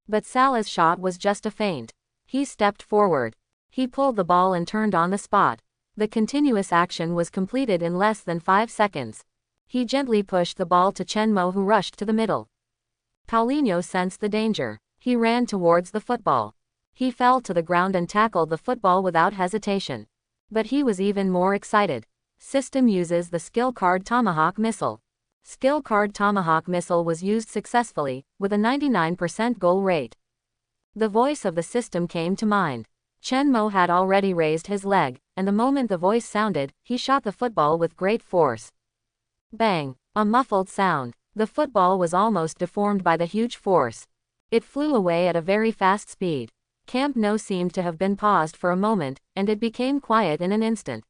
But Salah's shot was just a feint. He stepped forward. He pulled the ball and turned on the spot. The continuous action was completed in less than 5 seconds. He gently pushed the ball to Chen Mo, who rushed to the middle. Paulinho sensed the danger. He ran towards the football. He fell to the ground and tackled the football without hesitation. But he was even more excited. System uses the skill card Tomahawk missile. Skill card Tomahawk missile was used successfully, with a 99% goal rate. The voice of the system came to mind. Chen Mo had already raised his leg, and the moment the voice sounded, he shot the football with great force. Bang! A muffled sound. The football was almost deformed by the huge force. It flew away at a very fast speed. Camp Nou seemed to have been paused for a moment, and it became quiet in an instant.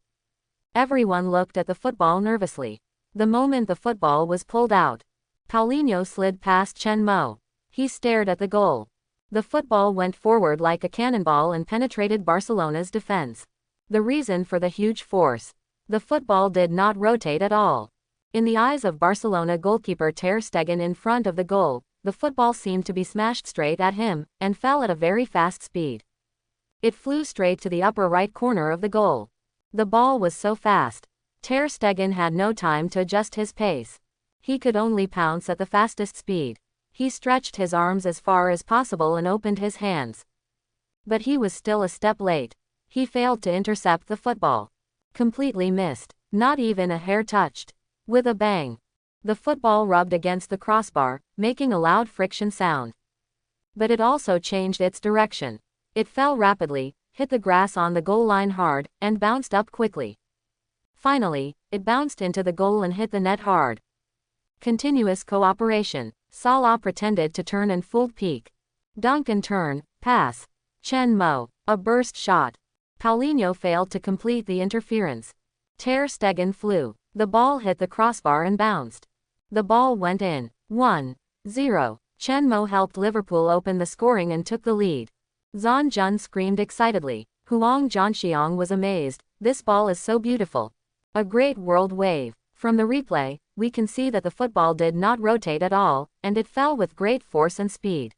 Everyone looked at the football nervously. The moment the football was pulled out, Paulinho slid past Chen Mo. He stared at the goal. The football went forward like a cannonball and penetrated Barcelona's defense. The reason for the huge force: the football did not rotate at all. In the eyes of Barcelona goalkeeper Ter Stegen in front of the goal, the football seemed to be smashed straight at him, and fell at a very fast speed. It flew straight to the upper right corner of the goal. The ball was so fast. Ter Stegen had no time to adjust his pace. He could only pounce at the fastest speed. He stretched his arms as far as possible and opened his hands. But he was still a step late. He failed to intercept the football. Completely missed. Not even a hair touched. With a bang, the football rubbed against the crossbar, making a loud friction sound. But it also changed its direction. It fell rapidly, hit the grass on the goal line hard, and bounced up quickly. Finally, it bounced into the goal and hit the net hard. Continuous cooperation. Salah pretended to turn and fooled Pique. Dunk and turn, pass. Chen Mo, a burst shot. Paulinho failed to complete the interference. Ter Stegen flew. The ball hit the crossbar and bounced. The ball went in. 1-0. Chen Mo helped Liverpool open the scoring and took the lead. Zhang Jun screamed excitedly. Huang Zhangxiang was amazed. This ball is so beautiful. A great world wave. From the replay, we can see that the football did not rotate at all, and it fell with great force and speed.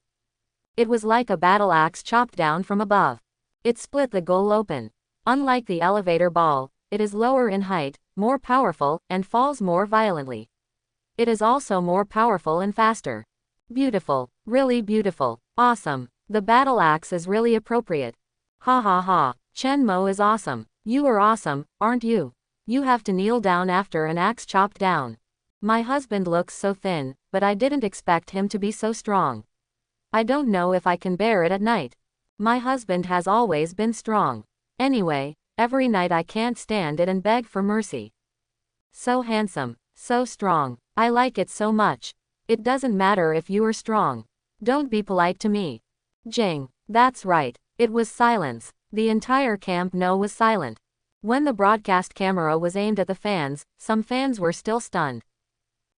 It was like a battle axe chopped down from above. It split the goal open. Unlike the elevator ball, it is lower in height, more powerful, and falls more violently. It is also more powerful and faster. Beautiful. Really beautiful. Awesome. The battle axe is really appropriate. Ha ha ha. Chen Mo is awesome. You are awesome, aren't you? You have to kneel down after an axe chopped down. My husband looks so thin, but I didn't expect him to be so strong. I don't know if I can bear it at night. My husband has always been strong. Anyway, every night I can't stand it and beg for mercy. So handsome, so strong. I like it so much. It doesn't matter if you are strong. Don't be polite to me. Jing. That's right. It was silence. The entire Camp Nou was silent. When the broadcast camera was aimed at the fans, some fans were still stunned.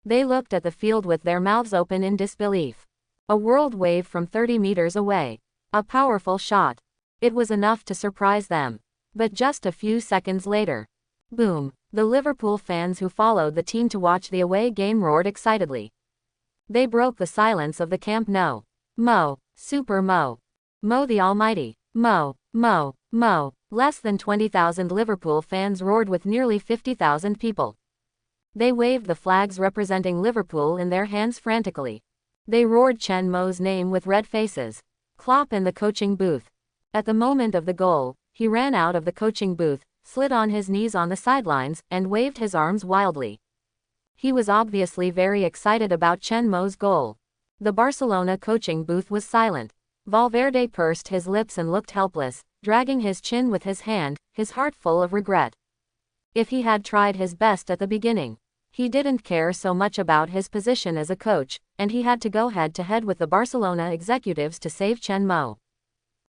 They looked at the field with their mouths open in disbelief. A world wave from 30 meters away. A powerful shot. It was enough to surprise them. But just a few seconds later, boom, The Liverpool fans who followed the team to watch the away game roared excitedly. They broke the silence of the Camp Nou. Mo, Super Mo. Mo the Almighty. Mo, Mo, Mo. Less than 20,000 Liverpool fans roared with nearly 50,000 people. They waved the flags representing Liverpool in their hands frantically. They roared Chen Mo's name with red faces. Klopp in the coaching booth. At the moment of the goal, he ran out of the coaching booth, slid on his knees on the sidelines, and waved his arms wildly. He was obviously very excited about Chen Mo's goal. The Barcelona coaching booth was silent. Valverde pursed his lips and looked helpless, dragging his chin with his hand, his heart full of regret. If he had tried his best at the beginning. He didn't care so much about his position as a coach, and he had to go head-to-head with the Barcelona executives to save Chen Mo.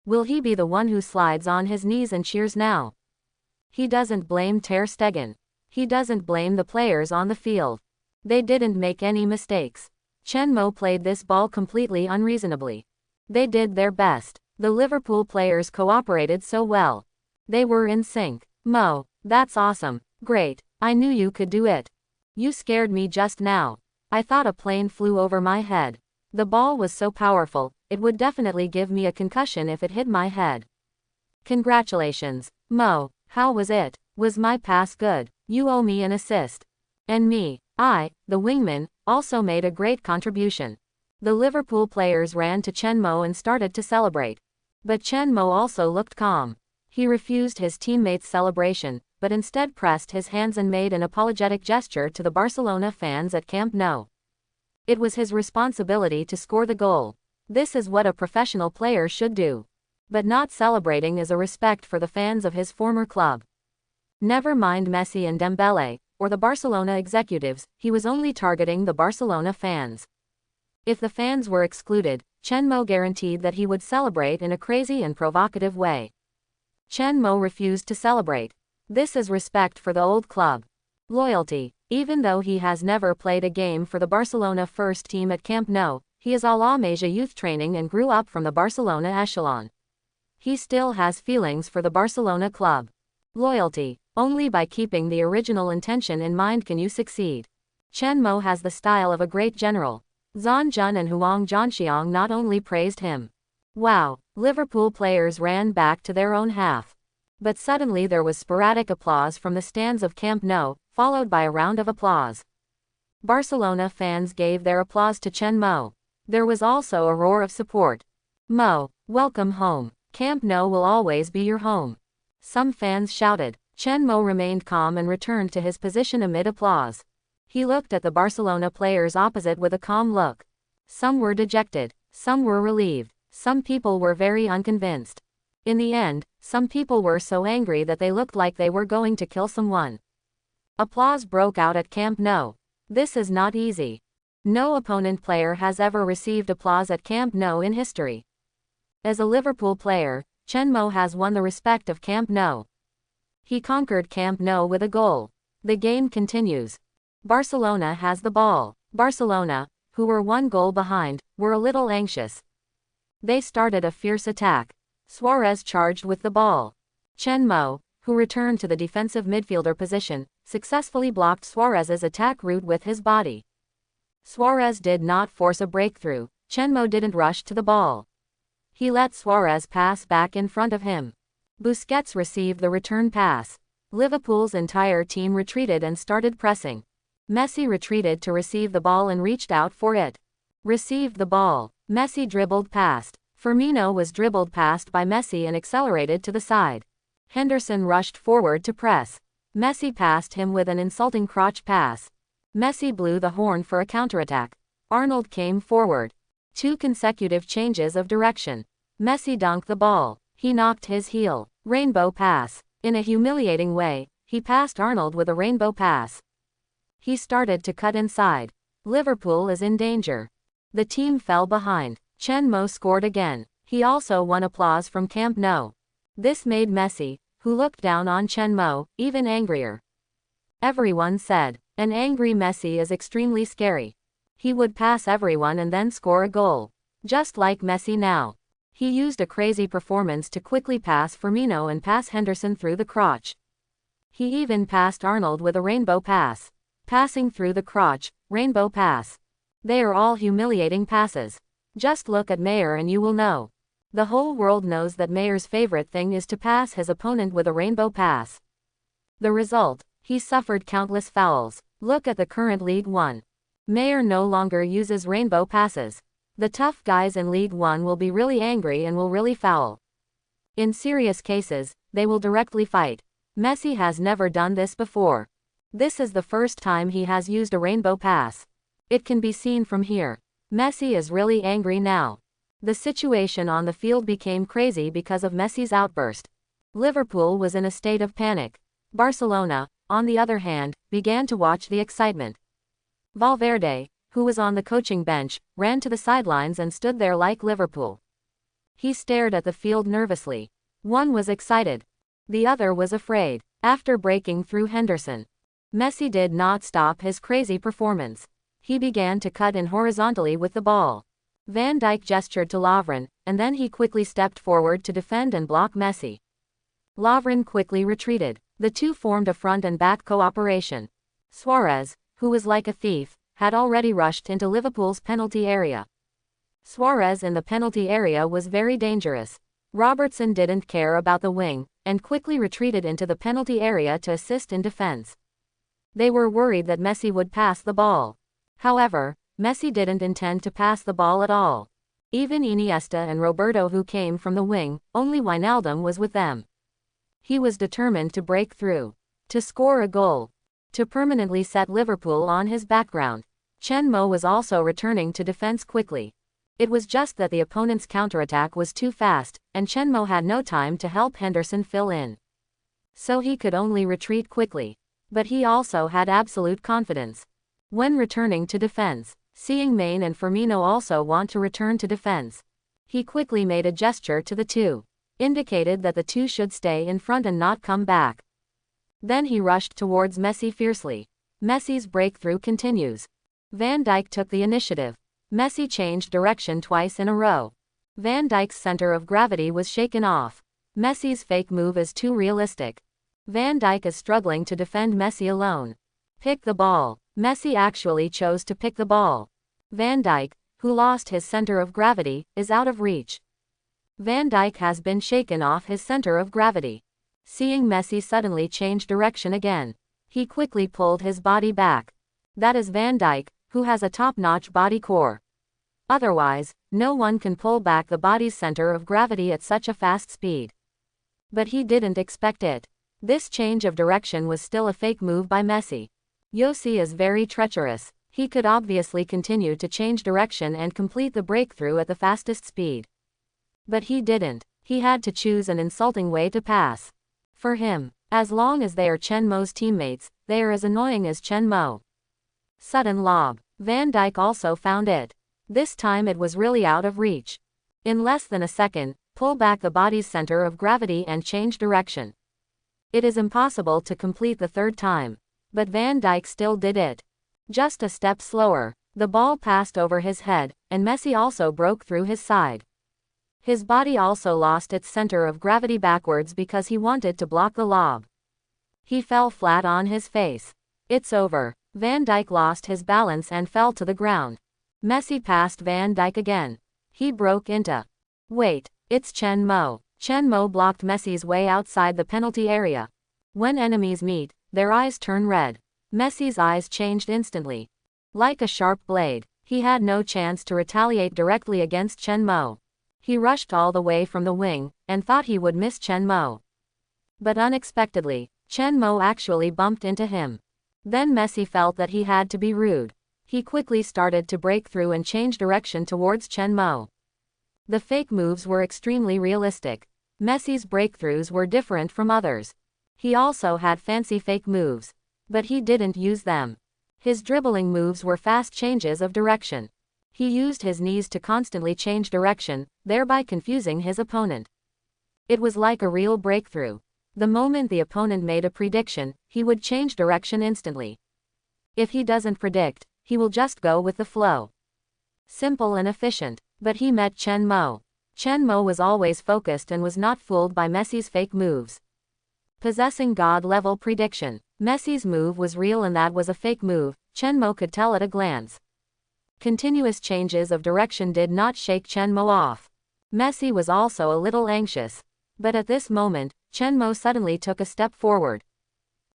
Will he be the one who slides on his knees and cheers now? He doesn't blame Ter Stegen. He doesn't blame the players on the field. They didn't make any mistakes. Chen Mo played this ball completely unreasonably. They did their best. The Liverpool players cooperated so well. They were in sync. Mo, that's awesome. Great. I knew you could do it. You scared me just now. I thought a plane flew over my head. The ball was so powerful, it would definitely give me a concussion if it hit my head. Congratulations, Mo. How was it? Was my pass good? You owe me an assist. And me, the wingman, also made a great contribution. The Liverpool players ran to Chen Mo and started to celebrate. But Chen Mo also looked calm. He refused his teammates' celebration, but instead pressed his hands and made an apologetic gesture to the Barcelona fans at Camp Nou. It was his responsibility to score the goal. This is what a professional player should do. But not celebrating is a respect for the fans of his former club. Never mind Messi and Dembele, or the Barcelona executives, he was only targeting the Barcelona fans. If the fans were excluded, Chen Mo guaranteed that he would celebrate in a crazy and provocative way. Chen Mo refused to celebrate. This is respect for the old club. Loyalty. Even though he has never played a game for the Barcelona first team at Camp Nou, he is Al-Ameja youth training and grew up from the Barcelona echelon. He still has feelings for the Barcelona club. Loyalty. Only by keeping the original intention in mind can you succeed. Chen Mo has the style of a great general. Zhang Jun and Huang Zhangxiang not only praised him. Wow, Liverpool players ran back to their own half. But suddenly there was sporadic applause from the stands of Camp Nou, followed by a round of applause. Barcelona fans gave their applause to Chen Mo. There was also a roar of support. Mo, welcome home. Camp Nou will always be your home. Some fans shouted. Chen Mo remained calm and returned to his position amid applause. He looked at the Barcelona players opposite with a calm look. Some were dejected. Some were relieved. Some people were very unconvinced. In the end, some people were so angry that they looked like they were going to kill someone. Applause broke out at Camp Nou. This is not easy. No opponent player has ever received applause at Camp Nou in history. As a Liverpool player, Chen Mo has won the respect of Camp Nou. He conquered Camp Nou with a goal. The game continues. Barcelona has the ball. Barcelona, who were one goal behind, were a little anxious. They started a fierce attack. Suarez charged with the ball. Chen Mo, who returned to the defensive midfielder position, successfully blocked Suarez's attack route with his body. Suarez did not force a breakthrough. Chen Mo didn't rush to the ball. He let Suarez pass back in front of him. Busquets received the return pass. Liverpool's entire team retreated and started pressing. Messi retreated to receive the ball and reached out for it. Received the ball. Messi dribbled past. Firmino was dribbled past by Messi and accelerated to the side. Henderson rushed forward to press. Messi passed him with an insulting crotch pass. Messi blew the horn for a counterattack. Arnold came forward. 2 consecutive changes of direction. Messi dunked the ball. He knocked his heel. Rainbow pass. In a humiliating way, he passed Arnold with a rainbow pass. He started to cut inside. Liverpool is in danger. The team fell behind. Chen Mo scored again. He also won applause from Camp Nou. This made Messi, who looked down on Chen Mo, even angrier. Everyone said, an angry Messi is extremely scary. He would pass everyone and then score a goal. Just like Messi now. He used a crazy performance to quickly pass Firmino and pass Henderson through the crotch. He even passed Arnold with a rainbow pass. Passing through the crotch, rainbow pass. They are all humiliating passes. Just look at Mayer and you will know. The whole world knows that Mayer's favorite thing is to pass his opponent with a rainbow pass. The result, he suffered countless fouls. Look at the current League One. Mayer no longer uses rainbow passes. The tough guys in League One will be really angry and will really foul. In serious cases, they will directly fight. Messi has never done this before. This is the first time he has used a rainbow pass. It can be seen from here. Messi is really angry now. The situation on the field became crazy because of Messi's outburst. Liverpool was in a state of panic. Barcelona, on the other hand, began to watch the excitement. Valverde, who was on the coaching bench, ran to the sidelines and stood there like Liverpool. He stared at the field nervously. One was excited. The other was afraid. After breaking through Henderson, Messi did not stop his crazy performance. He began to cut in horizontally with the ball. Van Dijk gestured to Lovren, and then he quickly stepped forward to defend and block Messi. Lovren quickly retreated. The two formed a front and back cooperation. Suarez, who was like a thief, had already rushed into Liverpool's penalty area. Suarez in the penalty area was very dangerous. Robertson didn't care about the wing, and quickly retreated into the penalty area to assist in defense. They were worried that Messi would pass the ball. However, Messi didn't intend to pass the ball at all. Even Iniesta and Roberto, who came from the wing, only Wijnaldum was with them. He was determined to break through, to score a goal, to permanently set Liverpool on his background. Chen Mo was also returning to defense quickly. It was just that the opponent's counterattack was too fast, and Chen Mo had no time to help Henderson fill in. So he could only retreat quickly. But he also had absolute confidence. When returning to defense, seeing Mane and Firmino also want to return to defense, he quickly made a gesture to the two, indicated that the two should stay in front and not come back. Then he rushed towards Messi fiercely. Messi's breakthrough continues. Van Dijk took the initiative. Messi changed direction twice in a row. Van Dijk's center of gravity was shaken off. Messi's fake move is too realistic. Van Dijk is struggling to defend Messi alone. Pick the ball. Messi actually chose to pick the ball. Van Dijk, who lost his center of gravity, is out of reach. Van Dijk has been shaken off his center of gravity. Seeing Messi suddenly change direction again, he quickly pulled his body back. That is Van Dijk, who has a top-notch body core. Otherwise, no one can pull back the body's center of gravity at such a fast speed. But he didn't expect it. This change of direction was still a fake move by Messi. Yossi is very treacherous. He could obviously continue to change direction and complete the breakthrough at the fastest speed. But he didn't. He had to choose an insulting way to pass. For him, as long as they are Chen Mo's teammates, they are as annoying as Chen Mo. Sudden lob. Van Dijk also found it. This time it was really out of reach. In less than a second, pull back the body's center of gravity and change direction. It is impossible to complete the third time. But Van Dijk still did it. Just a step slower. The ball passed over his head, and Messi also broke through his side. His body also lost its center of gravity backwards because he wanted to block the lob. He fell flat on his face. It's over. Van Dijk lost his balance and fell to the ground. Messi passed Van Dijk again. He broke into. Wait, it's Chen Mo. Chen Mo blocked Messi's way outside the penalty area. When enemies meet, their eyes turn red. Messi's eyes changed instantly. Like a sharp blade, he had no chance to retaliate directly against Chen Mo. He rushed all the way from the wing, and thought he would miss Chen Mo. But unexpectedly, Chen Mo actually bumped into him. Then Messi felt that he had to be rude. He quickly started to break through and change direction towards Chen Mo. The fake moves were extremely realistic. Messi's breakthroughs were different from others. He also had fancy fake moves. But he didn't use them. His dribbling moves were fast changes of direction. He used his knees to constantly change direction, thereby confusing his opponent. It was like a real breakthrough. The moment the opponent made a prediction, he would change direction instantly. If he doesn't predict, he will just go with the flow. Simple and efficient. But he met Chen Mo. Chen Mo was always focused and was not fooled by Messi's fake moves. Possessing God-level prediction. Messi's move was real and that was a fake move, Chen Mo could tell at a glance. Continuous changes of direction did not shake Chen Mo off. Messi was also a little anxious. But at this moment, Chen Mo suddenly took a step forward.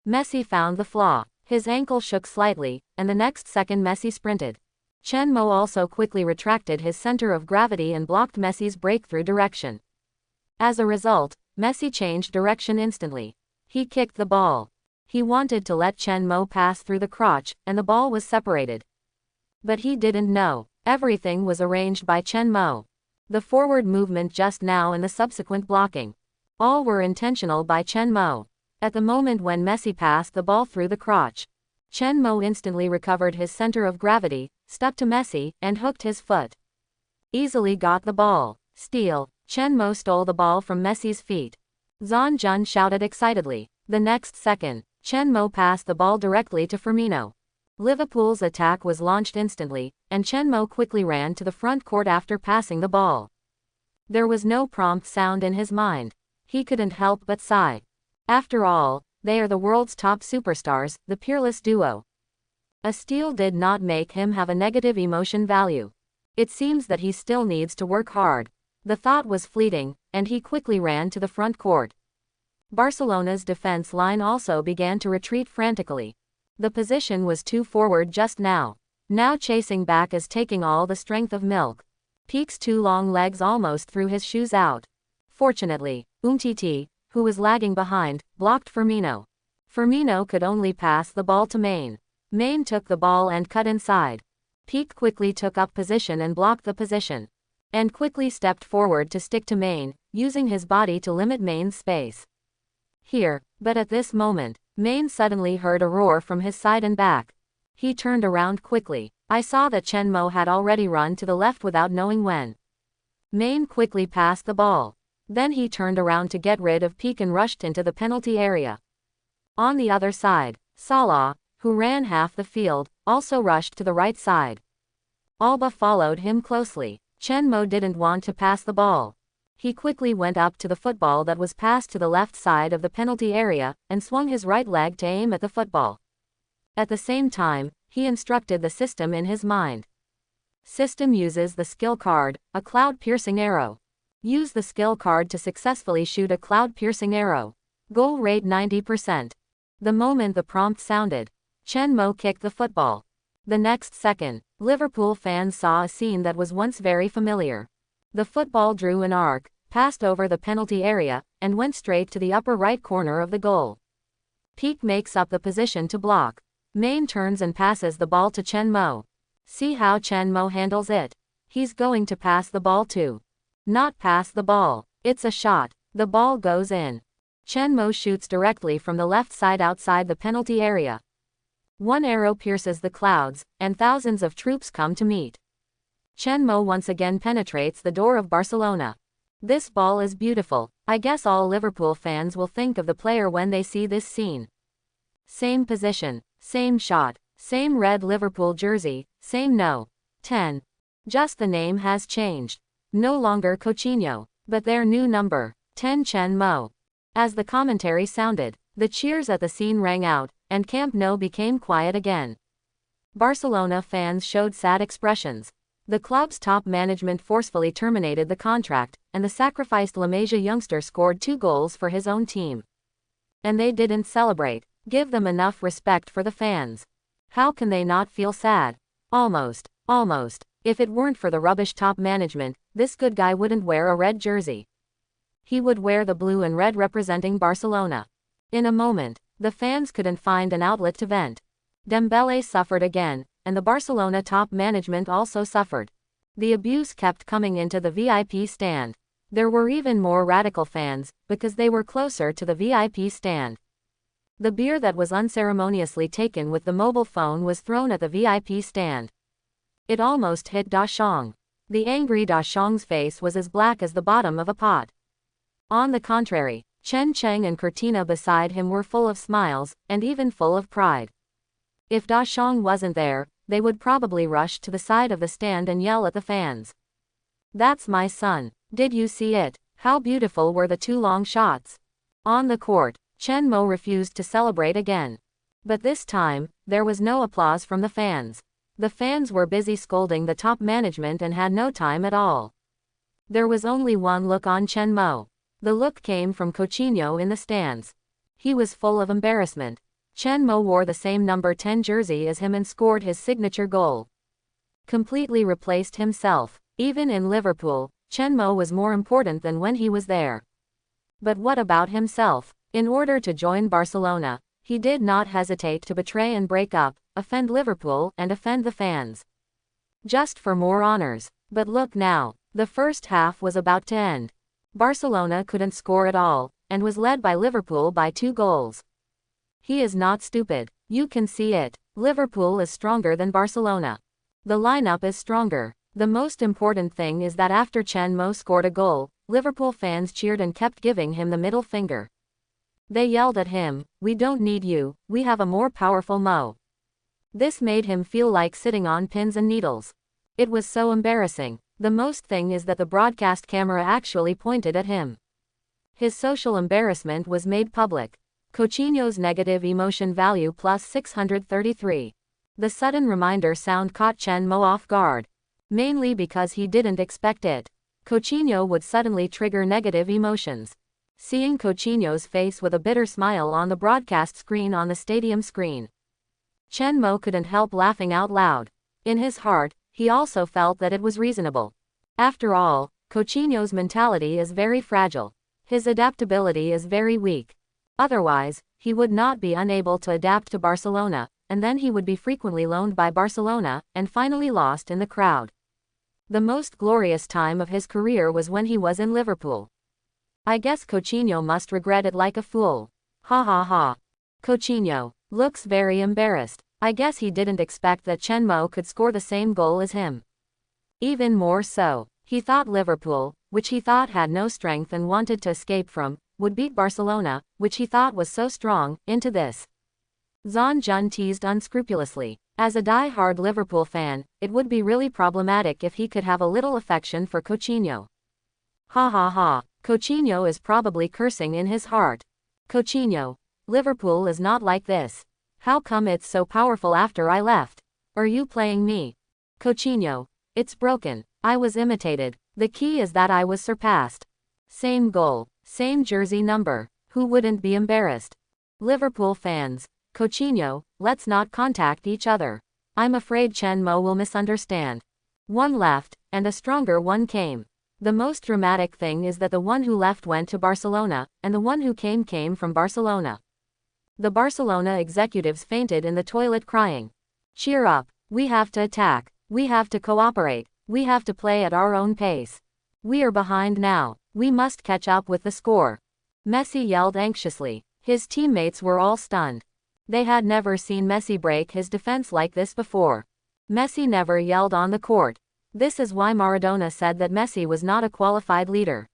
Messi found the flaw. His ankle shook slightly, and the next second Messi sprinted. Chen Mo also quickly retracted his center of gravity and blocked Messi's breakthrough direction. As a result, Messi changed direction instantly. He kicked the ball. He wanted to let Chen Mo pass through the crotch, and the ball was separated. But he didn't know. Everything was arranged by Chen Mo. The forward movement just now and the subsequent blocking. All were intentional by Chen Mo. At the moment when Messi passed the ball through the crotch, Chen Mo instantly recovered his center of gravity, stuck to Messi, and hooked his foot. Easily got the ball. Steal. Chen Mo stole the ball from Messi's feet. Zhang Jun shouted excitedly. The next second, Chen Mo passed the ball directly to Firmino. Liverpool's attack was launched instantly, and Chen Mo quickly ran to the front court after passing the ball. There was no prompt sound in his mind. He couldn't help but sigh. After all, they are the world's top superstars, the peerless duo. A steal did not make him have a negative emotion value. It seems that he still needs to work hard. The thought was fleeting, and he quickly ran to the front court. Barcelona's defense line also began to retreat frantically. The position was too forward just now. Now chasing back is taking all the strength of milk. Peak's two long legs almost threw his shoes out. Fortunately, Umtiti, who was lagging behind, blocked Firmino. Firmino could only pass the ball to Main. Main took the ball and cut inside. Peak quickly took up position and blocked the position. And quickly stepped forward to stick to Main, using his body to limit Main's space. Here, but at this moment, Main suddenly heard a roar from his side and back. He turned around quickly. I saw that Chen Mo had already run to the left without knowing when. Main quickly passed the ball. Then he turned around to get rid of Peak and rushed into the penalty area. On the other side, Salah, who ran half the field, also rushed to the right side. Alba followed him closely. Chen Mo didn't want to pass the ball. He quickly went up to the football that was passed to the left side of the penalty area, and swung his right leg to aim at the football. At the same time, he instructed the system in his mind. System uses the skill card, a cloud-piercing arrow. Use the skill card to successfully shoot a cloud-piercing arrow. Goal rate 90%. The moment the prompt sounded, Chen Mo kicked the football. The next second, Liverpool fans saw a scene that was once very familiar. The football drew an arc, passed over the penalty area, and went straight to the upper right corner of the goal. Peak makes up the position to block. Main turns and passes the ball to Chen Mo. See how Chen Mo handles it. He's going to pass the ball too. Not pass the ball. It's a shot. The ball goes in. Chen Mo shoots directly from the left side outside the penalty area. One arrow pierces the clouds, and thousands of troops come to meet. Chen Mo once again penetrates the door of Barcelona. This ball is beautiful. I guess all Liverpool fans will think of the player when they see this scene. Same position, same shot, same red Liverpool jersey, same no. 10. Just the name has changed. No longer Coutinho, but their new number, 10 Chen Mo. As the commentary sounded, the cheers at the scene rang out, and Camp Nou became quiet again. Barcelona fans showed sad expressions. The club's top management forcefully terminated the contract, and the sacrificed La Masia youngster scored 2 goals for his own team. And they didn't celebrate. Give them enough respect for the fans. How can they not feel sad? Almost. If it weren't for the rubbish top management, this good guy wouldn't wear a red jersey. He would wear the blue and red representing Barcelona. In a moment, the fans couldn't find an outlet to vent. Dembele suffered again, and the Barcelona top management also suffered. The abuse kept coming into the VIP stand. There were even more radical fans, because they were closer to the VIP stand. The beer that was unceremoniously taken with the mobile phone was thrown at the VIP stand. It almost hit Deschamps. The angry Deschamps' face was as black as the bottom of a pot. On the contrary, Chen Cheng and Cortina beside him were full of smiles, and even full of pride. If Deschamps wasn't there, they would probably rush to the side of the stand and yell at the fans. That's my son. Did you see it? How beautiful were the 2 long shots? On the court, Chen Mo refused to celebrate again. But this time, there was no applause from the fans. The fans were busy scolding the top management and had no time at all. There was only one look on Chen Mo. The look came from Coutinho in the stands. He was full of embarrassment. Chen Mo wore the same number 10 jersey as him and scored his signature goal. Completely replaced himself. Even in Liverpool, Chen Mo was more important than when he was there. But what about himself? In order to join Barcelona, he did not hesitate to betray and break up, offend Liverpool and offend the fans. Just for more honors. But look now, the first half was about to end. Barcelona couldn't score at all, and was led by Liverpool by 2 goals. He is not stupid. You can see it. Liverpool is stronger than Barcelona. The lineup is stronger. The most important thing is that after Chen Mo scored a goal, Liverpool fans cheered and kept giving him the middle finger. They yelled at him, "We don't need you, we have a more powerful Mo." This made him feel like sitting on pins and needles. It was so embarrassing. The most thing is that the broadcast camera actually pointed at him. His social embarrassment was made public. Coutinho's negative emotion value plus 633. The sudden reminder sound caught Chen Mo off guard. Mainly because he didn't expect it. Coutinho would suddenly trigger negative emotions. Seeing Coutinho's face with a bitter smile on the broadcast screen on the stadium screen, Chen Mo couldn't help laughing out loud. In his heart, he also felt that it was reasonable. After all, Coutinho's mentality is very fragile. His adaptability is very weak. Otherwise, he would not be unable to adapt to Barcelona, and then he would be frequently loaned by Barcelona, and finally lost in the crowd. The most glorious time of his career was when he was in Liverpool. I guess Coutinho must regret it like a fool. Ha ha ha. Coutinho looks very embarrassed. I guess he didn't expect that Chen Mo could score the same goal as him. Even more so, he thought Liverpool, which he thought had no strength and wanted to escape from, would beat Barcelona, which he thought was so strong, into this. Zhang Jun teased unscrupulously. As a die-hard Liverpool fan, it would be really problematic if he could have a little affection for Coutinho. Ha ha ha. Coutinho is probably cursing in his heart. Coutinho, Liverpool is not like this. How come it's so powerful after I left? Are you playing me? Coutinho, it's broken. I was imitated. The key is that I was surpassed. Same goal, same jersey number. Who wouldn't be embarrassed? Liverpool fans, Coutinho, let's not contact each other. I'm afraid Chen Mo will misunderstand. One left, and a stronger one came. The most dramatic thing is that the one who left went to Barcelona, and the one who came from Barcelona. The Barcelona executives fainted in the toilet crying. Cheer up, we have to attack, we have to cooperate, we have to play at our own pace. We are behind now, we must catch up with the score. Messi yelled anxiously. His teammates were all stunned. They had never seen Messi break his defense like this before. Messi never yelled on the court. This is why Maradona said that Messi was not a qualified leader.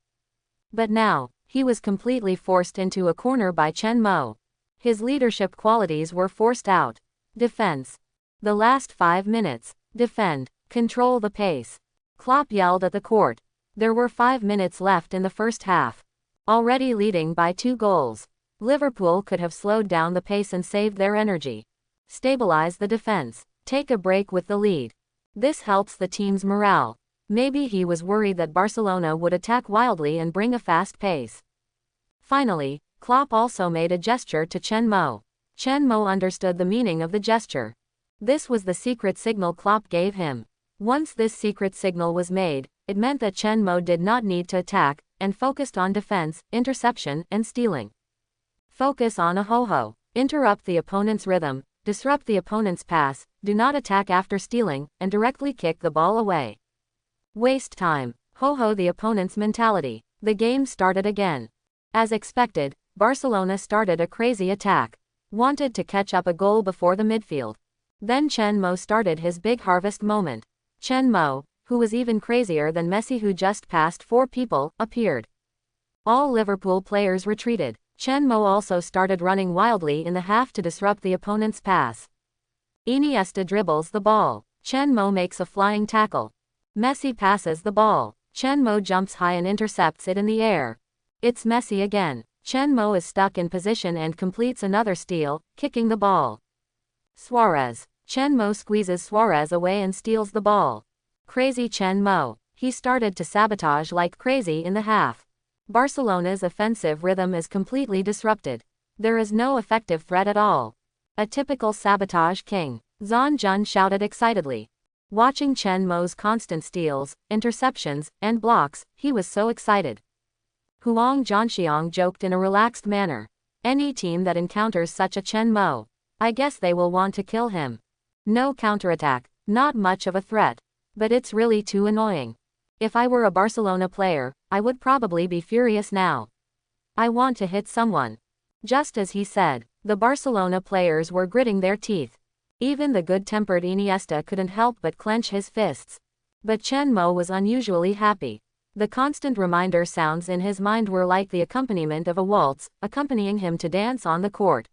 But now, he was completely forced into a corner by Chen Mo. His leadership qualities were forced out. Defense. The last 5 minutes. Defend. Control the pace. Klopp yelled at the court. There were 5 minutes left in the first half. Already leading by 2 goals. Liverpool could have slowed down the pace and saved their energy. Stabilize the defense. Take a break with the lead. This helps the team's morale. Maybe he was worried that Barcelona would attack wildly and bring a fast pace. Finally, Klopp also made a gesture to Chen Mo. Chen Mo understood the meaning of the gesture. This was the secret signal Klopp gave him. Once this secret signal was made, it meant that Chen Mo did not need to attack, and focused on defense, interception, and stealing. Focus on a ho-ho. Interrupt the opponent's rhythm, disrupt the opponent's pass, do not attack after stealing, and directly kick the ball away. Waste time. Ho-ho the opponent's mentality. The game started again. As expected, Barcelona started a crazy attack. Wanted to catch up a goal before the midfield. Then Chen Mo started his big harvest moment. Chen Mo, who was even crazier than Messi who just passed 4 people, appeared. All Liverpool players retreated. Chen Mo also started running wildly in the half to disrupt the opponent's pass. Iniesta dribbles the ball. Chen Mo makes a flying tackle. Messi passes the ball. Chen Mo jumps high and intercepts it in the air. It's Messi again. Chen Mo is stuck in position and completes another steal, kicking the ball. Suarez. Chen Mo squeezes Suarez away and steals the ball. Crazy Chen Mo. He started to sabotage like crazy in the half. Barcelona's offensive rhythm is completely disrupted. There is no effective threat at all. A typical sabotage king. Zhan Jun shouted excitedly. Watching Chen Mo's constant steals, interceptions, and blocks, he was so excited. Huang Zhanxiang joked in a relaxed manner. Any team that encounters such a Chen Mo, I guess they will want to kill him. No counterattack, not much of a threat. But it's really too annoying. If I were a Barcelona player, I would probably be furious now. I want to hit someone. Just as he said, the Barcelona players were gritting their teeth. Even the good-tempered Iniesta couldn't help but clench his fists. But Chen Mo was unusually happy. The constant reminder sounds in his mind were like the accompaniment of a waltz, accompanying him to dance on the court.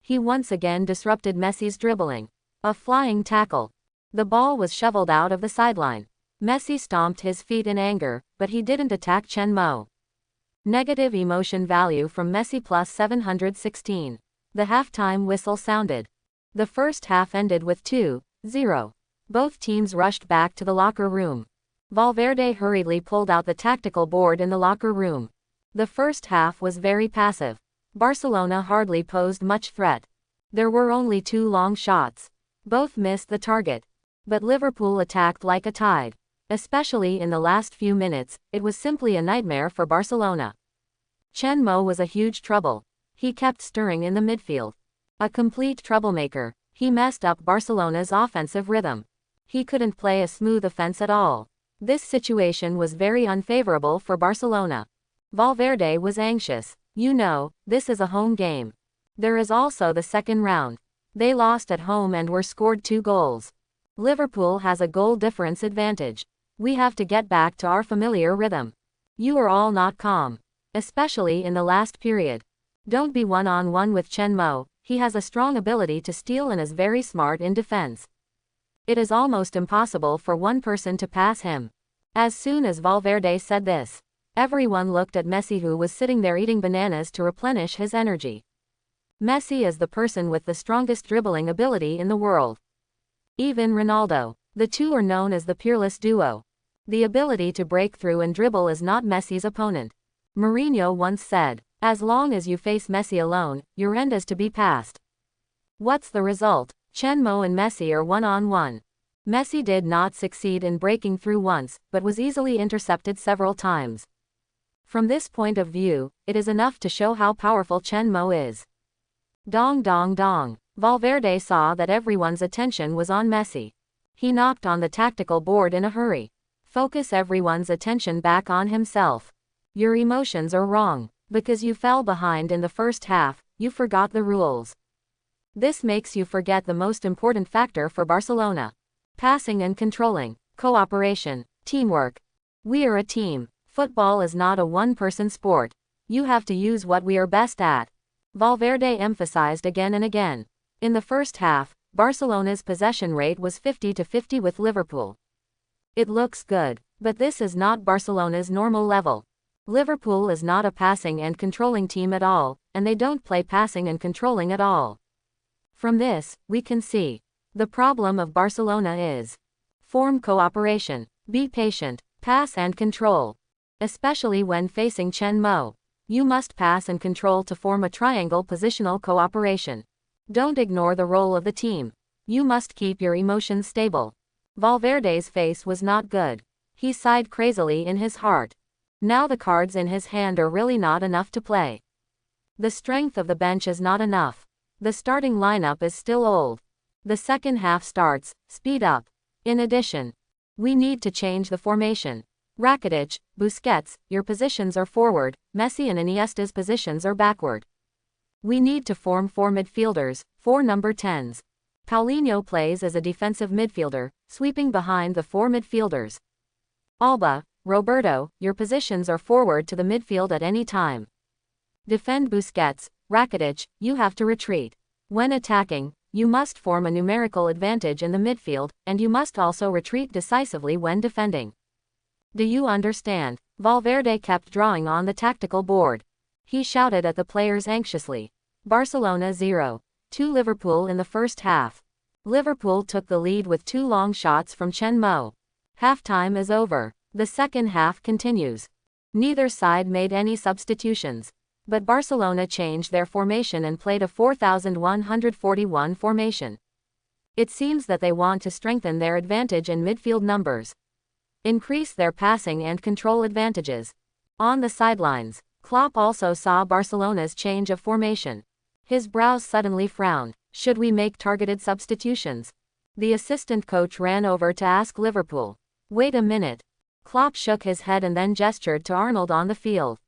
He once again disrupted Messi's dribbling. A flying tackle. The ball was shoveled out of the sideline. Messi stomped his feet in anger, but he didn't attack Chen Mo. Negative emotion value from Messi plus 716. The halftime whistle sounded. The first half ended with 2-0. Both teams rushed back to the locker room. Valverde hurriedly pulled out the tactical board in the locker room. The first half was very passive. Barcelona hardly posed much threat. There were only 2 long shots. Both missed the target. But Liverpool attacked like a tide. Especially in the last few minutes, it was simply a nightmare for Barcelona. Chen Mo was a huge trouble. He kept stirring in the midfield. A complete troublemaker. He messed up Barcelona's offensive rhythm. He couldn't play a smooth offense at all. This situation was very unfavorable for Barcelona. Valverde was anxious. You know, this is a home game. There is also the second round. They lost at home and were scored 2 goals. Liverpool has a goal difference advantage. We have to get back to our familiar rhythm. You are all not calm. Especially in the last period. Don't be one-on-one with Chen Mo. He has a strong ability to steal and is very smart in defense. It is almost impossible for one person to pass him. As soon as Valverde said this, everyone looked at Messi, who was sitting there eating bananas to replenish his energy. Messi is the person with the strongest dribbling ability in the world. Even Ronaldo. The two are known as the peerless duo. The ability to break through and dribble is not Messi's opponent. Mourinho once said, as long as you face Messi alone, your end is to be passed. What's the result? Chen Mo and Messi are one-on-one. Messi did not succeed in breaking through once, but was easily intercepted several times. From this point of view, it is enough to show how powerful Chen Mo is. Dong dong dong. Valverde saw that everyone's attention was on Messi. He knocked on the tactical board in a hurry. Focus everyone's attention back on himself. Your emotions are wrong. Because you fell behind in the first half, you forgot the rules. This makes you forget the most important factor for Barcelona. Passing and controlling, cooperation, teamwork. We are a team. Football is not a one-person sport. You have to use what we are best at. Valverde emphasized again and again. In the first half, Barcelona's possession rate was 50-50 with Liverpool. It looks good, but this is not Barcelona's normal level. Liverpool is not a passing and controlling team at all, and they don't play passing and controlling at all. From this, we can see. The problem of Barcelona is. Form cooperation. Be patient. Pass and control. Especially when facing Chen Mo. You must pass and control to form a triangle positional cooperation. Don't ignore the role of the team. You must keep your emotions stable. Valverde's face was not good. He sighed crazily in his heart. Now the cards in his hand are really not enough to play. The strength of the bench is not enough. The starting lineup is still old. The second half starts, speed up. In addition, we need to change the formation. Rakitic, Busquets, your positions are forward, Messi and Iniesta's positions are backward. We need to form 4 midfielders, 4 number 10s. Paulinho plays as a defensive midfielder, sweeping behind the 4 midfielders. Alba, Roberto, your positions are forward to the midfield at any time. Defend Busquets, Rakitic, you have to retreat. When attacking, you must form a numerical advantage in the midfield, and you must also retreat decisively when defending. Do you understand? Valverde kept drawing on the tactical board. He shouted at the players anxiously. Barcelona 0-2 Liverpool in the first half. Liverpool took the lead with 2 long shots from Chen Mo. Halftime is over. The second half continues. Neither side made any substitutions. But Barcelona changed their formation and played a 4141 formation. It seems that they want to strengthen their advantage in midfield numbers. Increase their passing and control advantages. On the sidelines, Klopp also saw Barcelona's change of formation. His brows suddenly frowned. Should we make targeted substitutions? The assistant coach ran over to ask Liverpool. Wait a minute. Klopp shook his head and then gestured to Arnold on the field.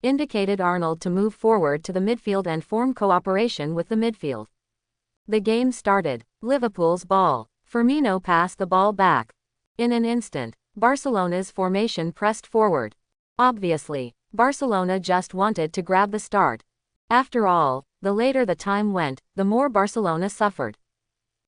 Indicated Arnold to move forward to the midfield and form cooperation with the midfield. The game started. Liverpool's ball. Firmino passed the ball back. In an instant, Barcelona's formation pressed forward. Obviously, Barcelona just wanted to grab the start. After all, the later the time went, the more Barcelona suffered.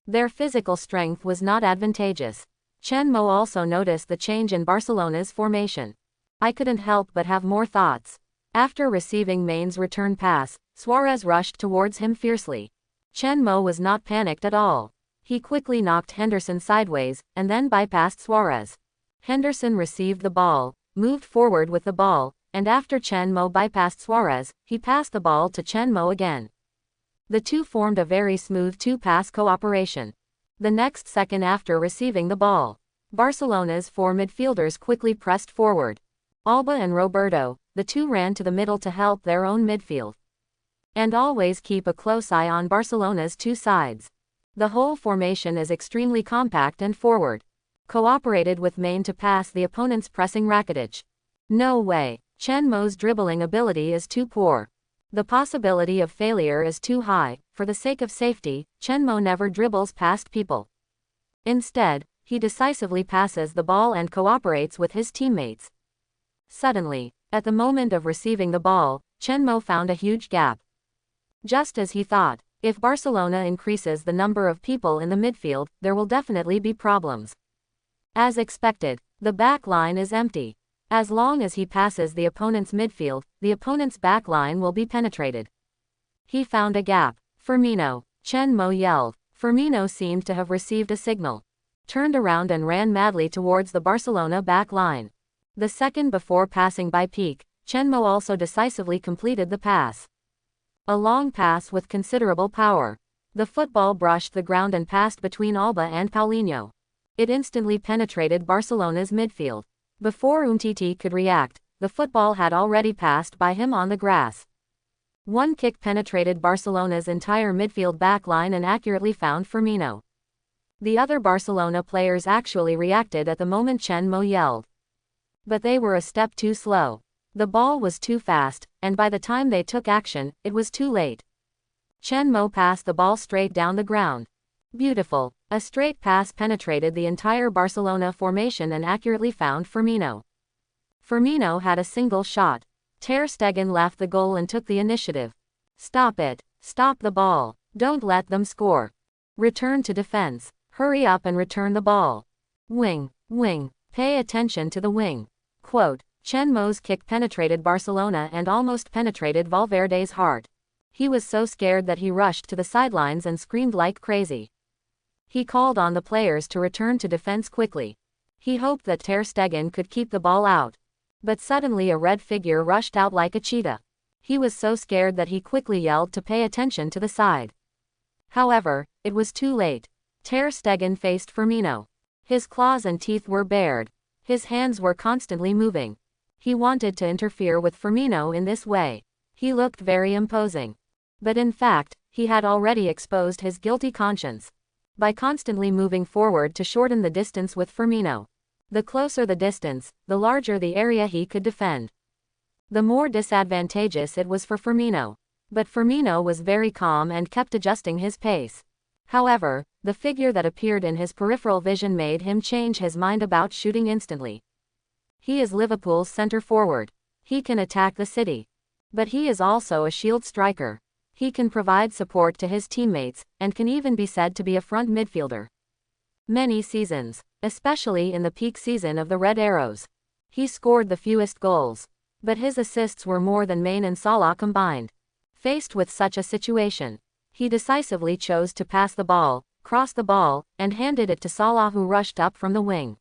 Their physical strength was not advantageous. Chen Mo also noticed the change in Barcelona's formation. I couldn't help but have more thoughts. After receiving Main's return pass, Suarez rushed towards him fiercely. Chen Mo was not panicked at all. He quickly knocked Henderson sideways, and then bypassed Suarez. Henderson received the ball, moved forward with the ball, and after Chen Mo bypassed Suarez, he passed the ball to Chen Mo again. The two formed a very smooth two-pass cooperation. The next second after receiving the ball, Barcelona's 4 midfielders quickly pressed forward. Alba and Roberto, the two ran to the middle to help their own midfield. And always keep a close eye on Barcelona's 2 sides. The whole formation is extremely compact and forward. Cooperated with Main to pass the opponent's pressing Rakitic. No way. Chen Mo's dribbling ability is too poor. The possibility of failure is too high. For the sake of safety, Chen Mo never dribbles past people. Instead, he decisively passes the ball and cooperates with his teammates. Suddenly, at the moment of receiving the ball, Chen Mo found a huge gap. Just as he thought, if Barcelona increases the number of people in the midfield, there will definitely be problems. As expected, the back line is empty. As long as he passes the opponent's midfield, the opponent's back line will be penetrated. He found a gap. Firmino. Chen Mo yelled. Firmino seemed to have received a signal. Turned around and ran madly towards the Barcelona back line. The second before passing by Peak, Chen Mo also decisively completed the pass. A long pass with considerable power. The football brushed the ground and passed between Alba and Paulinho. It instantly penetrated Barcelona's midfield. Before Umtiti could react, the football had already passed by him on the grass. One kick penetrated Barcelona's entire midfield backline and accurately found Firmino. The other Barcelona players actually reacted at the moment Chen Mo yelled. But they were a step too slow. The ball was too fast, and by the time they took action, it was too late. Chen Mo passed the ball straight down the ground. Beautiful. A straight pass penetrated the entire Barcelona formation and accurately found Firmino. Firmino had a single shot. Ter Stegen left the goal and took the initiative. Stop it. Stop the ball. Don't let them score. Return to defense. Hurry up and return the ball. Wing. Pay attention to the wing. Quote, Chen Mo's kick penetrated Barcelona and almost penetrated Valverde's heart. He was so scared that he rushed to the sidelines and screamed like crazy. He called on the players to return to defense quickly. He hoped that Ter Stegen could keep the ball out. But suddenly a red figure rushed out like a cheetah. He was so scared that he quickly yelled to pay attention to the side. However, it was too late. Ter Stegen faced Firmino. His claws and teeth were bared. His hands were constantly moving. He wanted to interfere with Firmino in this way. He looked very imposing. But in fact, he had already exposed his guilty conscience. By constantly moving forward to shorten the distance with Firmino. The closer the distance, the larger the area he could defend. The more disadvantageous it was for Firmino. But Firmino was very calm and kept adjusting his pace. However, the figure that appeared in his peripheral vision made him change his mind about shooting instantly. He is Liverpool's center forward. He can attack the city. But he is also a shield striker. He can provide support to his teammates, and can even be said to be a front midfielder. Many seasons, especially in the peak season of the Red Arrows, he scored the fewest goals. But his assists were more than Mane and Salah combined. Faced with such a situation, he decisively chose to pass the ball, cross the ball, and handed it to Salah, who rushed up from the wing.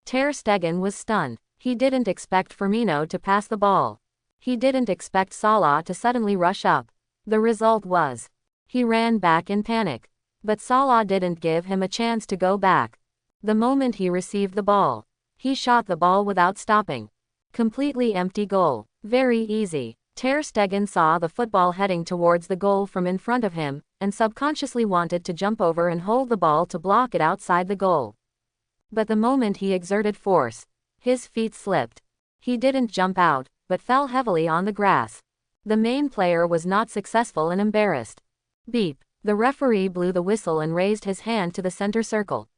Ter Stegen was stunned. He didn't expect Firmino to pass the ball. He didn't expect Salah to suddenly rush up. The result was, he ran back in panic. But Salah didn't give him a chance to go back. The moment he received the ball, he shot the ball without stopping. Completely empty goal. Very easy. Ter Stegen saw the football heading towards the goal from in front of him, and subconsciously wanted to jump over and hold the ball to block it outside the goal. But the moment he exerted force, his feet slipped. He didn't jump out, but fell heavily on the grass. The main player was not successful and embarrassed. Beep. The referee blew the whistle and raised his hand to the center circle.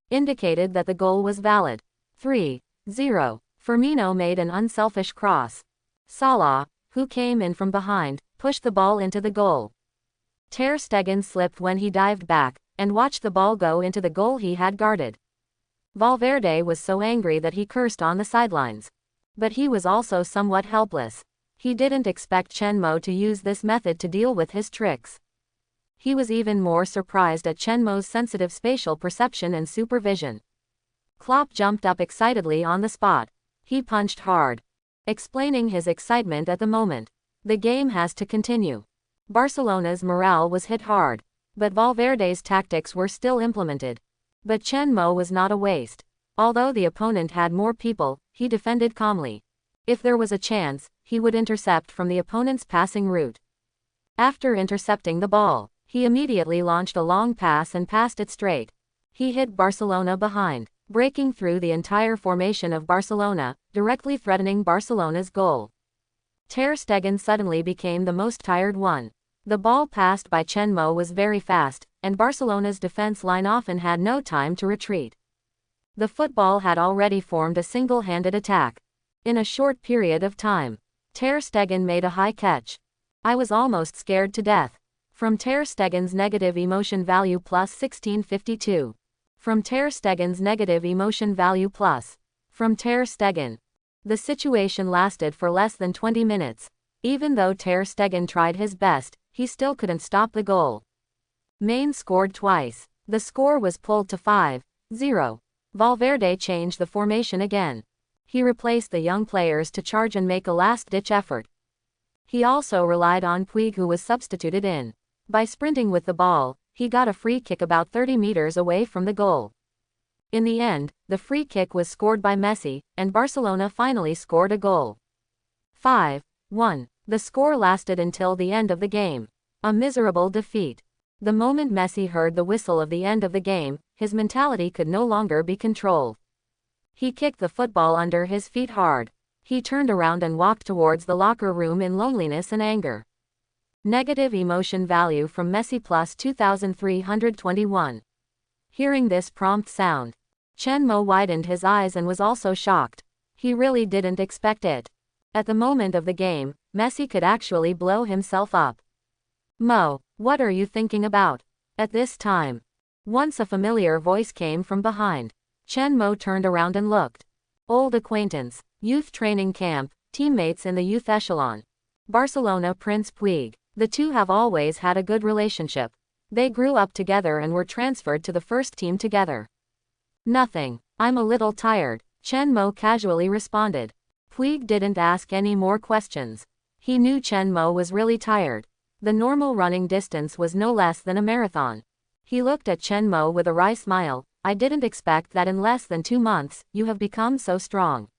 Indicated that the goal was valid. 3-0. Firmino made an unselfish cross. Salah, who came in from behind, pushed the ball into the goal. Ter Stegen slipped when he dived back, and watched the ball go into the goal he had guarded. Valverde was so angry that he cursed on the sidelines. But he was also somewhat helpless. He didn't expect Chen Mo to use this method to deal with his tricks. He was even more surprised at Chen Mo's sensitive spatial perception and supervision. Klopp jumped up excitedly on the spot. He punched hard, explaining his excitement at the moment. The game has to continue. Barcelona's morale was hit hard, but Valverde's tactics were still implemented. But Chen Mo was not a waste. Although the opponent had more people, he defended calmly. If there was a chance, he would intercept from the opponent's passing route. After intercepting the ball, he immediately launched a long pass and passed it straight. He hit Barcelona behind, breaking through the entire formation of Barcelona, directly threatening Barcelona's goal. Ter Stegen suddenly became the most tired one. The ball passed by Chen Mo was very fast, and Barcelona's defense line often had no time to retreat. The football had already formed a single-handed attack. In a short period of time, Ter Stegen made a high catch. I was almost scared to death. From Ter Stegen's negative emotion value plus 1652. From Ter Stegen's negative emotion value plus. From Ter Stegen. The situation lasted for less than 20 minutes. Even though Ter Stegen tried his best, he still couldn't stop the goal. Mane scored twice. The score was pulled to 5-0. Valverde changed the formation again. He replaced the young players to charge and make a last-ditch effort. He also relied on Puig, who was substituted in. By sprinting with the ball, he got a free kick about 30 meters away from the goal. In the end, the free kick was scored by Messi, and Barcelona finally scored a goal. 5-1. The score lasted until the end of the game. A miserable defeat. The moment Messi heard the whistle of the end of the game, his mentality could no longer be controlled. He kicked the football under his feet hard. He turned around and walked towards the locker room in loneliness and anger. Negative emotion value from Messi plus 2321. Hearing this prompt sound, Chen Mo widened his eyes and was also shocked. He really didn't expect it. At the moment of the game, Messi could actually blow himself up. Mo, what are you thinking about? At this time, once a familiar voice came from behind. Chen Mo turned around and looked. Old acquaintance, youth training camp, teammates in the youth echelon. Barcelona Prince Puig. The two have always had a good relationship. They grew up together and were transferred to the first team together. Nothing. I'm a little tired, Chen Mo casually responded. Puig didn't ask any more questions. He knew Chen Mo was really tired. The normal running distance was no less than a marathon. He looked at Chen Mo with a wry smile. I didn't expect that in less than 2 months, you have become so strong.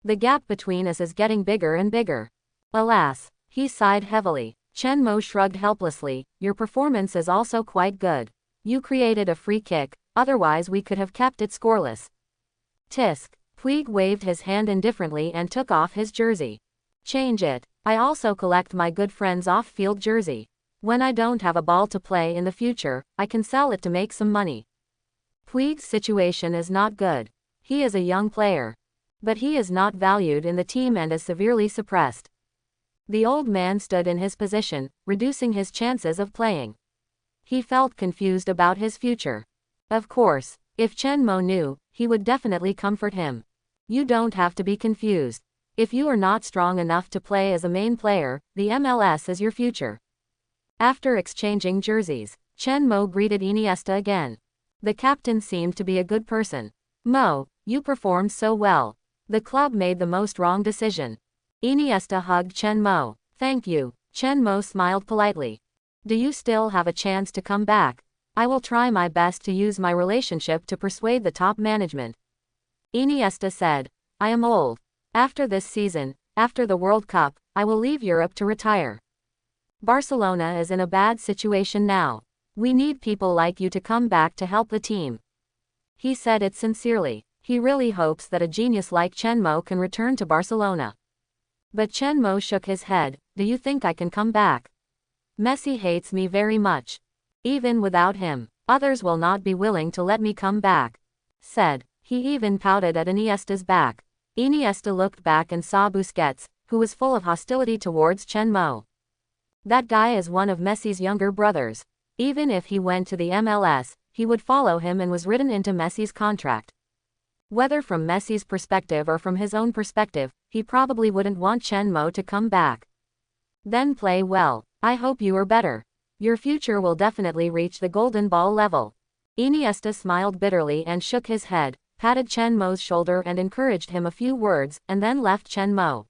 The gap between us is getting bigger and bigger. Alas, he sighed heavily. Chen Mo shrugged helplessly. Your performance is also quite good. You created a free kick, otherwise we could have kept it scoreless. Tisk. Puig waved his hand indifferently and took off his jersey. Change it. I also collect my good friend's off-field jersey. When I don't have a ball to play in the future, I can sell it to make some money. Puig's situation is not good. He is a young player. But he is not valued in the team and is severely suppressed. The old man stood in his position, reducing his chances of playing. He felt confused about his future. Of course, if Chen Mo knew, he would definitely comfort him. You don't have to be confused. If you are not strong enough to play as a main player, the MLS is your future. After exchanging jerseys, Chen Mo greeted Iniesta again. The captain seemed to be a good person. Mo, you performed so well. The club made the most wrong decision. Iniesta hugged Chen Mo. Thank you. Chen Mo smiled politely. Do you still have a chance to come back? I will try my best to use my relationship to persuade the top management. Iniesta said, I am old. After this season, after the World Cup, I will leave Europe to retire. Barcelona is in a bad situation now. We need people like you to come back to help the team. He said it sincerely. He really hopes that a genius like Chen Mo can return to Barcelona. But Chen Mo shook his head. Do you think I can come back? Messi hates me very much. Even without him, others will not be willing to let me come back. Said. He even pouted at Iniesta's back. Iniesta looked back and saw Busquets, who was full of hostility towards Chen Mo. That guy is one of Messi's younger brothers. Even if he went to the MLS, he would follow him and was written into Messi's contract. Whether from Messi's perspective or from his own perspective, he probably wouldn't want Chen Mo to come back. Then play well. I hope you are better. Your future will definitely reach the golden ball level. Iniesta smiled bitterly and shook his head, patted Chen Mo's shoulder and encouraged him a few words, and then left Chen Mo.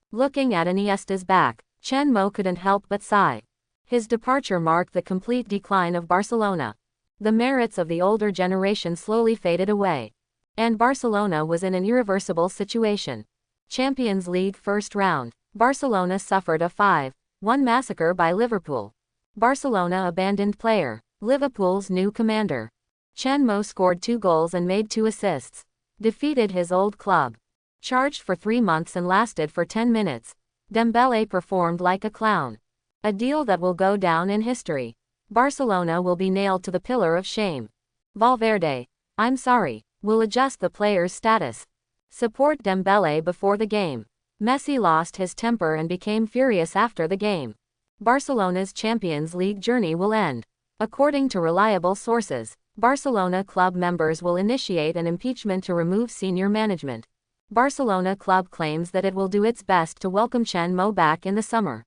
Looking at Iniesta's back, Chen Mo couldn't help but sigh. His departure marked the complete decline of Barcelona. The merits of the older generation slowly faded away. And Barcelona was in an irreversible situation. Champions League first round. Barcelona suffered a 5-1 massacre by Liverpool. Barcelona abandoned player. Liverpool's new commander. Chen Mo scored 2 goals and made 2 assists. Defeated his old club. Charged for 3 months and lasted for 10 minutes. Dembele performed like a clown. A deal that will go down in history. Barcelona will be nailed to the pillar of shame. Valverde, I'm sorry, will adjust the player's status. Support Dembele before the game. Messi lost his temper and became furious after the game. Barcelona's Champions League journey will end. According to reliable sources, Barcelona club members will initiate an impeachment to remove senior management. Barcelona club claims that it will do its best to welcome Chen Mo back in the summer.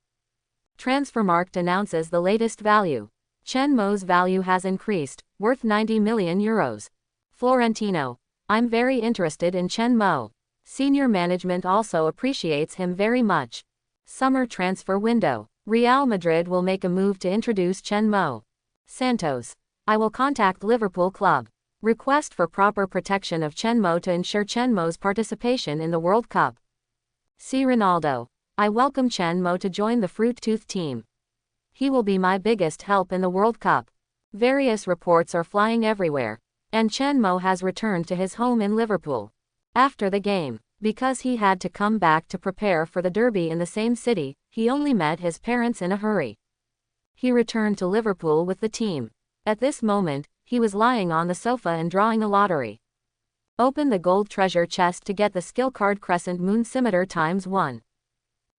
Transfermarkt announces the latest value. Chen Mo's value has increased, worth €90 million. Florentino, I'm very interested in Chen Mo. Senior management also appreciates him very much. Summer transfer window. Real Madrid will make a move to introduce Chen Mo. Santos, I will contact Liverpool club. Request for proper protection of Chen Mo to ensure Chen Mo's participation in the World Cup. See Ronaldo, I welcome Chen Mo to join the Fruit-Tooth team. He will be my biggest help in the World Cup. Various reports are flying everywhere. And Chen Mo has returned to his home in Liverpool. After the game, because he had to come back to prepare for the derby in the same city, he only met his parents in a hurry. He returned to Liverpool with the team. At this moment, he was lying on the sofa and drawing a lottery. Open the gold treasure chest to get the skill card Crescent Moon Scimitar ×1.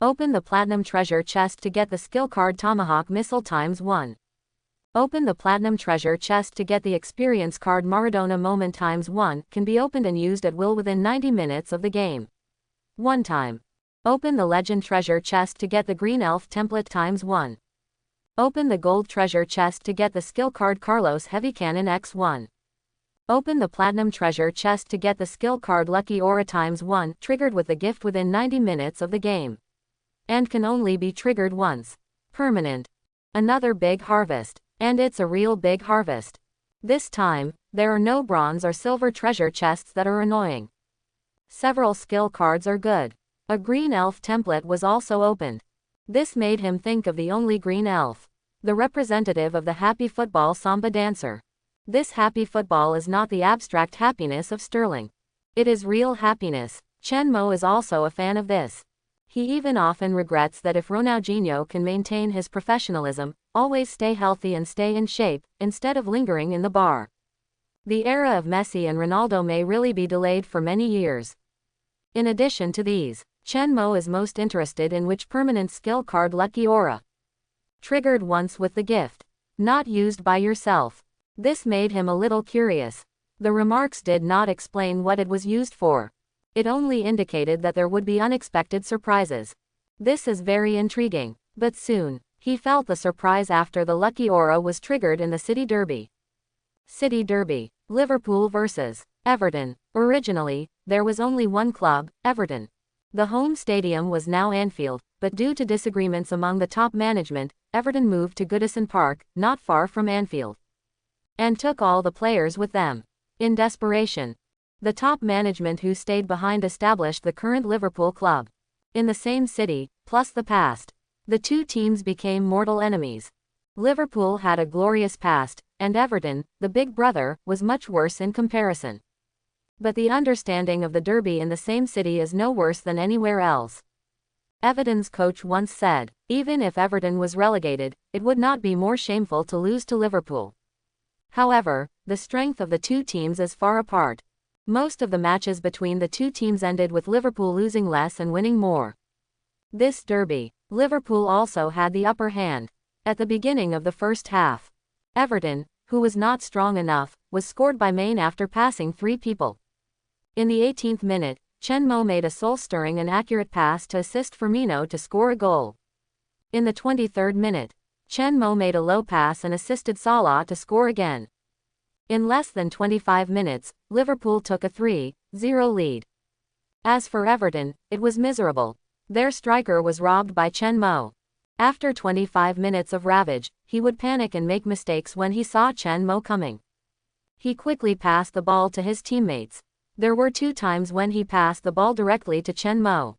Open the platinum treasure chest to get the skill card Tomahawk Missile ×1. Open the platinum treasure chest to get the experience card Maradona Moment ×1, can be opened and used at will within 90 minutes of the game. 1 time. Open the legend treasure chest to get the green elf template ×1. Open the gold treasure chest to get the skill card Carlos Heavy Cannon X1. Open the platinum treasure chest to get the skill card Lucky Aura ×1, triggered with the gift within 90 minutes of the game. And can only be triggered once. Permanent. Another big harvest. And it's a real big harvest. This time, there are no bronze or silver treasure chests that are annoying. Several skill cards are good. A green elf template was also opened. This made him think of the only green elf. The representative of the happy football samba dancer. This happy football is not the abstract happiness of Sterling. It is real happiness. Chen Mo is also a fan of this. He even often regrets that if Ronaldinho can maintain his professionalism, always stay healthy and stay in shape, instead of lingering in the bar. The era of Messi and Ronaldo may really be delayed for many years. In addition to these, Chen Mo is most interested in which permanent skill card Lucky Aura. Triggered once with the gift. Not used by yourself. This made him a little curious. The remarks did not explain what it was used for. It only indicated that there would be unexpected surprises. This is very intriguing. But soon, he felt the surprise after the lucky aura was triggered in the City Derby. City Derby. Liverpool vs. Everton. Originally, there was only one club, Everton. The home stadium was now Anfield, but due to disagreements among the top management, Everton moved to Goodison Park, not far from Anfield, and took all the players with them. In desperation, the top management who stayed behind established the current Liverpool club. In the same city, plus the past, the two teams became mortal enemies. Liverpool had a glorious past, and Everton, the big brother, was much worse in comparison. But the understanding of the derby in the same city is no worse than anywhere else. Everton's coach once said, even if Everton was relegated, it would not be more shameful to lose to Liverpool. However, the strength of the two teams is far apart. Most of the matches between the two teams ended with Liverpool losing less and winning more. This derby, Liverpool also had the upper hand. At the beginning of the first half, Everton, who was not strong enough, was scored by Maine after passing 3 people. In the 18th minute, Chen Mo made a soul-stirring and accurate pass to assist Firmino to score a goal. In the 23rd minute, Chen Mo made a low pass and assisted Salah to score again. In less than 25 minutes, Liverpool took a 3-0 lead. As for Everton, it was miserable. Their striker was robbed by Chen Mo. After 25 minutes of ravage, he would panic and make mistakes when he saw Chen Mo coming. He quickly passed the ball to his teammates. There were 2 times when he passed the ball directly to Chen Mo.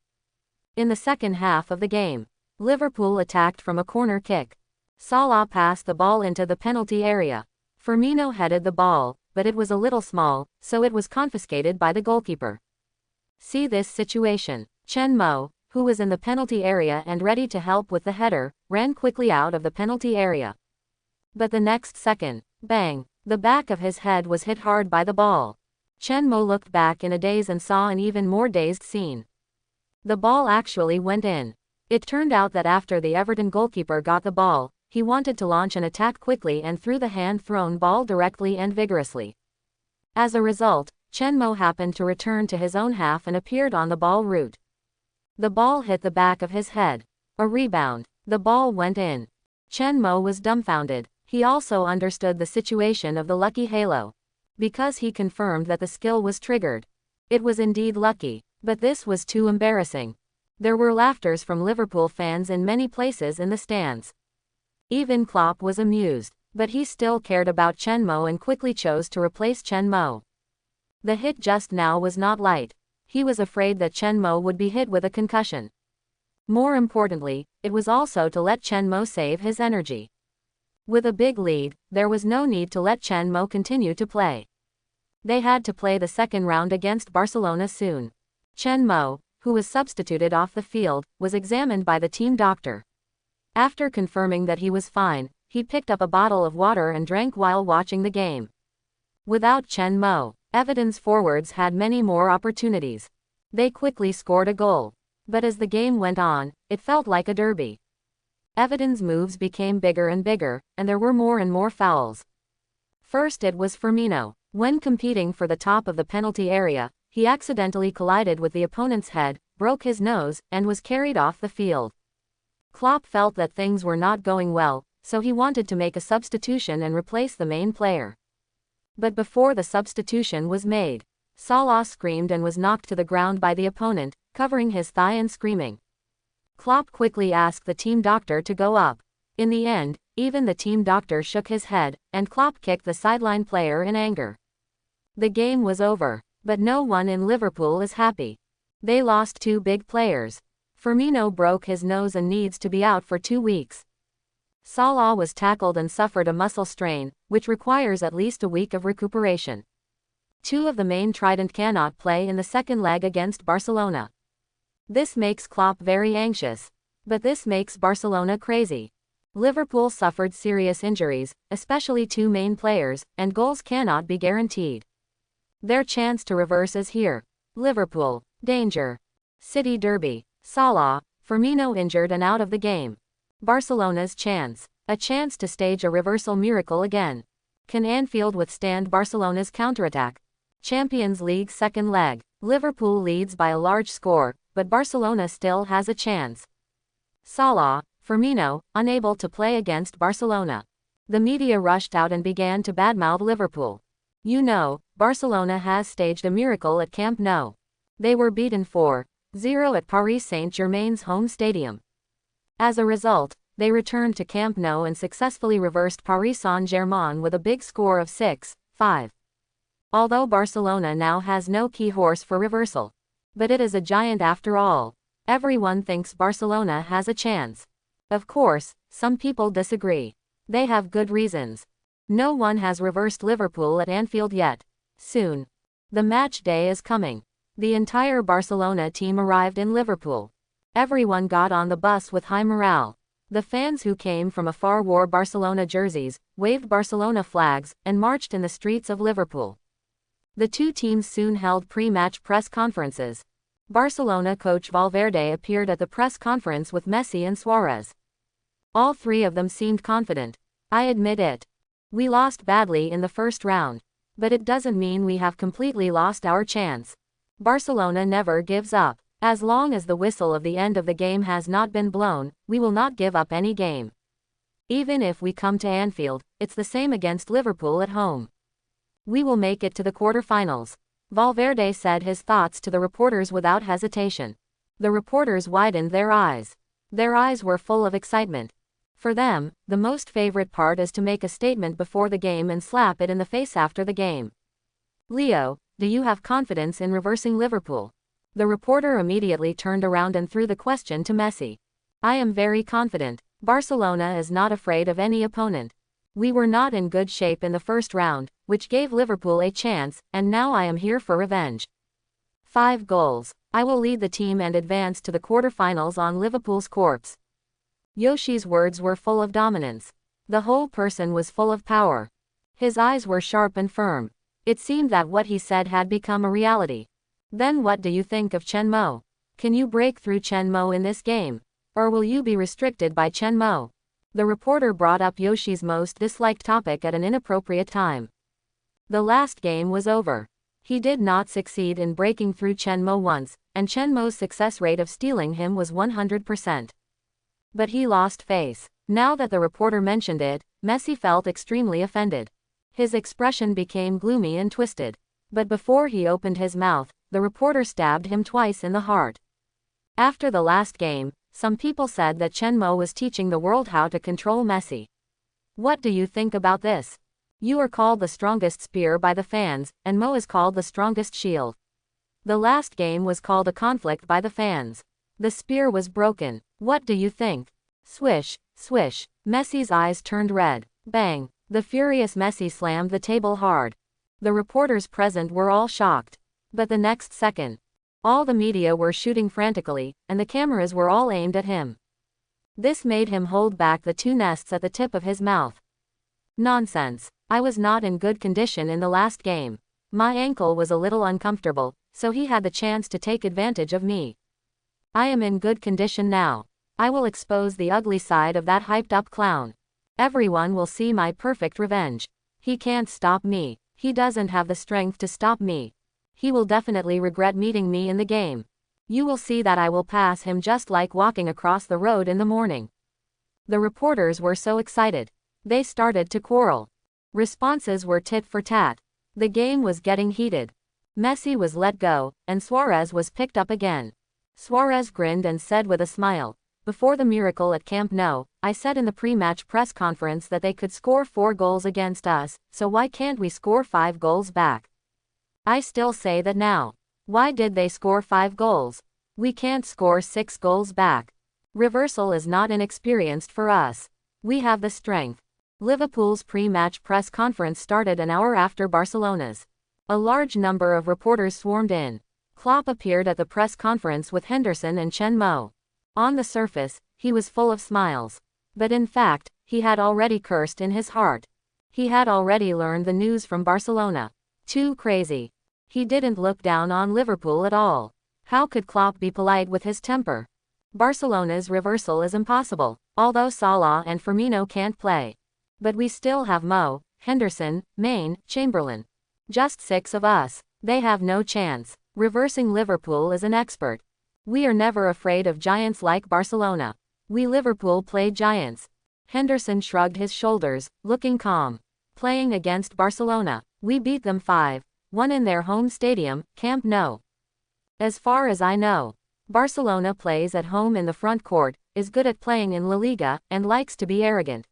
In the second half of the game, Liverpool attacked from a corner kick. Salah passed the ball into the penalty area. Firmino headed the ball, but it was a little small, so it was confiscated by the goalkeeper. See this situation. Chen Mo, who was in the penalty area and ready to help with the header, ran quickly out of the penalty area. But the next second, bang, the back of his head was hit hard by the ball. Chen Mo looked back in a daze and saw an even more dazed scene. The ball actually went in. It turned out that after the Everton goalkeeper got the ball, he wanted to launch an attack quickly and threw the hand-thrown ball directly and vigorously. As a result, Chen Mo happened to return to his own half and appeared on the ball route. The ball hit the back of his head. A rebound. The ball went in. Chen Mo was dumbfounded. He also understood the situation of the lucky halo, because he confirmed that the skill was triggered. It was indeed lucky, but this was too embarrassing. There were laughters from Liverpool fans in many places in the stands. Even Klopp was amused, but he still cared about Chen Mo and quickly chose to replace Chen Mo. The hit just now was not light. He was afraid that Chen Mo would be hit with a concussion. More importantly, it was also to let Chen Mo save his energy. With a big lead, there was no need to let Chen Mo continue to play. They had to play the second round against Barcelona soon. Chen Mo, who was substituted off the field, was examined by the team doctor. After confirming that he was fine, he picked up a bottle of water and drank while watching the game. Without Chen Mo, Everton's forwards had many more opportunities. They quickly scored a goal. But as the game went on, it felt like a derby. Everton's moves became bigger and bigger, and there were more and more fouls. First it was Firmino. When competing for the top of the penalty area, he accidentally collided with the opponent's head, broke his nose, and was carried off the field. Klopp felt that things were not going well, so he wanted to make a substitution and replace the main player. But before the substitution was made, Salah screamed and was knocked to the ground by the opponent, covering his thigh and screaming. Klopp quickly asked the team doctor to go up. In the end, even the team doctor shook his head, and Klopp kicked the sideline player in anger. The game was over, but no one in Liverpool is happy. They lost 2 big players. Firmino broke his nose and needs to be out for 2 weeks. Salah was tackled and suffered a muscle strain, which requires at least a week of recuperation. 2 of the main trident cannot play in the second leg against Barcelona. This makes Klopp very anxious. But this makes Barcelona crazy. Liverpool suffered serious injuries, especially 2 main players, and goals cannot be guaranteed. Their chance to reverse is here. Liverpool, danger. City Derby. Salah, Firmino injured and out of the game. Barcelona's chance. A chance to stage a reversal miracle again. Can Anfield withstand Barcelona's counterattack? Champions League second leg. Liverpool leads by a large score, but Barcelona still has a chance. Salah, Firmino, unable to play against Barcelona. The media rushed out and began to badmouth Liverpool. You know, Barcelona has staged a miracle at Camp Nou. They were beaten 4-0 at Paris Saint-Germain's home stadium. As a result, they returned to Camp Nou and successfully reversed Paris Saint-Germain with a big score of 6-5. Although Barcelona now has no key horse for reversal. But it is a giant after all. Everyone thinks Barcelona has a chance. Of course, some people disagree. They have good reasons. No one has reversed Liverpool at Anfield yet. Soon. The match day is coming. The entire Barcelona team arrived in Liverpool. Everyone got on the bus with high morale. The fans who came from afar wore Barcelona jerseys, waved Barcelona flags, and marched in the streets of Liverpool. The two teams soon held pre-match press conferences. Barcelona coach Valverde appeared at the press conference with Messi and Suarez. All three of them seemed confident. I admit it. We lost badly in the first round. But it doesn't mean we have completely lost our chance. Barcelona never gives up. As long as the whistle of the end of the game has not been blown, we will not give up any game. Even if we come to Anfield, it's the same against Liverpool at home. We will make it to the quarterfinals. Valverde said his thoughts to the reporters without hesitation. The reporters widened their eyes. Their eyes were full of excitement. For them, the most favorite part is to make a statement before the game and slap it in the face after the game. Leo, do you have confidence in reversing Liverpool? The reporter immediately turned around and threw the question to Messi. I am very confident. Barcelona is not afraid of any opponent. We were not in good shape in the first round, which gave Liverpool a chance, and now I am here for revenge. 5 goals. I will lead the team and advance to the quarterfinals on Liverpool's corpse. Yoshi's words were full of dominance. The whole person was full of power. His eyes were sharp and firm. It seemed that what he said had become a reality. Then what do you think of Chen Mo? Can you break through Chen Mo in this game? Or will you be restricted by Chen Mo? The reporter brought up Yoshi's most disliked topic at an inappropriate time. The last game was over. He did not succeed in breaking through Chen Mo once, and Chen Mo's success rate of stealing him was 100%. But he lost face. Now that the reporter mentioned it, Messi felt extremely offended. His expression became gloomy and twisted. But before he opened his mouth, the reporter stabbed him twice in the heart. After the last game, some people said that Chen Mo was teaching the world how to control Messi. What do you think about this? You are called the strongest spear by the fans, and Mo is called the strongest shield. The last game was called a conflict by the fans. The spear was broken. What do you think? Swish, swish. Messi's eyes turned red. Bang. The furious Messi slammed the table hard. The reporters present were all shocked. But the next second, all the media were shooting frantically, and the cameras were all aimed at him. This made him hold back the 2 nests at the tip of his mouth. Nonsense. I was not in good condition in the last game. My ankle was a little uncomfortable, so he had the chance to take advantage of me. I am in good condition now. I will expose the ugly side of that hyped-up clown. Everyone will see my perfect revenge. He can't stop me. He doesn't have the strength to stop me. He will definitely regret meeting me in the game. You will see that I will pass him just like walking across the road in the morning. The reporters were so excited. They started to quarrel. Responses were tit for tat. The game was getting heated. Messi was let go, and Suarez was picked up again. Suarez grinned and said with a smile, "Before the miracle at Camp Nou, I said in the pre-match press conference that they could score 4 goals against us, so why can't we score 5 goals back? I still say that now. Why did they score 5 goals? We can't score 6 goals back. Reversal is not inexperienced for us. We have the strength." Liverpool's pre-match press conference started an hour after Barcelona's. A large number of reporters swarmed in. Klopp appeared at the press conference with Henderson and Chen Mo. On the surface, he was full of smiles. But in fact, he had already cursed in his heart. He had already learned the news from Barcelona. Too crazy. He didn't look down on Liverpool at all. How could Klopp be polite with his temper? Barcelona's reversal is impossible, although Salah and Firmino can't play. But we still have Mo, Henderson, Maine, Chamberlain. Just 6 of us. They have no chance. Reversing Liverpool is an expert. We are never afraid of giants like Barcelona. We Liverpool play giants. Henderson shrugged his shoulders, looking calm. Playing against Barcelona, we beat them 5-1 in their home stadium, Camp Nou. As far as I know, Barcelona plays at home in the front court, is good at playing in La Liga, and likes to be arrogant.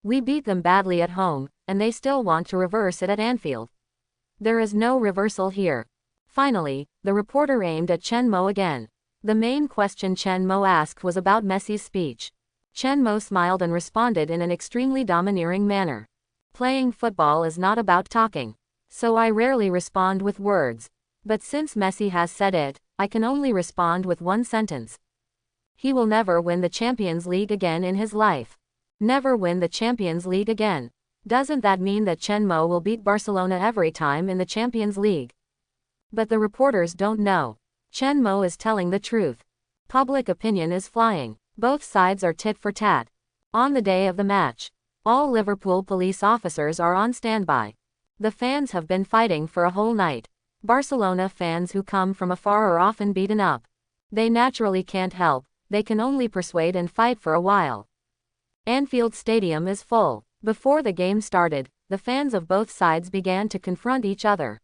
We beat them badly at home, and they still want to reverse it at Anfield. There is no reversal here. Finally, the reporter aimed at Chen Mo again. The main question Chen Mo asked was about Messi's speech. Chen Mo smiled and responded in an extremely domineering manner. Playing football is not about talking. So I rarely respond with words. But since Messi has said it, I can only respond with one sentence. He will never win the Champions League again in his life. Never win the Champions League again. Doesn't that mean that Chen Mo will beat Barcelona every time in the Champions League? But the reporters don't know. Chen Mo is telling the truth. Public opinion is flying. Both sides are tit for tat. On the day of the match, all Liverpool police officers are on standby. The fans have been fighting for a whole night. Barcelona fans who come from afar are often beaten up. They naturally can't help, they can only persuade and fight for a while. Anfield Stadium is full. Before the game started, the fans of both sides began to confront each other.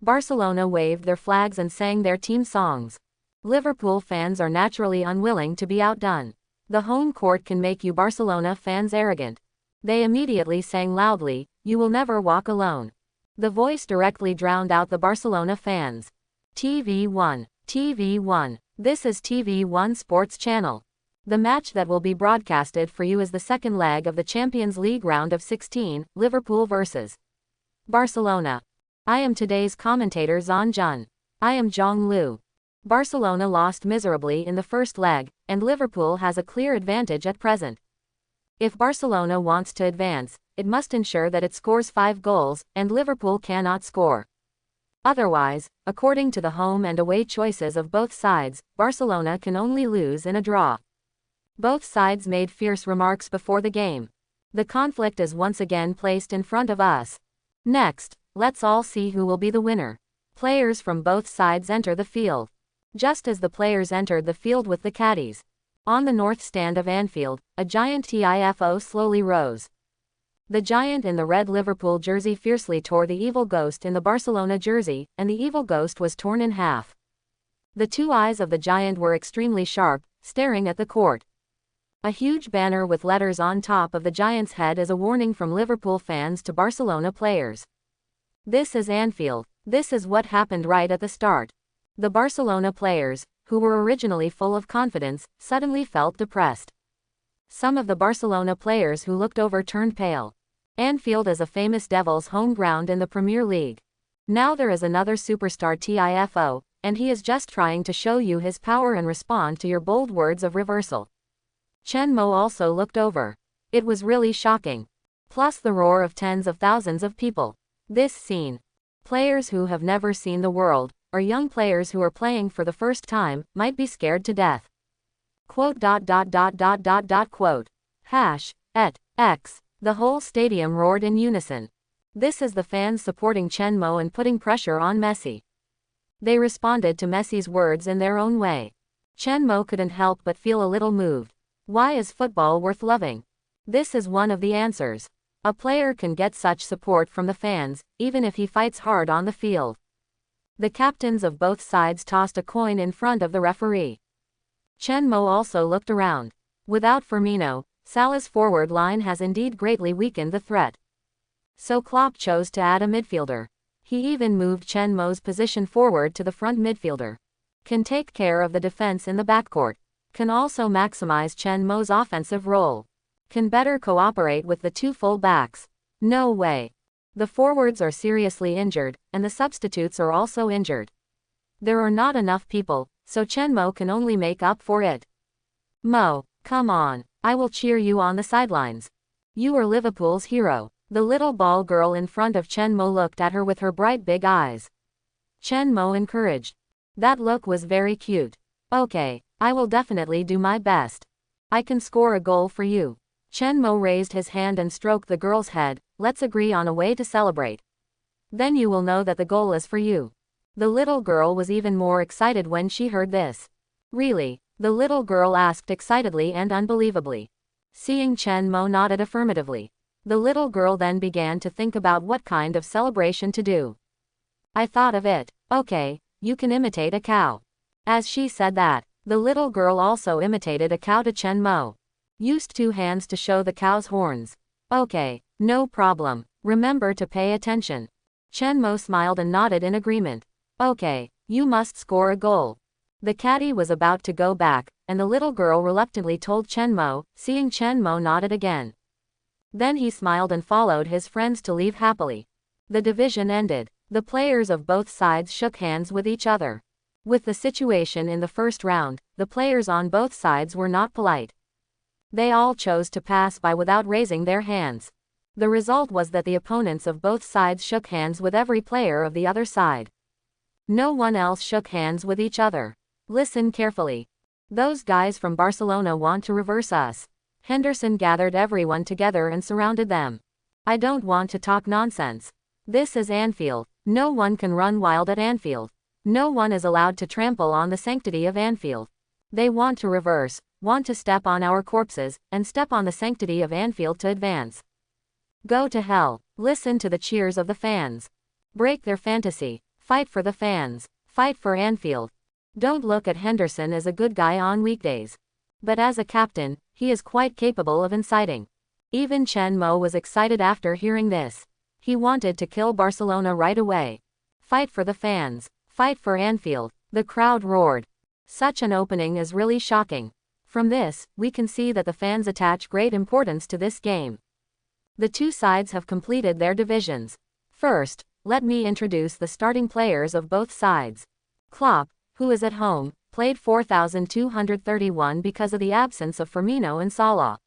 Barcelona waved their flags and sang their team songs. Liverpool fans are naturally unwilling to be outdone. The home court can make you Barcelona fans arrogant. They immediately sang loudly, "You will never walk alone." The voice directly drowned out the Barcelona fans. TV1. TV1. This is TV1 Sports Channel. The match that will be broadcasted for you is the second leg of the Champions League round of 16, Liverpool vs. Barcelona. I am today's commentator Zhan Jun. I am Zhong Lu. Barcelona lost miserably in the first leg, and Liverpool has a clear advantage at present. If Barcelona wants to advance, it must ensure that it scores 5 goals, and Liverpool cannot score. Otherwise, according to the home and away choices of both sides, Barcelona can only lose in a draw. Both sides made fierce remarks before the game. The conflict is once again placed in front of us. Next, let's all see who will be the winner. Players from both sides enter the field. Just as the players entered the field with the caddies, on the north stand of Anfield, a giant tifo slowly rose. The giant in the red Liverpool jersey fiercely tore the evil ghost in the Barcelona jersey, and the evil ghost was torn in half. The two eyes of the giant were extremely sharp, staring at the court. A huge banner with letters on top of the giant's head is a warning from Liverpool fans to Barcelona players. This is Anfield. This is what happened right at the start. The Barcelona players, who were originally full of confidence, suddenly felt depressed. Some of the Barcelona players who looked over turned pale. Anfield is a famous Devils home ground in the Premier League. Now there is another superstar tifo, and he is just trying to show you his power and respond to your bold words of reversal. Chen Mo also looked over. It was really shocking. Plus the roar of tens of thousands of people. This scene. Players who have never seen the world, or young players who are playing for the first time, might be scared to death. Quote. Quote. #X. The whole stadium roared in unison. This is the fans supporting Chen Mo and putting pressure on Messi. They responded to Messi's words in their own way. Chen Mo couldn't help but feel a little moved. Why is football worth loving? This is one of the answers. A player can get such support from the fans, even if he fights hard on the field. The captains of both sides tossed a coin in front of the referee. Chen Mo also looked around. Without Firmino, Salah's forward line has indeed greatly weakened the threat. So Klopp chose to add a midfielder. He even moved Chen Mo's position forward to the front midfielder. Can take care of the defense in the backcourt. Can also maximize Chen Mo's offensive role. Can better cooperate with the two full backs. No way. The forwards are seriously injured, and the substitutes are also injured. There are not enough people, so Chen Mo can only make up for it. Mo, come on, I will cheer you on the sidelines. You are Liverpool's hero. The little ball girl in front of Chen Mo looked at her with her bright big eyes. Chen Mo encouraged. That look was very cute. Okay, I will definitely do my best. I can score a goal for you. Chen Mo raised his hand and stroked the girl's head. Let's agree on a way to celebrate. Then you will know that the goal is for you. The little girl was even more excited when she heard this. Really? The little girl asked excitedly and unbelievably. Seeing Chen Mo nodded affirmatively, the little girl then began to think about what kind of celebration to do. I thought of it. Okay, you can imitate a cow. As she said that, the little girl also imitated a cow to Chen Mo. Used 2 hands to show the cow's horns. Okay, no problem. Remember to pay attention. Chen Mo smiled and nodded in agreement. Okay, you must score a goal. The caddy was about to go back, and the little girl reluctantly told Chen Mo, seeing Chen Mo nodded again. Then he smiled and followed his friends to leave happily. The division ended. The players of both sides shook hands with each other. With the situation in the first round, the players on both sides were not polite. They all chose to pass by without raising their hands. The result was that the opponents of both sides shook hands with every player of the other side. No one else shook hands with each other. Listen carefully. Those guys from Barcelona want to reverse us. Henderson gathered everyone together and surrounded them. I don't want to talk nonsense. This is Anfield. No one can run wild at Anfield. No one is allowed to trample on the sanctity of Anfield. They want to reverse, want to step on our corpses, and step on the sanctity of Anfield to advance. Go to hell. Listen to the cheers of the fans. Break their fantasy. Fight for the fans. Fight for Anfield. Don't look at Henderson as a good guy on weekdays. But as a captain, he is quite capable of inciting. Even Chen Mo was excited after hearing this. He wanted to kill Barcelona right away. Fight for the fans. Fight for Anfield. The crowd roared. Such an opening is really shocking. From this, we can see that the fans attach great importance to this game. The 2 sides have completed their divisions. First, let me introduce the starting players of both sides. Klopp, who is at home, played 4,231 because of the absence of Firmino and Salah.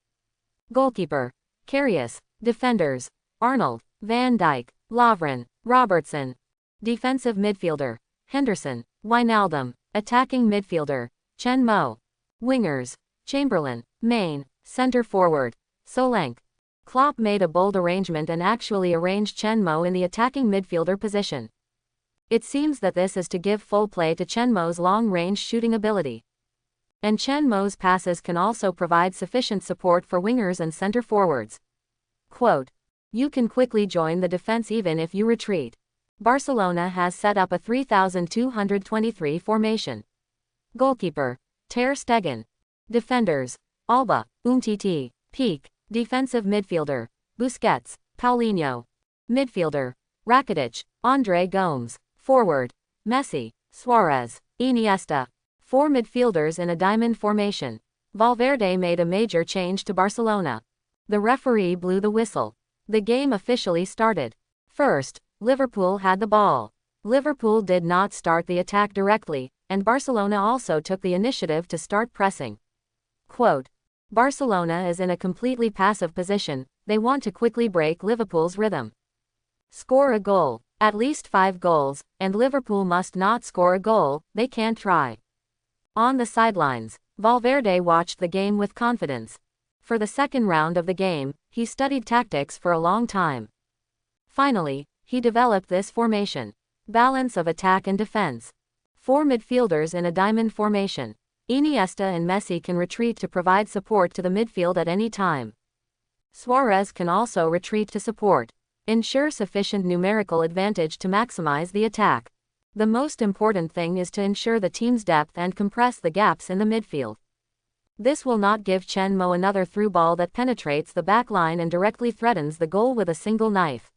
Goalkeeper, Karius. Defenders, Arnold, Van Dijk, Lovren, Robertson. Defensive midfielder, Henderson, Wijnaldum. Attacking midfielder, Chen Mo. Wingers, Chamberlain, Main. Center forward, Solanke. Klopp made a bold arrangement and actually arranged Chen Mo in the attacking midfielder position. It seems that this is to give full play to Chen Mo's long-range shooting ability. And Chen Mo's passes can also provide sufficient support for wingers and center forwards. Quote, you can quickly join the defense even if you retreat. Barcelona has set up a 3,223 formation. Goalkeeper, Ter Stegen. Defenders, Alba, Umtiti, Peak. Defensive midfielder, Busquets, Paulinho. Midfielder, Rakitic, Andre Gomes. Forward, Messi, Suarez, Iniesta. 4 midfielders in a diamond formation. Valverde made a major change to Barcelona. The referee blew the whistle. The game officially started. First, Liverpool had the ball. Liverpool did not start the attack directly, and Barcelona also took the initiative to start pressing. Quote, Barcelona is in a completely passive position. They want to quickly break Liverpool's rhythm. Score a goal. At least 5 goals, and Liverpool must not score a goal, they can't try. On the sidelines, Valverde watched the game with confidence. For the second round of the game, he studied tactics for a long time. Finally, he developed this formation. Balance of attack and defense. 4 midfielders in a diamond formation. Iniesta and Messi can retreat to provide support to the midfield at any time. Suarez can also retreat to support. Ensure sufficient numerical advantage to maximize the attack. The most important thing is to ensure the team's depth and compress the gaps in the midfield. This will not give Chen Mo another through ball that penetrates the back line and directly threatens the goal with a single knife.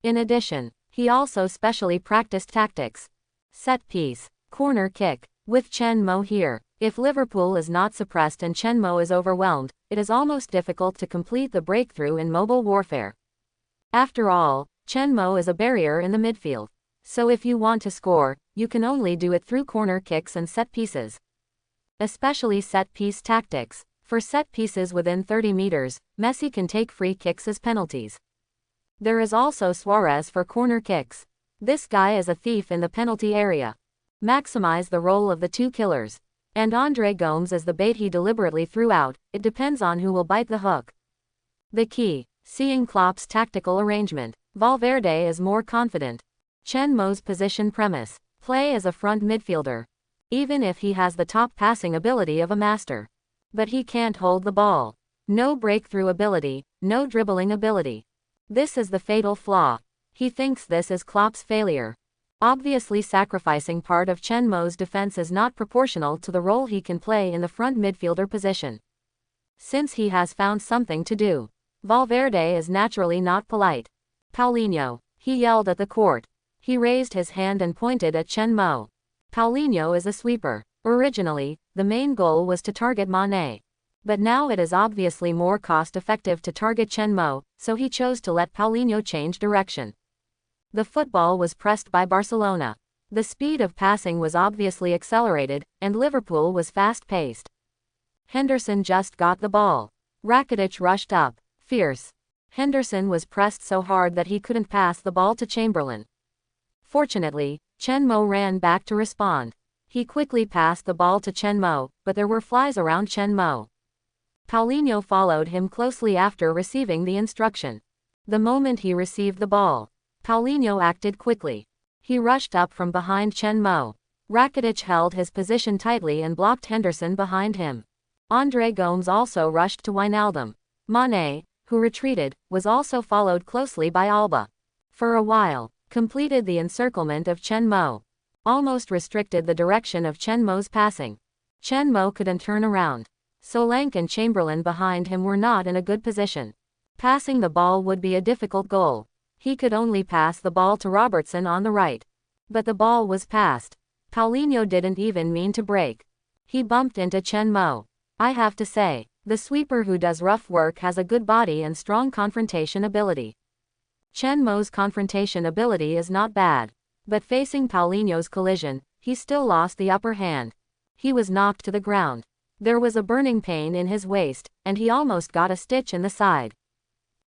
In addition, he also specially practiced tactics. Set piece, corner kick. With Chen Mo here, if Liverpool is not suppressed and Chen Mo is overwhelmed, it is almost difficult to complete the breakthrough in mobile warfare. After all, Chen Mo is a barrier in the midfield. So if you want to score, you can only do it through corner kicks and set pieces. Especially set piece tactics. For set pieces within 30 meters, Messi can take free kicks as penalties. There is also Suarez for corner kicks. This guy is a thief in the penalty area. Maximize the role of the 2 killers. And Andre Gomes is the bait he deliberately threw out. It depends on who will bite the hook. The key. Seeing Klopp's tactical arrangement, Valverde is more confident. Chen Mo's position premise: play as a front midfielder. Even if he has the top passing ability of a master. But he can't hold the ball. No breakthrough ability, no dribbling ability. This is the fatal flaw. He thinks this is Klopp's failure. Obviously, sacrificing part of Chen Mo's defense is not proportional to the role he can play in the front midfielder position. Since he has found something to do, Valverde is naturally not polite. Paulinho, he yelled at the court. He raised his hand and pointed at Chen Mo. Paulinho is a sweeper. Originally, the main goal was to target Mané. But now it is obviously more cost-effective to target Chen Mo, so he chose to let Paulinho change direction. The football was pressed by Barcelona. The speed of passing was obviously accelerated, and Liverpool was fast-paced. Henderson just got the ball. Rakitic rushed up. Fierce. Henderson was pressed so hard that he couldn't pass the ball to Chamberlain. Fortunately, Chen Mo ran back to respond. He quickly passed the ball to Chen Mo, but there were flies around Chen Mo. Paulinho followed him closely after receiving the instruction. The moment he received the ball, Paulinho acted quickly. He rushed up from behind Chen Mo. Rakitic held his position tightly and blocked Henderson behind him. André Gomes also rushed to Wijnaldum. Mané, who retreated, was also followed closely by Alba. For a while, completed the encirclement of Chen Mo. Almost restricted the direction of Chen Mo's passing. Chen Mo couldn't turn around. Solanke and Chamberlain behind him were not in a good position. Passing the ball would be a difficult goal. He could only pass the ball to Robertson on the right. But the ball was passed. Paulinho didn't even mean to break. He bumped into Chen Mo. I have to say, the sweeper who does rough work has a good body and strong confrontation ability. Chen Mo's confrontation ability is not bad. But facing Paulinho's collision, he still lost the upper hand. He was knocked to the ground. There was a burning pain in his waist, and he almost got a stitch in the side.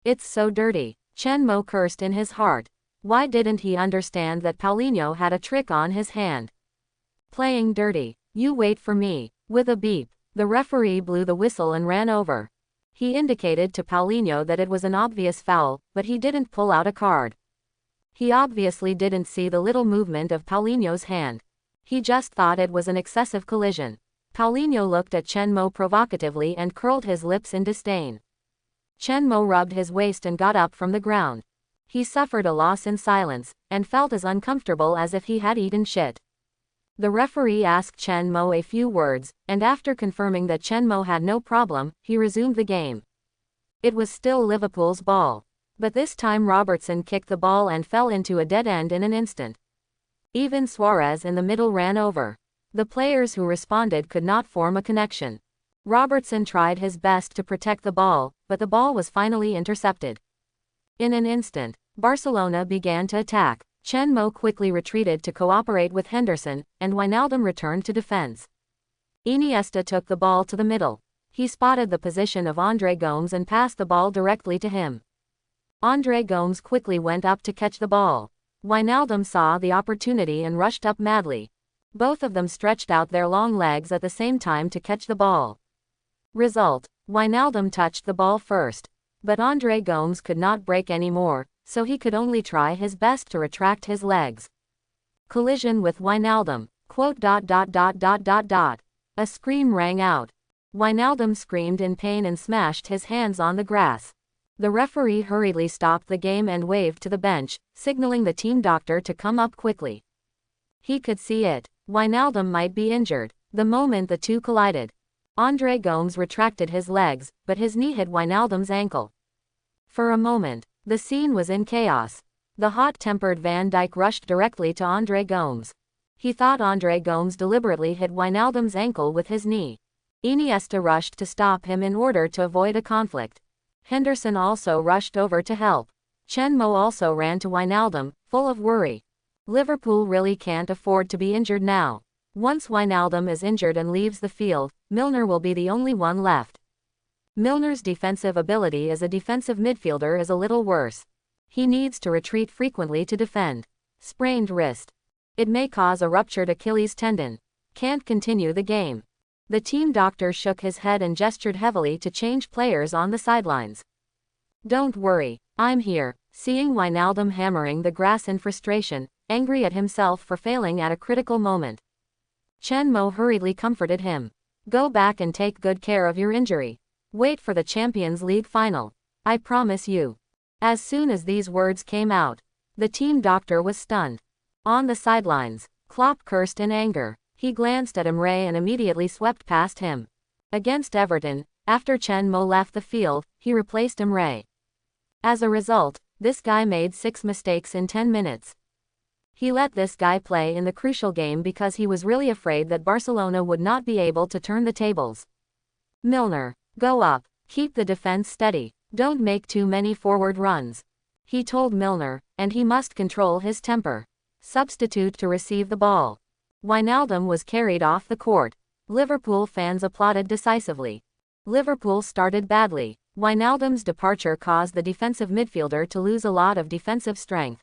It's so dirty, Chen Mo cursed in his heart. Why didn't he understand that Paulinho had a trick on his hand? Playing dirty. You wait for me. With a beep, the referee blew the whistle and ran over. He indicated to Paulinho that it was an obvious foul, but he didn't pull out a card. He obviously didn't see the little movement of Paulinho's hand. He just thought it was an excessive collision. Paulinho looked at Chen Mo provocatively and curled his lips in disdain. Chen Mo rubbed his waist and got up from the ground. He suffered a loss in silence, and felt as uncomfortable as if he had eaten shit. The referee asked Chen Mo a few words, and after confirming that Chen Mo had no problem, he resumed the game. It was still Liverpool's ball. But this time Robertson kicked the ball and fell into a dead end in an instant. Even Suarez in the middle ran over. The players who responded could not form a connection. Robertson tried his best to protect the ball, but the ball was finally intercepted. In an instant, Barcelona began to attack. Chen Mo quickly retreated to cooperate with Henderson, and Wijnaldum returned to defense. Iniesta took the ball to the middle. He spotted the position of André Gomes and passed the ball directly to him. André Gomes quickly went up to catch the ball. Wijnaldum saw the opportunity and rushed up madly. Both of them stretched out their long legs at the same time to catch the ball. Result: Wijnaldum touched the ball first. But André Gomes could not break anymore, so he could only try his best to retract his legs. Collision with Wijnaldum. ... A scream rang out. Wijnaldum screamed in pain and smashed his hands on the grass. The referee hurriedly stopped the game and waved to the bench, signaling the team doctor to come up quickly. He could see it. Wijnaldum might be injured. The moment the two collided, André Gomes retracted his legs, but his knee hit Wijnaldum's ankle. For a moment, the scene was in chaos. The hot-tempered Van Dijk rushed directly to André Gomes. He thought André Gomes deliberately hit Wijnaldum's ankle with his knee. Iniesta rushed to stop him in order to avoid a conflict. Henderson also rushed over to help. Chen Mo also ran to Wijnaldum, full of worry. Liverpool really can't afford to be injured now. Once Wijnaldum is injured and leaves the field, Milner will be the only one left. Milner's defensive ability as a defensive midfielder is a little worse. He needs to retreat frequently to defend. Sprained wrist. It may cause a ruptured Achilles tendon. Can't continue the game. The team doctor shook his head and gestured heavily to change players on the sidelines. Don't worry, I'm here, Seeing Wijnaldum hammering the grass in frustration, angry at himself for failing at a critical moment, Chen Mo hurriedly comforted him. Go back and take good care of your injury. Wait for the Champions League final. I promise you. As soon as these words came out, the team doctor was stunned. On the sidelines, Klopp cursed in anger. He glanced at Emre and immediately swept past him. Against Everton, after Chen Mo left the field, he replaced Emre. As a result, this guy made 6 mistakes in 10 minutes. He let this guy play in the crucial game because he was really afraid that Barcelona would not be able to turn the tables. Milner, go up, keep the defense steady, don't make too many forward runs, he told Milner, and he must control his temper. Substitute to receive the ball. Wijnaldum was carried off the court. Liverpool fans applauded decisively. Liverpool started badly. Wijnaldum's departure caused the defensive midfielder to lose a lot of defensive strength.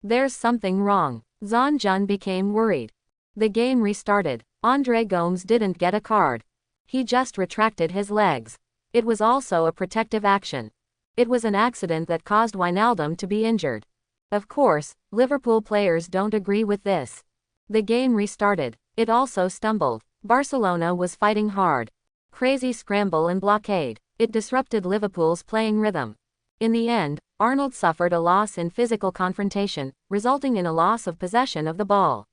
There's something wrong. Zhang Jun became worried. The game restarted. Andre Gomes didn't get a card. He just retracted his legs. It was also a protective action. It was an accident that caused Wijnaldum to be injured. Of course, Liverpool players don't agree with this. The game restarted. It also stumbled. Barcelona was fighting hard. Crazy scramble and blockade. It disrupted Liverpool's playing rhythm. In the end, Arnold suffered a loss in physical confrontation, resulting in a loss of possession of the ball.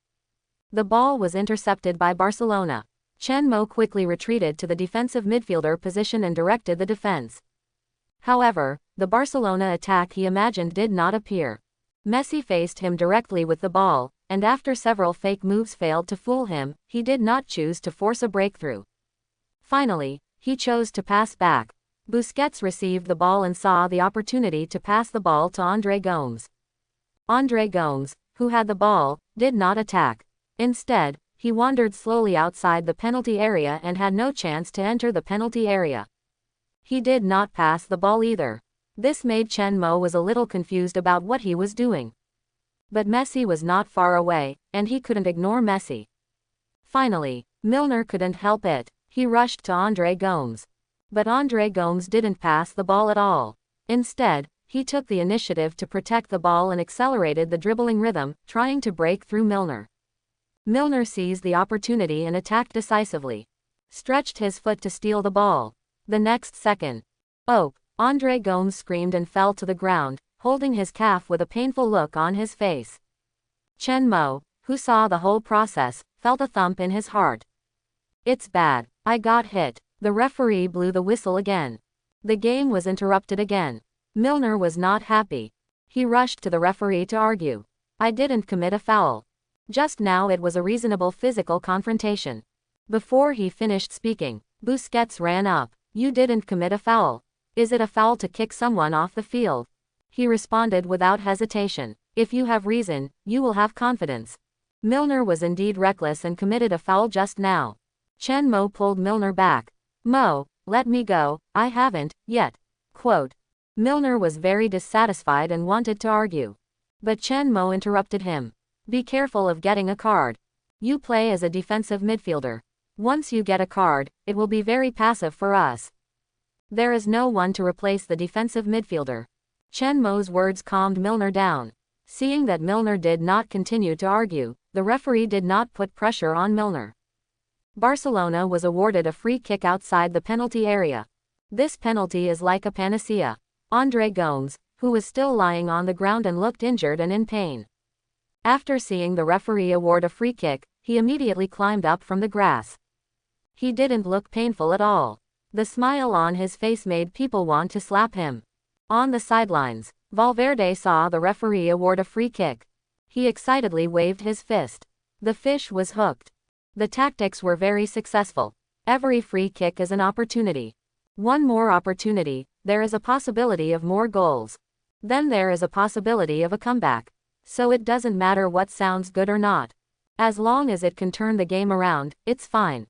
The ball was intercepted by Barcelona. Chen Mo quickly retreated to the defensive midfielder position and directed the defense. However, the Barcelona attack he imagined did not appear. Messi faced him directly with the ball, and after several fake moves failed to fool him, he did not choose to force a breakthrough. Finally, he chose to pass back. Busquets received the ball and saw the opportunity to pass the ball to Andre Gomes. Andre Gomes, who had the ball, did not attack. Instead, he wandered slowly outside the penalty area and had no chance to enter the penalty area. He did not pass the ball either. This made Chen Mo was a little confused about what he was doing. But Messi was not far away, and he couldn't ignore Messi. Finally, Milner couldn't help it. He rushed to Andre Gomes. But Andre Gomes didn't pass the ball at all. Instead, he took the initiative to protect the ball and accelerated the dribbling rhythm, trying to break through Milner. Milner seized the opportunity and attacked decisively. Stretched his foot to steal the ball. The next second, oh, Andre Gomes screamed and fell to the ground, holding his calf with a painful look on his face. Chen Mo, who saw the whole process, felt a thump in his heart. It's bad, I got hit. The referee blew the whistle again. The game was interrupted again. Milner was not happy. He rushed to the referee to argue. I didn't commit a foul. Just now it was a reasonable physical confrontation. Before he finished speaking, Busquets ran up. You didn't commit a foul. Is it a foul to kick someone off the field? He responded without hesitation. If you have reason, you will have confidence. Milner was indeed reckless and committed a foul just now. Chen Mo pulled Milner back. Mo, let me go, I haven't, yet. Quote. Milner was very dissatisfied and wanted to argue. But Chen Mo interrupted him. Be careful of getting a card. You play as a defensive midfielder. Once you get a card, it will be very passive for us. There is no one to replace the defensive midfielder. Chen Mo's words calmed Milner down. Seeing that Milner did not continue to argue, the referee did not put pressure on Milner. Barcelona was awarded a free kick outside the penalty area. This penalty is like a panacea. Andre Gomes, who was still lying on the ground and looked injured and in pain. After seeing the referee award a free kick, he immediately climbed up from the grass. He didn't look painful at all. The smile on his face made people want to slap him. On the sidelines, Valverde saw the referee award a free kick. He excitedly waved his fist. The fish was hooked. The tactics were very successful. Every free kick is an opportunity. One more opportunity, there is a possibility of more goals. Then there is a possibility of a comeback. So it doesn't matter what sounds good or not. As long as it can turn the game around, it's fine.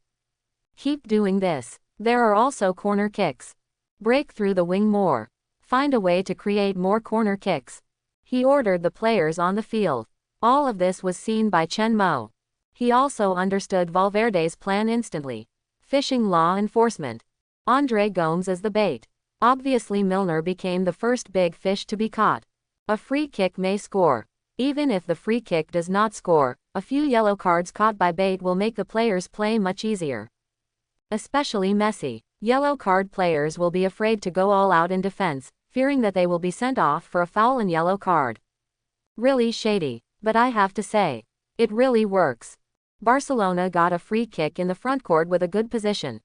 Keep doing this. There are also corner kicks. Break through the wing more. Find a way to create more corner kicks. He ordered the players on the field. All of this was seen by Chen Mo. He also understood Valverde's plan instantly. Fishing law enforcement. Andre Gomes as the bait. Obviously Milner became the first big fish to be caught. A free kick may score. Even if the free kick does not score, a few yellow cards caught by bait will make the players play much easier. Especially Messi. Yellow card players will be afraid to go all out in defense, fearing that they will be sent off for a foul and yellow card. Really shady, but I have to say, it really works. Barcelona got a free kick in the front court with a good position.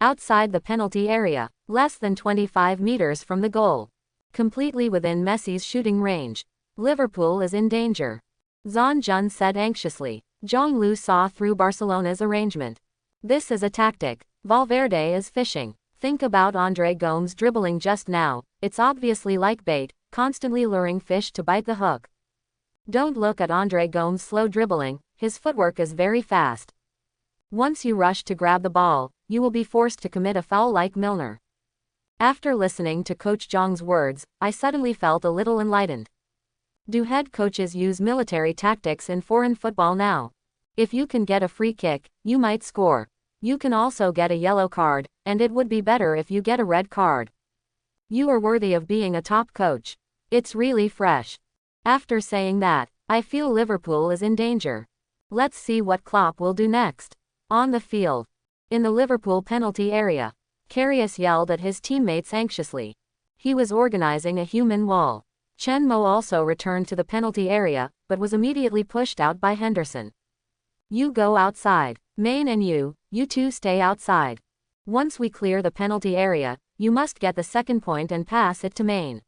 Outside the penalty area, less than 25 meters from the goal. Completely within Messi's shooting range. Liverpool is in danger. Zhang Jun said anxiously. Zhonglu saw through Barcelona's arrangement. This is a tactic. Valverde is fishing. Think about Andre Gomes dribbling just now, it's obviously like bait, constantly luring fish to bite the hook. Don't look at Andre Gomes' slow dribbling, his footwork is very fast. Once you rush to grab the ball, you will be forced to commit a foul like Milner. After listening to Coach Zhang's words, I suddenly felt a little enlightened. Do head coaches use military tactics in foreign football now? If you can get a free kick, you might score. You can also get a yellow card, and it would be better if you get a red card. You are worthy of being a top coach. It's really fresh. After saying that, I feel Liverpool is in danger. Let's see what Klopp will do next. On the field. In the Liverpool penalty area. Karius yelled at his teammates anxiously. He was organizing a human wall. Chen Mo also returned to the penalty area, but was immediately pushed out by Henderson. You go outside. Main and you two stay outside. Once we clear the penalty area, you must get the second point and pass it to Main.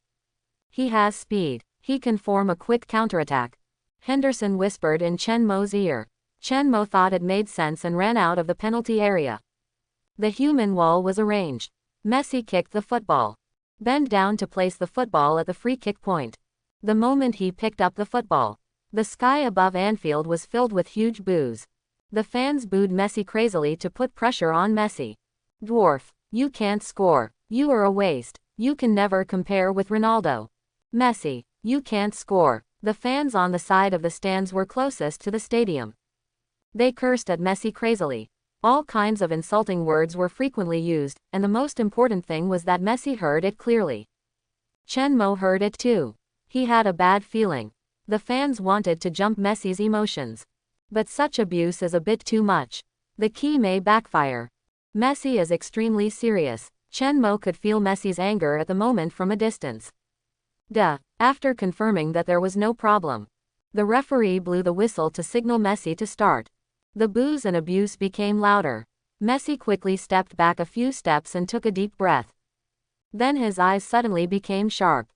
He has speed. He can form a quick counterattack. Henderson whispered in Chen Mo's ear. Chen Mo thought it made sense and ran out of the penalty area. The human wall was arranged. Messi kicked the football. Bent down to place the football at the free kick point. The moment he picked up the football, the sky above Anfield was filled with huge boos. The fans booed Messi crazily to put pressure on Messi. Dwarf, you can't score. You are a waste. You can never compare with Ronaldo. Messi, you can't score. The fans on the side of the stands were closest to the stadium. They cursed at Messi crazily. All kinds of insulting words were frequently used, and the most important thing was that Messi heard it clearly. Chen Mo heard it too. He had a bad feeling. The fans wanted to jump Messi's emotions. But such abuse is a bit too much. The key may backfire. Messi is extremely serious. Chen Mo could feel Messi's anger at the moment from a distance. After confirming that there was no problem, the referee blew the whistle to signal Messi to start. The boos and abuse became louder. Messi quickly stepped back a few steps and took a deep breath. Then his eyes suddenly became sharp.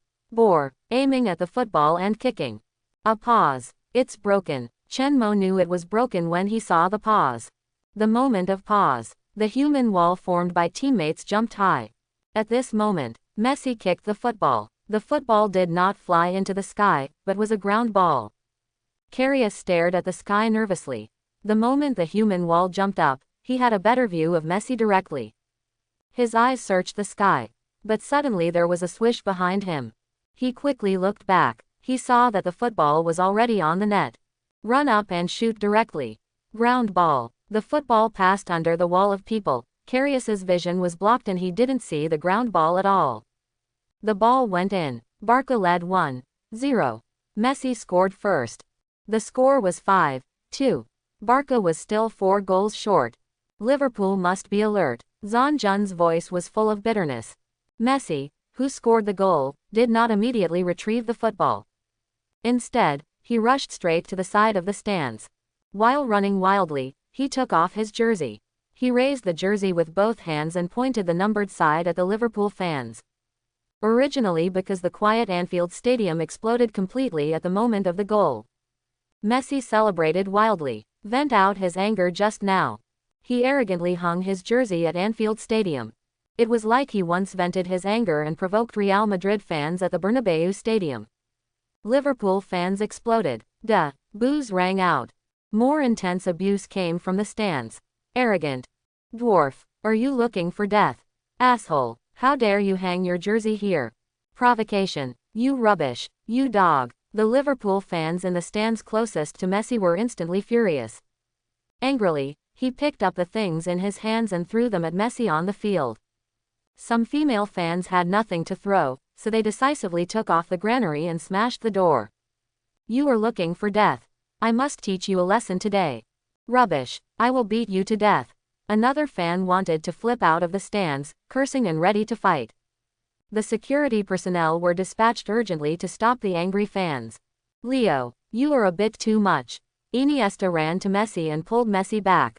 Aiming at the football and kicking. A pause. It's broken. Chen Mo knew it was broken when he saw the pause. The moment of pause. The human wall formed by teammates jumped high. At this moment, Messi kicked the football. The football did not fly into the sky, but was a ground ball. Karius stared at the sky nervously. The moment the human wall jumped up, he had a better view of Messi directly. His eyes searched the sky. But suddenly there was a swish behind him. He quickly looked back. He saw that the football was already on the net. Run up and shoot directly. Ground ball. The football passed under the wall of people. Karius's vision was blocked and he didn't see the ground ball at all. The ball went in. Barca led 1-0. Messi scored first. The score was 5-2. Barca was still 4 goals short. Liverpool must be alert. Zhang Jun's voice was full of bitterness. Messi, who scored the goal, did not immediately retrieve the football. Instead, he rushed straight to the side of the stands. While running wildly, he took off his jersey. He raised the jersey with both hands and pointed the numbered side at the Liverpool fans. Originally because the quiet Anfield Stadium exploded completely at the moment of the goal. Messi celebrated wildly. Vent out his anger just now. He arrogantly hung his jersey at Anfield Stadium. It was like he once vented his anger and provoked Real Madrid fans at the Bernabeu Stadium. Liverpool fans exploded. Boos rang out. More intense abuse came from the stands. Arrogant. Dwarf. Are you looking for death? Asshole. How dare you hang your jersey here? Provocation. You rubbish. You dog. The Liverpool fans in the stands closest to Messi were instantly furious. Angrily, he picked up the things in his hands and threw them at Messi on the field. Some female fans had nothing to throw, so they decisively took off the granary and smashed the door. You are looking for death. I must teach you a lesson today. Rubbish. I will beat you to death. Another fan wanted to flip out of the stands, cursing and ready to fight. The security personnel were dispatched urgently to stop the angry fans. Leo, you are a bit too much. Iniesta ran to Messi and pulled Messi back.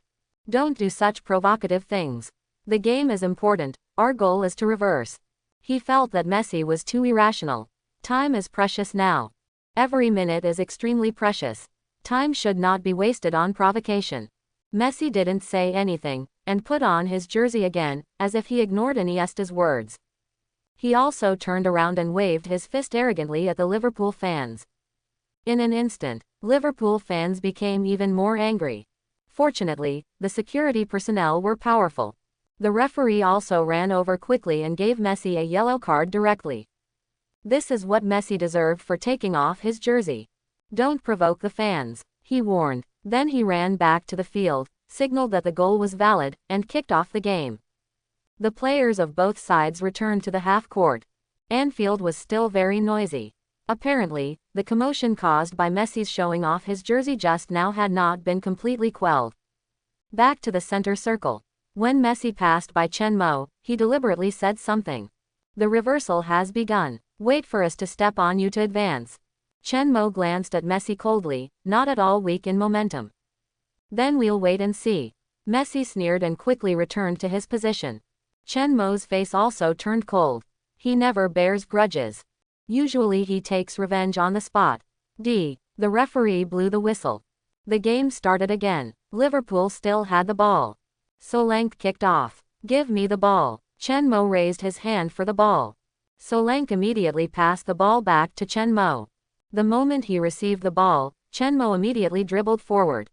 Don't do such provocative things. The game is important, our goal is to reverse. He felt that Messi was too irrational. Time is precious now. Every minute is extremely precious. Time should not be wasted on provocation. Messi didn't say anything, and put on his jersey again, as if he ignored Iniesta's words. He also turned around and waved his fist arrogantly at the Liverpool fans. In an instant, Liverpool fans became even more angry. Fortunately, the security personnel were powerful. The referee also ran over quickly and gave Messi a yellow card directly. This is what Messi deserved for taking off his jersey. Don't provoke the fans, he warned. Then he ran back to the field, signaled that the goal was valid, and kicked off the game. The players of both sides returned to the half-court. Anfield was still very noisy. Apparently, the commotion caused by Messi's showing off his jersey just now had not been completely quelled. Back to the center circle. When Messi passed by Chen Mo, he deliberately said something. The reversal has begun. Wait for us to step on you to advance. Chen Mo glanced at Messi coldly, not at all weak in momentum. Then we'll wait and see. Messi sneered and quickly returned to his position. Chen Mo's face also turned cold. He never bears grudges. Usually he takes revenge on the spot. The referee blew the whistle. The game started again. Liverpool still had the ball. Solanke kicked off. Give me the ball. Chen Mo raised his hand for the ball. Solanke immediately passed the ball back to Chen Mo. The moment he received the ball, Chen Mo immediately dribbled forward.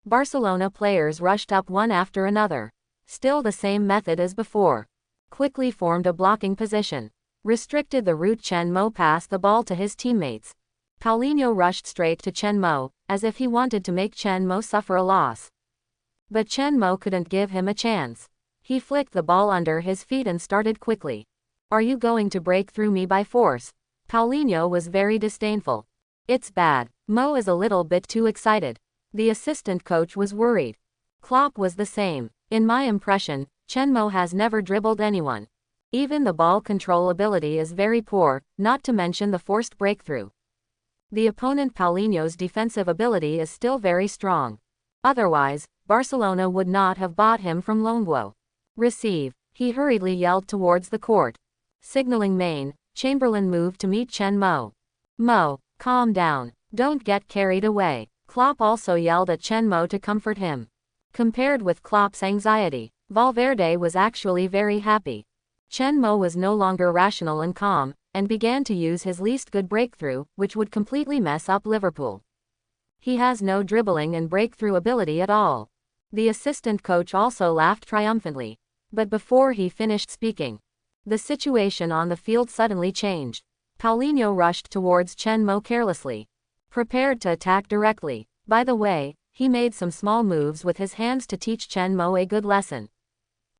Barcelona players rushed up one after another. Still the same method as before. Quickly formed a blocking position. Restricted the route. Chen Mo passed the ball to his teammates. Paulinho rushed straight to Chen Mo, as if he wanted to make Chen Mo suffer a loss. But Chen Mo couldn't give him a chance. He flicked the ball under his feet and started quickly. Are you going to break through me by force? Paulinho was very disdainful. It's bad. Mo is a little bit too excited. The assistant coach was worried. Klopp was the same. In my impression, Chen Mo has never dribbled anyone. Even the ball control ability is very poor, not to mention the forced breakthrough. The opponent Paulinho's defensive ability is still very strong. Otherwise, Barcelona would not have bought him from Longuo. Receive. He hurriedly yelled towards the court. Signaling Maine, Chamberlain moved to meet Chen Mo. Mo, calm down. Don't get carried away. Klopp also yelled at Chen Mo to comfort him. Compared with Klopp's anxiety, Valverde was actually very happy. Chen Mo was no longer rational and calm, and began to use his least good breakthrough, which would completely mess up Liverpool. He has no dribbling and breakthrough ability at all. The assistant coach also laughed triumphantly. But before he finished speaking, the situation on the field suddenly changed. Paulinho rushed towards Chen Mo carelessly, prepared to attack directly. By the way, he made some small moves with his hands to teach Chen Mo a good lesson.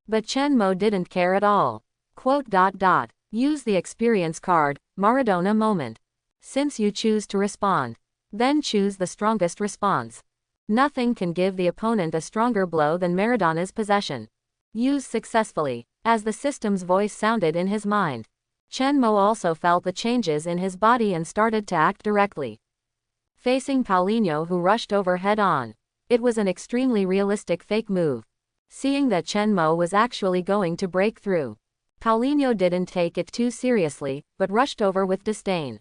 But Chen Mo didn't care at all. Use the experience card, Maradona moment. Since you choose to respond, then choose the strongest response. Nothing can give the opponent a stronger blow than Maradona's possession. Use successfully. As the system's voice sounded in his mind, Chen Mo also felt the changes in his body and started to act directly. Facing Paulinho, who rushed over head-on. It was an extremely realistic fake move. Seeing that Chen Mo was actually going to break through, Paulinho didn't take it too seriously, but rushed over with disdain.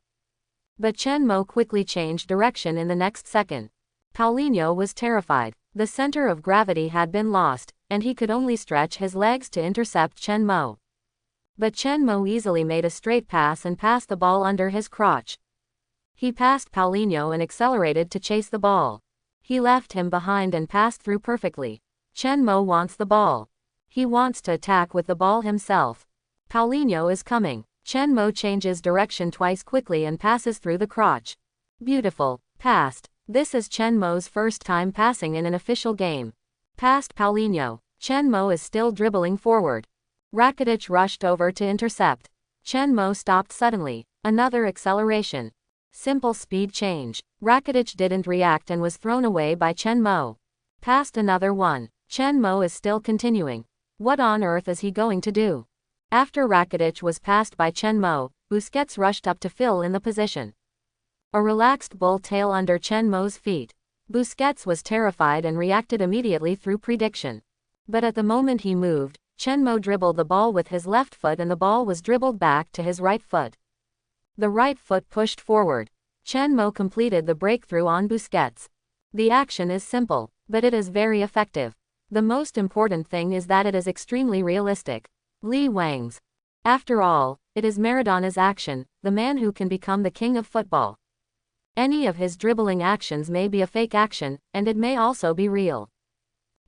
But Chen Mo quickly changed direction in the next second. Paulinho was terrified. The center of gravity had been lost, and he could only stretch his legs to intercept Chen Mo. But Chen Mo easily made a straight pass and passed the ball under his crotch. He passed Paulinho and accelerated to chase the ball. He left him behind and passed through perfectly. Chen Mo wants the ball. He wants to attack with the ball himself. Paulinho is coming. Chen Mo changes direction twice quickly and passes through the crotch. Beautiful. Passed. This is Chen Mo's first time passing in an official game. Past Paulinho. Chen Mo is still dribbling forward. Rakitic rushed over to intercept. Chen Mo stopped suddenly. Another acceleration. Simple speed change. Rakitic didn't react and was thrown away by Chen Mo. Passed another one. Chen Mo is still continuing. What on earth is he going to do? After Rakitic was passed by Chen Mo, Busquets rushed up to fill in the position. A relaxed bull tail under Chen Mo's feet. Busquets was terrified and reacted immediately through prediction. But at the moment he moved, Chen Mo dribbled the ball with his left foot and the ball was dribbled back to his right foot. The right foot pushed forward. Chen Mo completed the breakthrough on Busquets. The action is simple, but it is very effective. The most important thing is that it is extremely realistic. Li Wang's. After all, it is Maradona's action, the man who can become the king of football. Any of his dribbling actions may be a fake action, and it may also be real.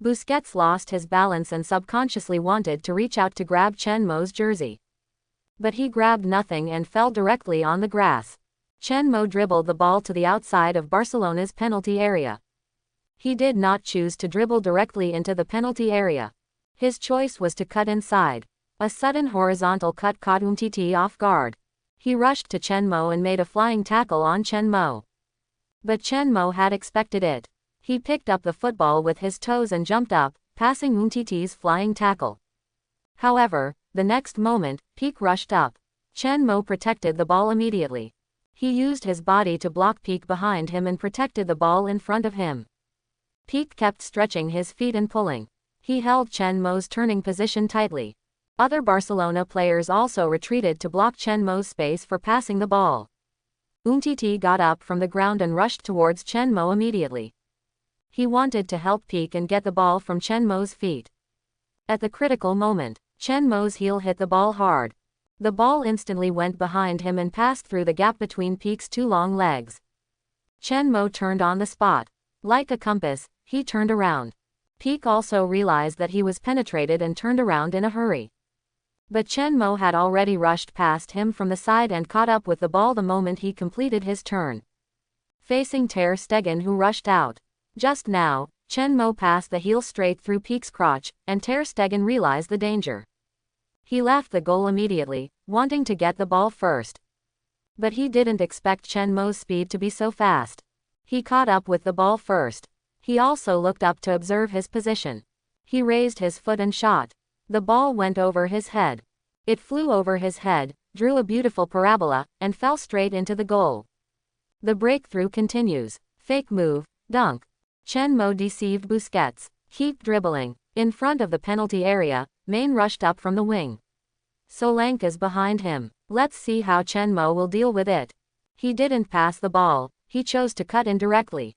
Busquets lost his balance and subconsciously wanted to reach out to grab Chen Mo's jersey. But he grabbed nothing and fell directly on the grass. Chen Mo dribbled the ball to the outside of Barcelona's penalty area. He did not choose to dribble directly into the penalty area. His choice was to cut inside. A sudden horizontal cut caught Umtiti off guard. He rushed to Chen Mo and made a flying tackle on Chen Mo. But Chen Mo had expected it. He picked up the football with his toes and jumped up, passing Umtiti's flying tackle. However, the next moment, Pique rushed up. Chen Mo protected the ball immediately. He used his body to block Pique behind him and protected the ball in front of him. Pique kept stretching his feet and pulling. He held Chen Mo's turning position tightly. Other Barcelona players also retreated to block Chen Mo's space for passing the ball. Umtiti got up from the ground and rushed towards Chen Mo immediately. He wanted to help Pique and get the ball from Chen Mo's feet. At the critical moment, Chen Mo's heel hit the ball hard. The ball instantly went behind him and passed through the gap between Pique's two long legs. Chen Mo turned on the spot. Like a compass, he turned around. Pique also realized that he was penetrated and turned around in a hurry. But Chen Mo had already rushed past him from the side and caught up with the ball the moment he completed his turn. Facing Ter Stegen, who rushed out. Just now, Chen Mo passed the heel straight through Pique's crotch, and Ter Stegen realized the danger. He left the goal immediately, wanting to get the ball first. But he didn't expect Chen Mo's speed to be so fast. He caught up with the ball first. He also looked up to observe his position. He raised his foot and shot. The ball went over his head. It flew over his head, drew a beautiful parabola, and fell straight into the goal. The breakthrough continues. Fake move, dunk. Chen Mo deceived Busquets. Keep dribbling. In front of the penalty area, Main rushed up from the wing. Solanke is behind him. Let's see how Chen Mo will deal with it. He didn't pass the ball, he chose to cut in directly.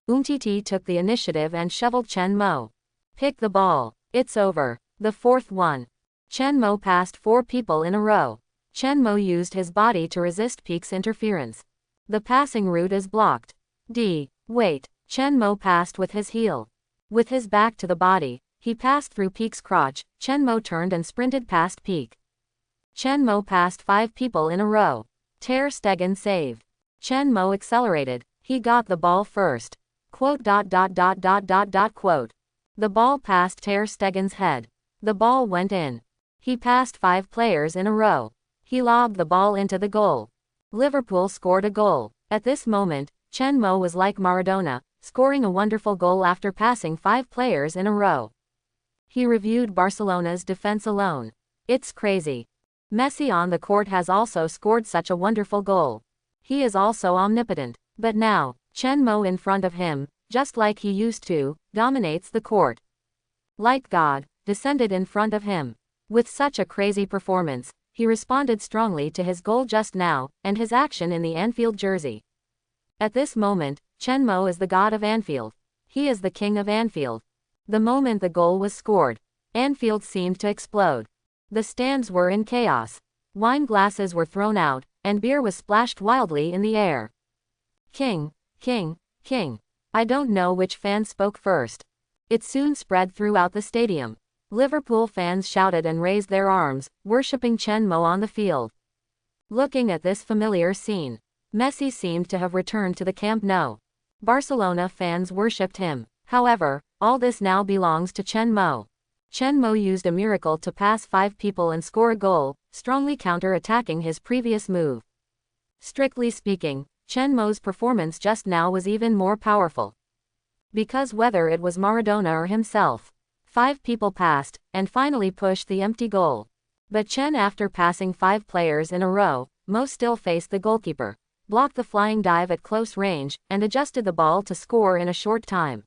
Umtiti took the initiative and shoveled Chen Mo. Pick the ball. It's over. The fourth one. Chen Mo passed 4 people in a row. Chen Mo used his body to resist Pique's interference. The passing route is blocked. Wait. Chen Mo passed with his heel. With his back to the body, he passed through Pique's crotch. Chen Mo turned and sprinted past Pique. Chen Mo passed 5 people in a row. Ter Stegen saved. Chen Mo accelerated. He got the ball first. Quote. The ball passed Ter Stegen's head. The ball went in. He passed 5 players in a row. He lobbed the ball into the goal. Liverpool scored a goal. At this moment, Chen Mo was like Maradona, scoring a wonderful goal after passing 5 players in a row. He reviewed Barcelona's defense alone. It's crazy. Messi on the court has also scored such a wonderful goal. He is also omnipotent. But now, Chen Mo in front of him, just like he used to, dominates the court. Like God, descended in front of him. With such a crazy performance, he responded strongly to his goal just now, and his action in the Anfield jersey. At this moment, Chen Mo is the god of Anfield. He is the king of Anfield. The moment the goal was scored, Anfield seemed to explode. The stands were in chaos. Wine glasses were thrown out, and beer was splashed wildly in the air. King, king, king. I don't know which fan spoke first. It soon spread throughout the stadium. Liverpool fans shouted and raised their arms, worshipping Chen Mo on the field. Looking at this familiar scene, Messi seemed to have returned to the Camp Nou. Barcelona fans worshipped him. However, all this now belongs to Chen Mo. Chen Mo used a miracle to pass 5 people and score a goal, strongly counter-attacking his previous move. Strictly speaking, Chen Mo's performance just now was even more powerful. Because whether it was Maradona or himself, 5 people passed, and finally pushed the empty goal. But Chen, after passing 5 players in a row, Mo still faced the goalkeeper, blocked the flying dive at close range, and adjusted the ball to score in a short time.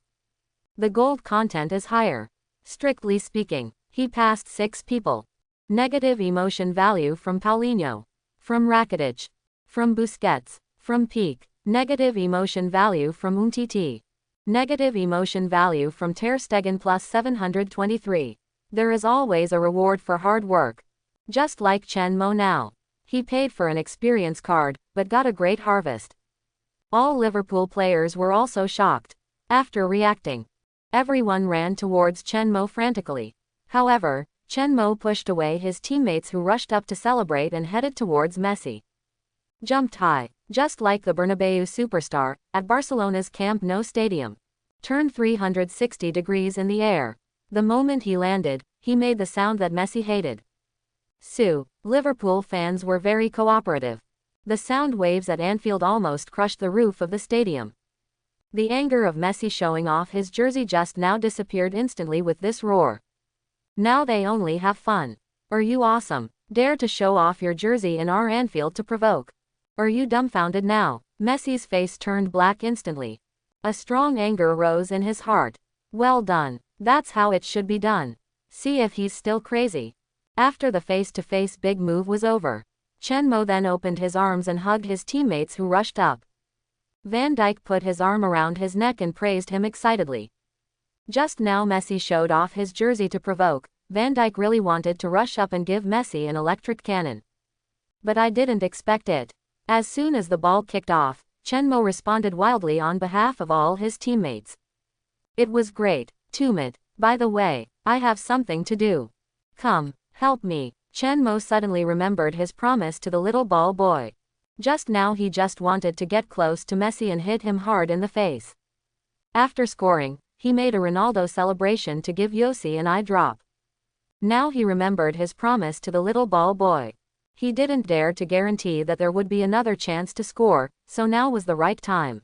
The gold content is higher. Strictly speaking, he passed 6 people. Negative emotion value from Paulinho. From Rakitic. From Busquets. From Peak. Negative emotion value from Umtiti. Negative emotion value from Ter Stegen plus 723. There is always a reward for hard work. Just like Chen Mo now. He paid for an experience card, but got a great harvest. All Liverpool players were also shocked. After reacting, everyone ran towards Chen Mo frantically. However, Chen Mo pushed away his teammates who rushed up to celebrate and headed towards Messi. Jumped high, just like the Bernabeu superstar, at Barcelona's Camp Nou stadium. Turned 360 degrees in the air. The moment he landed, he made the sound that Messi hated. Liverpool fans were very cooperative. The sound waves at Anfield almost crushed the roof of the stadium. The anger of Messi showing off his jersey just now disappeared instantly with this roar. Now they only have fun. Are you awesome? Dare to show off your jersey in our Anfield to provoke? Are you dumbfounded now? Messi's face turned black instantly. A strong anger rose in his heart. Well done. That's how it should be done. See if he's still crazy. After the face-to-face big move was over, Chen Mo then opened his arms and hugged his teammates who rushed up. Van Dijk put his arm around his neck and praised him excitedly. Just now Messi showed off his jersey to provoke. Van Dijk really wanted to rush up and give Messi an electric cannon. But I didn't expect it. As soon as the ball kicked off, Chen Mo responded wildly on behalf of all his teammates. It was great. Tumid. By the way, I have something to do. Come, help me. Chen Mo suddenly remembered his promise to the little ball boy. Just now he just wanted to get close to Messi and hit him hard in the face. After scoring, he made a Ronaldo celebration to give Yossi an eye drop. Now he remembered his promise to the little ball boy. He didn't dare to guarantee that there would be another chance to score, so now was the right time.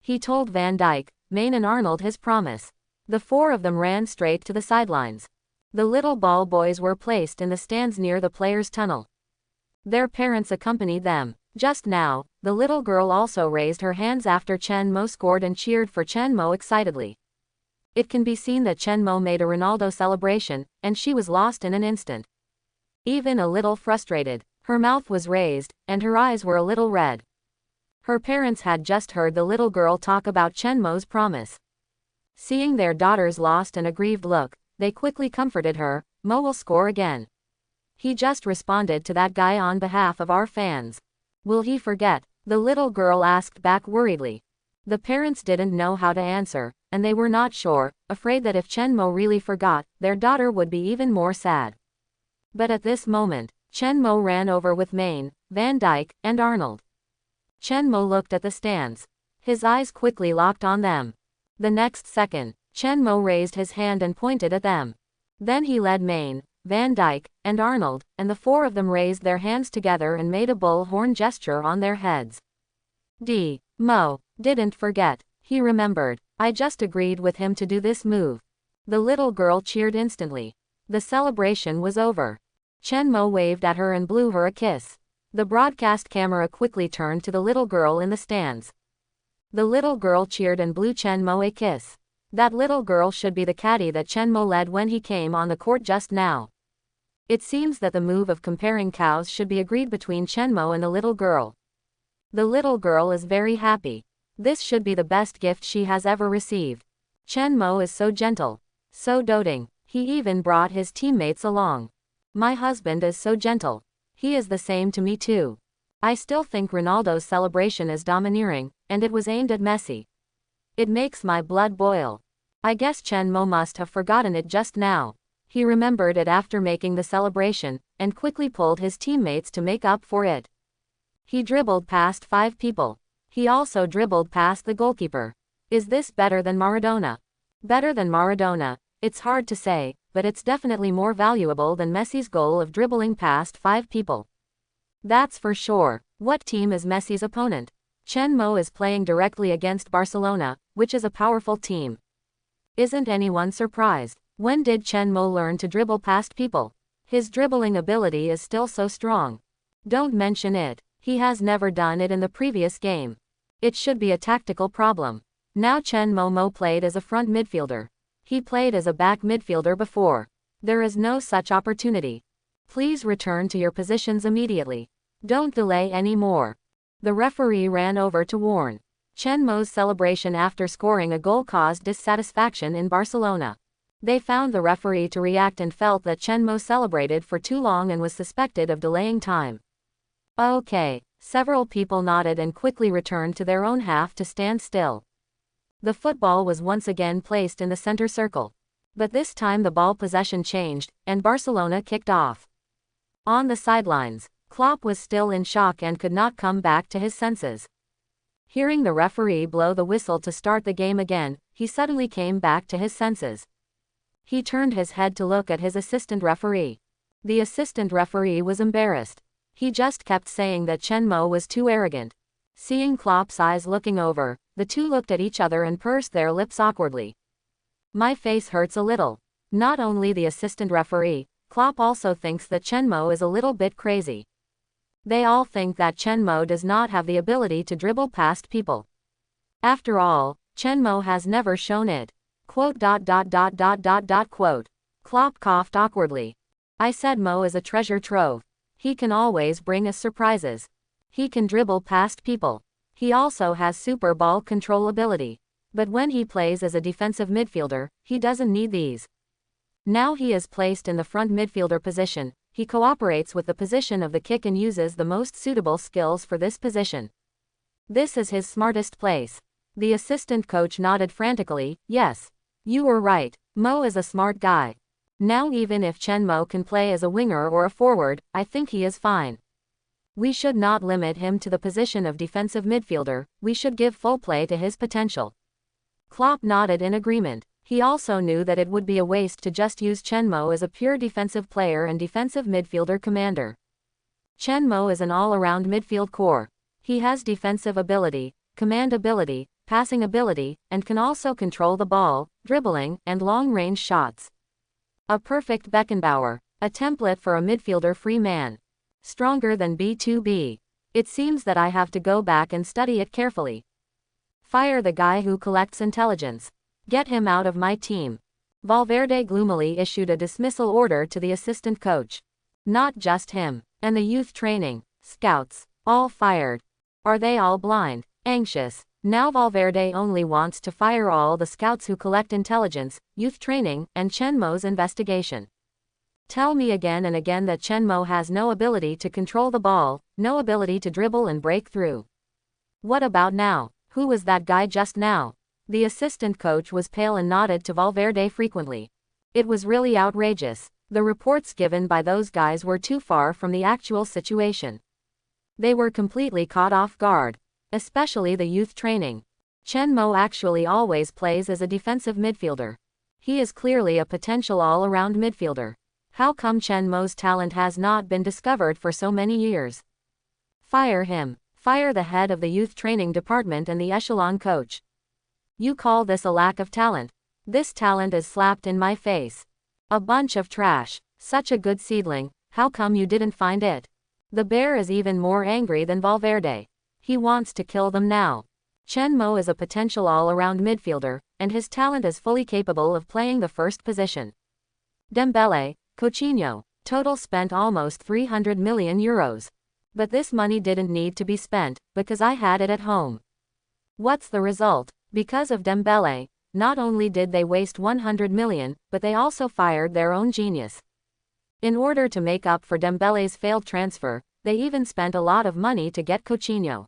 He told Van Dijk, Maine and Arnold his promise. The 4 of them ran straight to the sidelines. The little ball boys were placed in the stands near the players' tunnel. Their parents accompanied them. Just now, the little girl also raised her hands after Chen Mo scored and cheered for Chen Mo excitedly. It can be seen that Chen Mo made a Ronaldo celebration, and she was lost in an instant. Even a little frustrated, her mouth was raised, and her eyes were a little red. Her parents had just heard the little girl talk about Chen Mo's promise. Seeing their daughter's lost and aggrieved look, they quickly comforted her. Mo will score again. He just responded to that guy on behalf of our fans. Will he forget? The little girl asked back worriedly. The parents didn't know how to answer, and they were not sure, afraid that if Chen Mo really forgot, their daughter would be even more sad. But at this moment, Chen Mo ran over with Maine, Van Dijk, and Arnold. Chen Mo looked at the stands. His eyes quickly locked on them. The next second, Chen Mo raised his hand and pointed at them. Then he led Maine, Van Dijk, and Arnold, and the 4 of them raised their hands together and made a bull horn gesture on their heads. Mo didn't forget. He remembered. I just agreed with him to do this move. The little girl cheered instantly. The celebration was over. Chen Mo waved at her and blew her a kiss. The broadcast camera quickly turned to the little girl in the stands. The little girl cheered and blew Chen Mo a kiss. That little girl should be the caddy that Chen Mo led when he came on the court just now. It seems that the move of comparing cows should be agreed between Chen Mo and the little girl. The little girl is very happy. This should be the best gift she has ever received. Chen Mo is so gentle, so doting. He even brought his teammates along. My husband is so gentle. He is the same to me too. I still think Ronaldo's celebration is domineering, and it was aimed at Messi. It makes my blood boil. I guess Chen Mo must have forgotten it just now. He remembered it after making the celebration, and quickly pulled his teammates to make up for it. He dribbled past 5 people. He also dribbled past the goalkeeper. Is this better than Maradona? Better than Maradona? It's hard to say, but it's definitely more valuable than Messi's goal of dribbling past 5 people. That's for sure. What team is Messi's opponent? Chen Mo is playing directly against Barcelona, which is a powerful team. Isn't anyone surprised? When did Chen Mo learn to dribble past people? His dribbling ability is still so strong. Don't mention it. He has never done it in the previous game. It should be a tactical problem. Now Chen Mo played as a front midfielder. He played as a back midfielder before. There is no such opportunity. Please return to your positions immediately. Don't delay any more. The referee ran over to warn. Chen Mo's celebration after scoring a goal caused dissatisfaction in Barcelona. They found the referee to react and felt that Chen Mo celebrated for too long and was suspected of delaying time. Okay. Several people nodded and quickly returned to their own half to stand still. The football was once again placed in the center circle. But this time the ball possession changed, and Barcelona kicked off. On the sidelines, Klopp was still in shock and could not come back to his senses. Hearing the referee blow the whistle to start the game again, he suddenly came back to his senses. He turned his head to look at his assistant referee. The assistant referee was embarrassed. He just kept saying that Chen Mo was too arrogant. Seeing Klopp's eyes looking over, the two looked at each other and pursed their lips awkwardly. My face hurts a little. Not only the assistant referee, Klopp also thinks that Chen Mo is a little bit crazy. They all think that Chen Mo does not have the ability to dribble past people. After all, Chen Mo has never shown it. Quote. Klopp coughed awkwardly. I said Mo is a treasure trove. He can always bring us surprises. He can dribble past people. He also has super ball control ability. But when he plays as a defensive midfielder, he doesn't need these. Now he is placed in the front midfielder position. He cooperates with the position of the kick and uses the most suitable skills for this position. This is his smartest place. The assistant coach nodded frantically. Yes. You were right. Mo is a smart guy. Now even if Chen Mo can play as a winger or a forward, I think he is fine. We should not limit him to the position of defensive midfielder, we should give full play to his potential. Klopp nodded in agreement. He also knew that it would be a waste to just use Chen Mo as a pure defensive player and defensive midfielder commander. Chen Mo is an all-around midfield core. He has defensive ability, command ability, passing ability, and can also control the ball, dribbling, and long-range shots. A perfect Beckenbauer, a template for a midfielder free man. Stronger than B2B. It seems that I have to go back and study it carefully. Fire the guy who collects intelligence. Get him out of my team. Valverde gloomily issued a dismissal order to the assistant coach. Not just him. And the youth training, scouts, all fired. Are they all blind? Anxious. Now Valverde only wants to fire all the scouts who collect intelligence, youth training, and Chen Mo's investigation. Tell me again and again that Chen Mo has no ability to control the ball, no ability to dribble and break through. What about now? Who was that guy just now? The assistant coach was pale and nodded to Valverde frequently. It was really outrageous. The reports given by those guys were too far from the actual situation. They were completely caught off guard. Especially the youth training. Chen Mo actually always plays as a defensive midfielder. He is clearly a potential all-around midfielder. How come Chen Mo's talent has not been discovered for so many years? Fire him. Fire the head of the youth training department and the echelon coach. You call this a lack of talent? This talent is slapped in my face. A bunch of trash. Such a good seedling, how come you didn't find it? The bear is even more angry than Valverde. He wants to kill them now. Chen Mo is a potential all-around midfielder, and his talent is fully capable of playing the first position. Dembele, Coutinho, total spent almost 300 million euros. But this money didn't need to be spent, because I had it at home. What's the result? Because of Dembele, not only did they waste 100 million, but they also fired their own genius. In order to make up for Dembele's failed transfer, they even spent a lot of money to get Coutinho.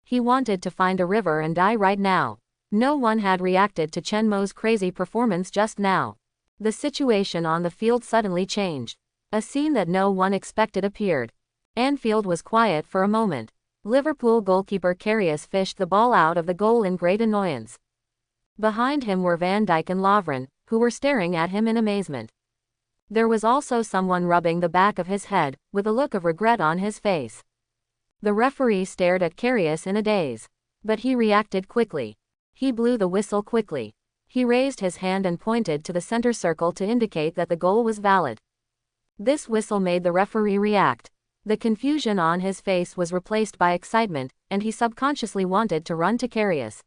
He wanted to find a river and die right now. No one had reacted to Chen Mo's crazy performance just now. The situation on the field suddenly changed. A scene that no one expected appeared. Anfield was quiet for a moment. Liverpool goalkeeper Karius fished the ball out of the goal in great annoyance. Behind him were Van Dijk and Lovren, who were staring at him in amazement. There was also someone rubbing the back of his head, with a look of regret on his face. The referee stared at Karius in a daze. But he reacted quickly. He blew the whistle quickly. He raised his hand and pointed to the center circle to indicate that the goal was valid. This whistle made the referee react. The confusion on his face was replaced by excitement, and he subconsciously wanted to run to Karius.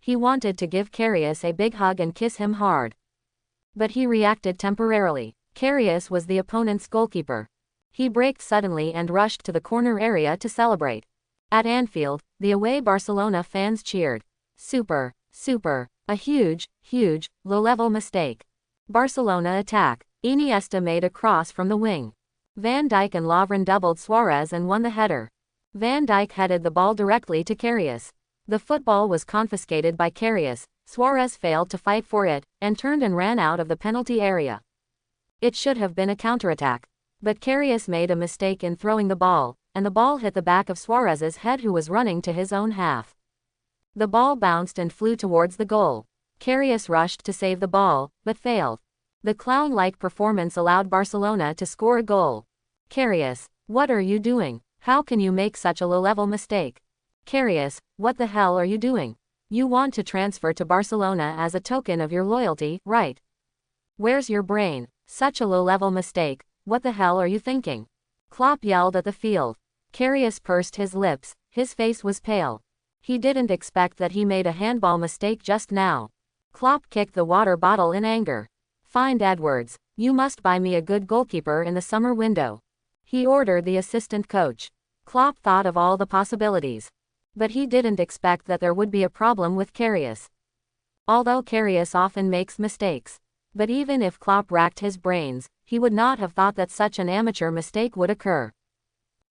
He wanted to give Karius a big hug and kiss him hard. But he reacted temporarily. Karius was the opponent's goalkeeper. He braked suddenly and rushed to the corner area to celebrate. At Anfield, the away Barcelona fans cheered. Super, super, a huge, huge, low-level mistake. Barcelona attack. Iniesta made a cross from the wing. Van Dijk and Lovren doubled Suarez and won the header. Van Dijk headed the ball directly to Karius. The football was confiscated by Karius. Suarez failed to fight for it, and turned and ran out of the penalty area. It should have been a counterattack. But Karius made a mistake in throwing the ball, and the ball hit the back of Suarez's head, who was running to his own half. The ball bounced and flew towards the goal. Karius rushed to save the ball, but failed. The clown-like performance allowed Barcelona to score a goal. Karius, what are you doing? How can you make such a low-level mistake? Karius, what the hell are you doing? You want to transfer to Barcelona as a token of your loyalty, right? Where's your brain? Such a low-level mistake, what the hell are you thinking? Klopp yelled at the field. Karius pursed his lips, his face was pale. He didn't expect that he made a handball mistake just now. Klopp kicked the water bottle in anger. Find Edwards. You must buy me a good goalkeeper in the summer window. He ordered the assistant coach. Klopp thought of all the possibilities. But he didn't expect that there would be a problem with Karius. Although Karius often makes mistakes. But even if Klopp racked his brains, he would not have thought that such an amateur mistake would occur.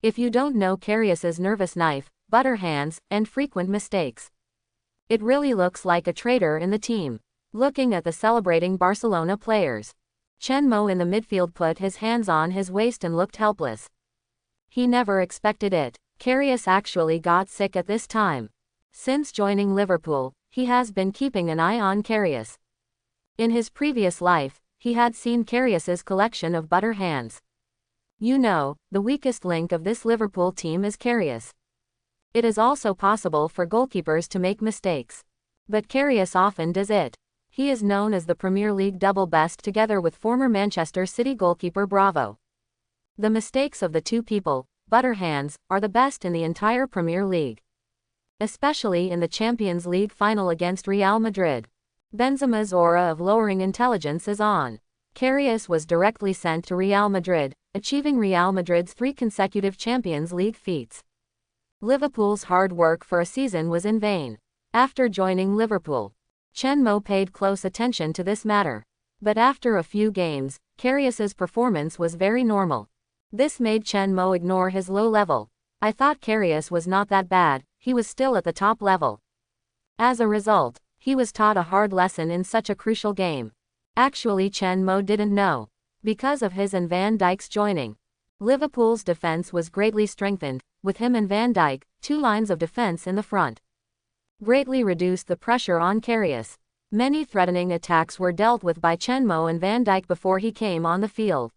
If you don't know Karius's nervous knife, butter hands, and frequent mistakes, it really looks like a traitor in the team. Looking at the celebrating Barcelona players, Chen Mo in the midfield put his hands on his waist and looked helpless. He never expected it. Karius actually got sick at this time. Since joining Liverpool, he has been keeping an eye on Karius. In his previous life, he had seen Karius's collection of butter hands. You know, the weakest link of this Liverpool team is Karius. It is also possible for goalkeepers to make mistakes. But Karius often does it. He is known as the Premier League double best together with former Manchester City goalkeeper Bravo. The mistakes of the two people, butter hands, are the best in the entire Premier League. Especially in the Champions League final against Real Madrid. Benzema's aura of lowering intelligence is on. Karius was directly sent to Real Madrid, achieving Real Madrid's 3 consecutive Champions League feats. Liverpool's hard work for a season was in vain. After joining Liverpool, Chen Mo paid close attention to this matter. But after a few games, Karius's performance was very normal. This made Chen Mo ignore his low level. I thought Karius was not that bad, he was still at the top level. As a result, he was taught a hard lesson in such a crucial game. Actually, Chen Mo didn't know. Because of his and Van Dijk's joining, Liverpool's defense was greatly strengthened, with him and Van Dijk, 2 lines of defense in the front. Greatly reduced the pressure on Karius. Many threatening attacks were dealt with by Chen Mo and Van Dijk before he came on the field.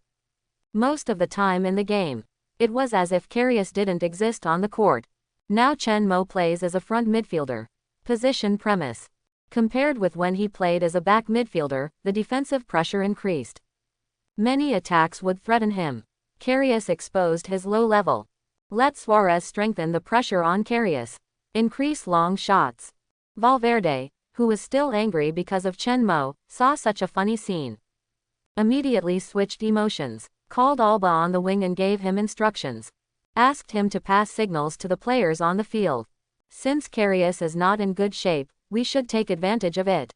Most of the time in the game, it was as if Karius didn't exist on the court. Now Chen Mo plays as a front midfielder. Position premise. Compared with when he played as a back midfielder, the defensive pressure increased. Many attacks would threaten him. Karius exposed his low level. Let Suarez strengthen the pressure on Karius. Increase long shots. Valverde, who was still angry because of Chen Mo, saw such a funny scene. Immediately switched emotions, called Alba on the wing and gave him instructions. Asked him to pass signals to the players on the field. Since Karius is not in good shape, we should take advantage of it.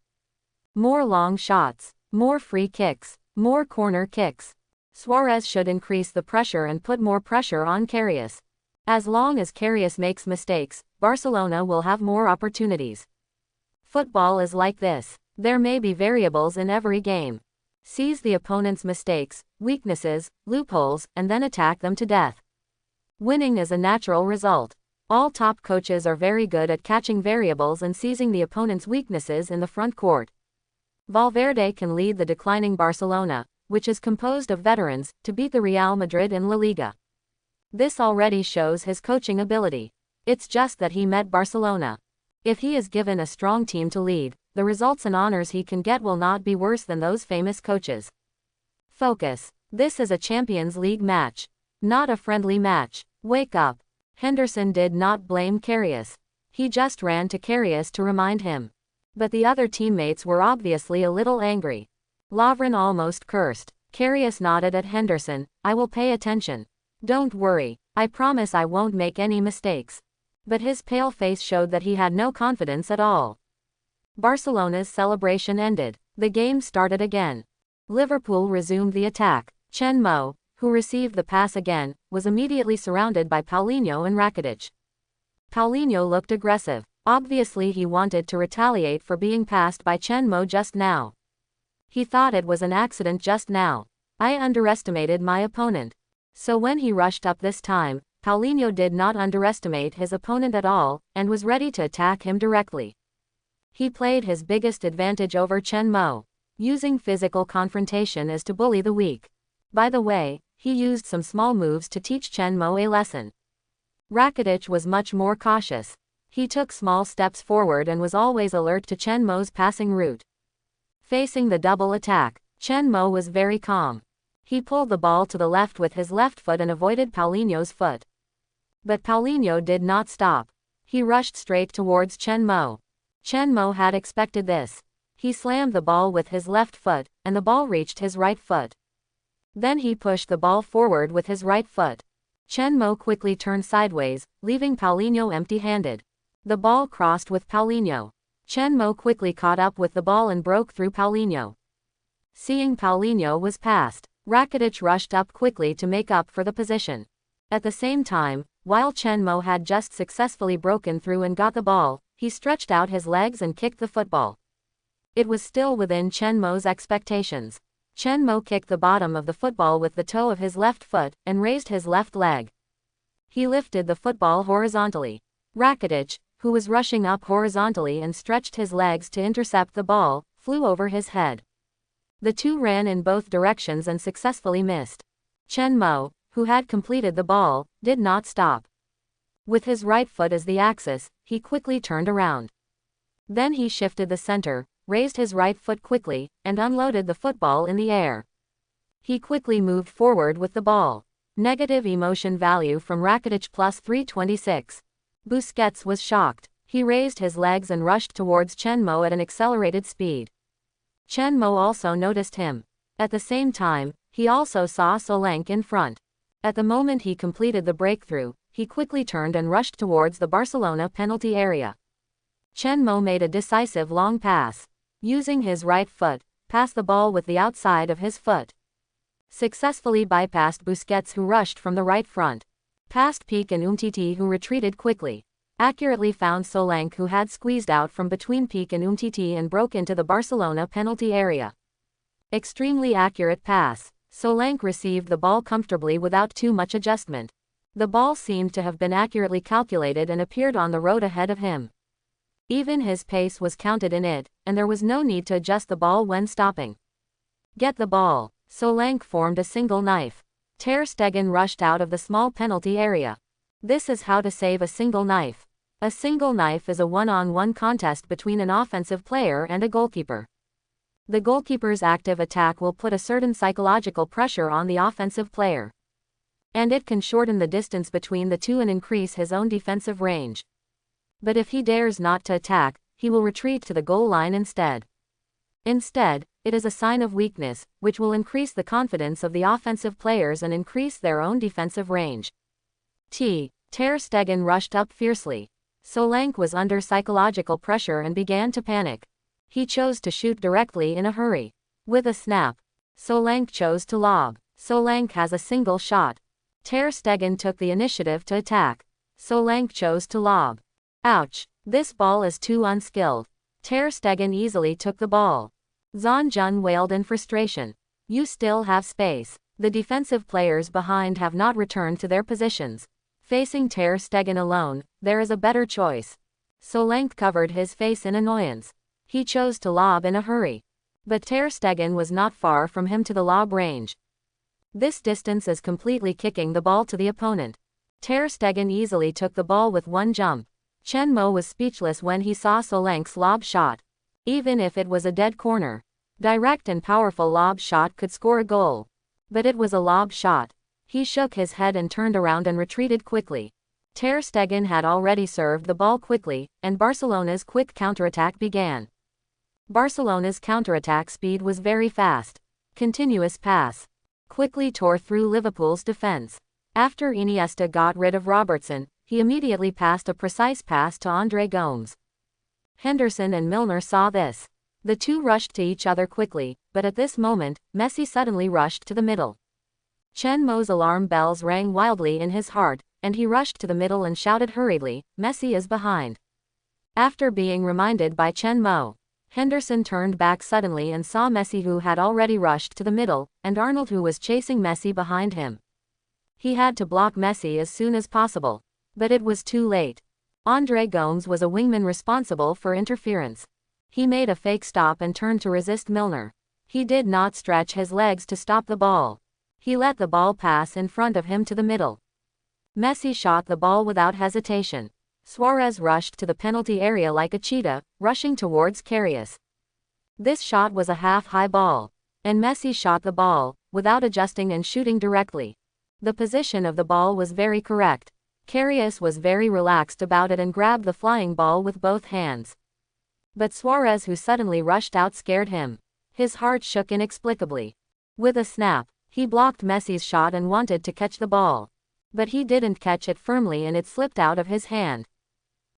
More long shots, more free kicks, more corner kicks. Suarez should increase the pressure and put more pressure on Karius. As long as Karius makes mistakes, Barcelona will have more opportunities. Football is like this. There may be variables in every game. Seize the opponent's mistakes, weaknesses, loopholes, and then attack them to death. Winning is a natural result. All top coaches are very good at catching variables and seizing the opponent's weaknesses in the front court. Valverde can lead the declining Barcelona, which is composed of veterans, to beat the Real Madrid in La Liga. This already shows his coaching ability. It's just that he met Barcelona. If he is given a strong team to lead, the results and honors he can get will not be worse than those famous coaches. Focus. This is a Champions League match, not a friendly match. Wake up. Henderson did not blame Karius. He just ran to Karius to remind him. But the other teammates were obviously a little angry. Lovren almost cursed. Karius nodded at Henderson. I will pay attention. Don't worry. I promise I won't make any mistakes. But his pale face showed that he had no confidence at all. Barcelona's celebration ended. The game started again. Liverpool resumed the attack. Chen Mo, who received the pass again, was immediately surrounded by Paulinho and Rakitic. Paulinho looked aggressive. Obviously he wanted to retaliate for being passed by Chen Mo just now. He thought it was an accident just now. I underestimated my opponent. So when he rushed up this time, Paulinho did not underestimate his opponent at all, and was ready to attack him directly. He played his biggest advantage over Chen Mo. Using physical confrontation is to bully the weak. By the way, he used some small moves to teach Chen Mo a lesson. Rakitic was much more cautious. He took small steps forward and was always alert to Chen Mo's passing route. Facing the double attack, Chen Mo was very calm. He pulled the ball to the left with his left foot and avoided Paulinho's foot. But Paulinho did not stop. He rushed straight towards Chen Mo. Chen Mo had expected this. He slammed the ball with his left foot, and the ball reached his right foot. Then he pushed the ball forward with his right foot. Chen Mo quickly turned sideways, leaving Paulinho empty-handed. The ball crossed with Paulinho. Chen Mo quickly caught up with the ball and broke through Paulinho. Seeing Paulinho was passed, Rakitic rushed up quickly to make up for the position. At the same time, while Chen Mo had just successfully broken through and got the ball, he stretched out his legs and kicked the football. It was still within Chen Mo's expectations. Chen Mo kicked the bottom of the football with the toe of his left foot, and raised his left leg. He lifted the football horizontally. Rakitic, who was rushing up horizontally and stretched his legs to intercept the ball, flew over his head. The two ran in both directions and successfully missed. Chen Mo, who had completed the ball, did not stop. With his right foot as the axis, he quickly turned around. Then he shifted the center, raised his right foot quickly, and unloaded the football in the air. He quickly moved forward with the ball. Negative emotion value from Rakitic plus 326. Busquets was shocked. He raised his legs and rushed towards Chen Mo at an accelerated speed. Chen Mo also noticed him. At the same time, he also saw Solanke in front. At the moment he completed the breakthrough, he quickly turned and rushed towards the Barcelona penalty area. Chen Mo made a decisive long pass. Using his right foot, passed the ball with the outside of his foot. Successfully bypassed Busquets, who rushed from the right front. Passed Pique and Umtiti, who retreated quickly. Accurately found Solanke, who had squeezed out from between Pique and Umtiti and broke into the Barcelona penalty area. Extremely accurate pass. Solanke received the ball comfortably without too much adjustment. The ball seemed to have been accurately calculated and appeared on the road ahead of him. Even his pace was counted in it, and there was no need to adjust the ball when stopping. Get the ball. Solanke formed a single knife. Ter Stegen rushed out of the small penalty area. This is how to save a single knife. A single knife is a one-on-one contest between an offensive player and a goalkeeper. The goalkeeper's active attack will put a certain psychological pressure on the offensive player. And it can shorten the distance between the two and increase his own defensive range. But if he dares not to attack, he will retreat to the goal line instead. Instead, it is a sign of weakness, which will increase the confidence of the offensive players and increase their own defensive range. Ter Stegen rushed up fiercely. Solanke was under psychological pressure and began to panic. He chose to shoot directly in a hurry. With a snap, Solanke chose to lob. Solanke has a single shot. Ter Stegen took the initiative to attack. Solanke chose to lob. Ouch! This ball is too unskilled. Ter Stegen easily took the ball. Zonjun wailed in frustration. You still have space. The defensive players behind have not returned to their positions. Facing Ter Stegen alone, there is a better choice. Solanke covered his face in annoyance. He chose to lob in a hurry. But Ter Stegen was not far from him to the lob range. This distance is completely kicking the ball to the opponent. Ter Stegen easily took the ball with one jump. Chen Mo was speechless when he saw Solanke's lob shot. Even if it was a dead corner, direct and powerful lob shot could score a goal. But it was a lob shot. He shook his head and turned around and retreated quickly. Ter Stegen had already served the ball quickly, and Barcelona's quick counterattack began. Barcelona's counterattack speed was very fast. Continuous pass quickly tore through Liverpool's defense. After Iniesta got rid of Robertson, he immediately passed a precise pass to Andre Gomes. Henderson and Milner saw this. The two rushed to each other quickly, but at this moment, Messi suddenly rushed to the middle. Chen Mo's alarm bells rang wildly in his heart, and he rushed to the middle and shouted hurriedly, "Messi is behind." After being reminded by Chen Mo, Henderson turned back suddenly and saw Messi, who had already rushed to the middle, and Arnold, who was chasing Messi behind him. He had to block Messi as soon as possible. But it was too late. Andre Gomes was a wingman responsible for interference. He made a fake stop and turned to resist Milner. He did not stretch his legs to stop the ball. He let the ball pass in front of him to the middle. Messi shot the ball without hesitation. Suarez rushed to the penalty area like a cheetah, rushing towards Karius. This shot was a half-high ball, and Messi shot the ball, without adjusting and shooting directly. The position of the ball was very correct. Karius was very relaxed about it and grabbed the flying ball with both hands. But Suarez, who suddenly rushed out, scared him. His heart shook inexplicably. With a snap, he blocked Messi's shot and wanted to catch the ball. But he didn't catch it firmly and it slipped out of his hand.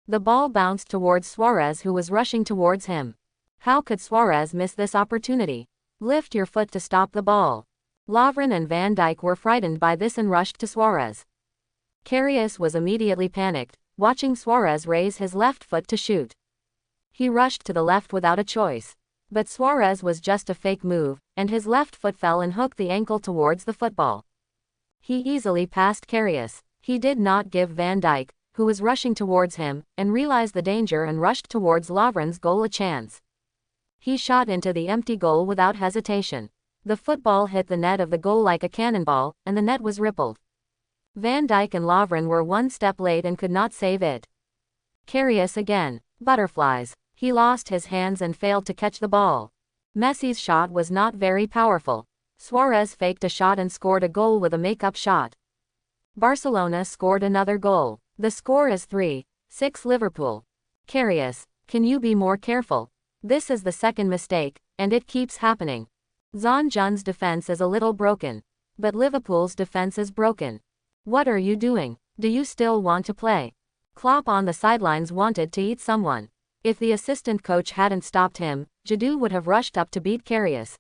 The ball bounced towards Suarez, who was rushing towards him. How could Suarez miss this opportunity? Lift your foot to stop the ball. Lovren and Van Dijk were frightened by this and rushed to Suarez. Karius was immediately panicked, watching Suarez raise his left foot to shoot. He rushed to the left without a choice. But Suarez was just a fake move, and his left foot fell and hooked the ankle towards the football. He easily passed Karius. He did not give Van Dijk, who was rushing towards him, and realized the danger and rushed towards Lovren's goal, a chance. He shot into the empty goal without hesitation. The football hit the net of the goal like a cannonball, and the net was rippled. Van Dijk and Lovren were one step late and could not save it. Karius again. Butterflies. He lost his hands and failed to catch the ball. Messi's shot was not very powerful. Suarez faked a shot and scored a goal with a make-up shot. Barcelona scored another goal. The score is 3-6 Liverpool. Karius, can you be more careful? This is the second mistake, and it keeps happening. Zonjun's defense is a little broken. But Liverpool's defense is broken. What are you doing? Do you still want to play? Klopp on the sidelines wanted to eat someone. If the assistant coach hadn't stopped him, Jadou would have rushed up to beat Karius.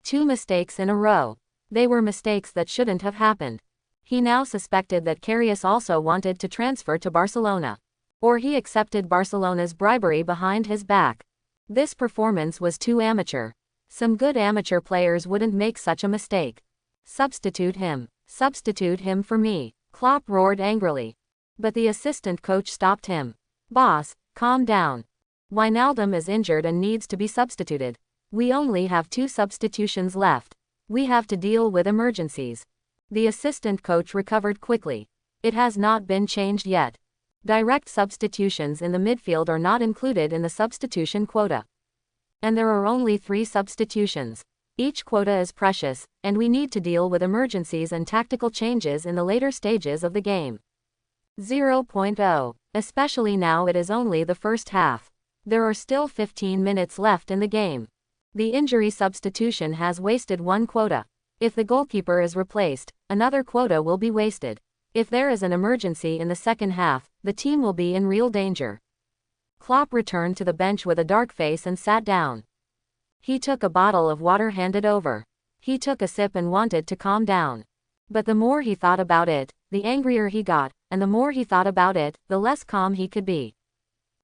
2 mistakes in a row. They were mistakes that shouldn't have happened. He now suspected that Karius also wanted to transfer to Barcelona. Or he accepted Barcelona's bribery behind his back. This performance was too amateur. Some good amateur players wouldn't make such a mistake. Substitute him. Substitute him for me, Klopp roared angrily. But the assistant coach stopped him. Boss, calm down. Wijnaldum is injured and needs to be substituted. We only have 2 substitutions left. We have to deal with emergencies. The assistant coach recovered quickly. It has not been changed yet. Direct substitutions in the midfield are not included in the substitution quota. And there are only 3 substitutions. Each quota is precious, and we need to deal with emergencies and tactical changes in the later stages of the game. 0.0. Especially now it is only the first half. There are still 15 minutes left in the game. The injury substitution has wasted 1 quota. If the goalkeeper is replaced, another quota will be wasted. If there is an emergency in the second half, the team will be in real danger. Klopp returned to the bench with a dark face and sat down. He took a bottle of water handed over. He took a sip and wanted to calm down. But the more he thought about it, the angrier he got, and the more he thought about it, the less calm he could be.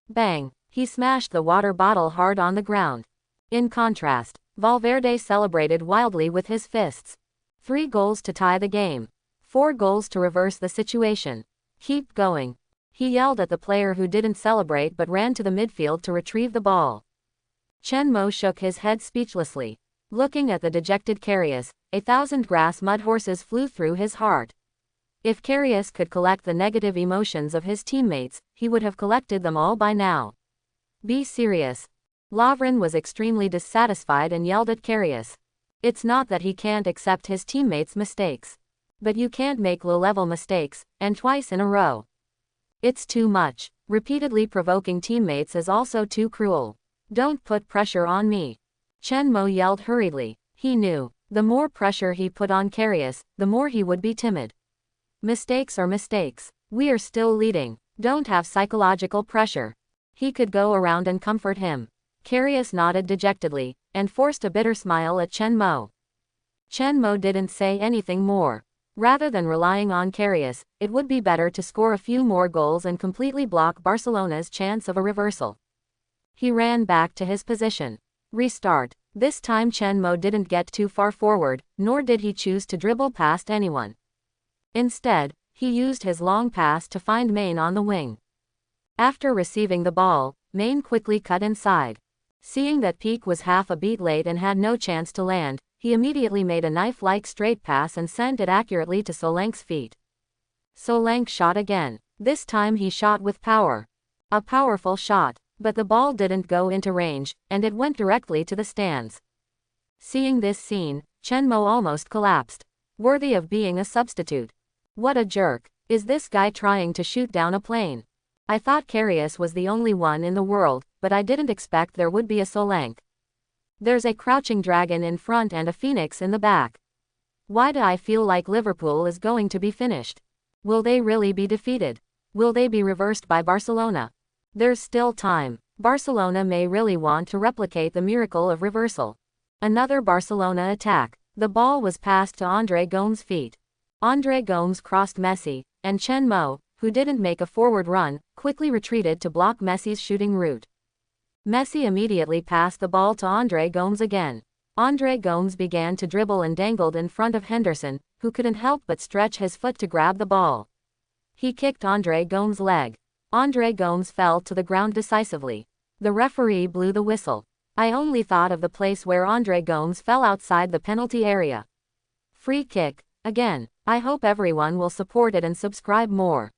Bang! He smashed the water bottle hard on the ground. In contrast, Valverde celebrated wildly with his fists. 3 goals to tie the game. 4 goals to reverse the situation. Keep going. He yelled at the player who didn't celebrate but ran to the midfield to retrieve the ball. Chen Mo shook his head speechlessly. Looking at the dejected Karius, 1,000 grass mud horses flew through his heart. If Karius could collect the negative emotions of his teammates, he would have collected them all by now. Be serious. Lovren was extremely dissatisfied and yelled at Karius. It's not that he can't accept his teammates' mistakes. But you can't make low-level mistakes, and twice in a row. It's too much. Repeatedly provoking teammates is also too cruel. Don't put pressure on me. Chen Mo yelled hurriedly. He knew, the more pressure he put on Karius, the more he would be timid. Mistakes are mistakes. We're still leading. Don't have psychological pressure. He could go around and comfort him. Karius nodded dejectedly, and forced a bitter smile at Chen Mo. Chen Mo didn't say anything more. Rather than relying on Karius, it would be better to score a few more goals and completely block Barcelona's chance of a reversal. He ran back to his position. Restart. This time Chen Mo didn't get too far forward, nor did he choose to dribble past anyone. Instead, he used his long pass to find Main on the wing. After receiving the ball, Main quickly cut inside. Seeing that Peak was half a beat late and had no chance to land, he immediately made a knife-like straight pass and sent it accurately to Solank's feet. Solank shot again. This time he shot with power. A powerful shot, but the ball didn't go into range, and it went directly to the stands. Seeing this scene, Chen Mo almost collapsed. Worthy of being a substitute. What a jerk. Is this guy trying to shoot down a plane? I thought Karius was the only one in the world, but I didn't expect there would be a Solank. There's a crouching dragon in front and a phoenix in the back. Why do I feel like Liverpool is going to be finished? Will they really be defeated? Will they be reversed by Barcelona? There's still time. Barcelona may really want to replicate the miracle of reversal. Another Barcelona attack. The ball was passed to André Gomes' feet. André Gomes crossed Messi, and Chen Mo, who didn't make a forward run, quickly retreated to block Messi's shooting route. Messi immediately passed the ball to André Gomes again. André Gomes began to dribble and dangled in front of Henderson, who couldn't help but stretch his foot to grab the ball. He kicked André Gomes' leg. André Gomes fell to the ground decisively. The referee blew the whistle. I only thought of the place where André Gomes fell outside the penalty area. Free kick. Again. I hope everyone will support it and subscribe more.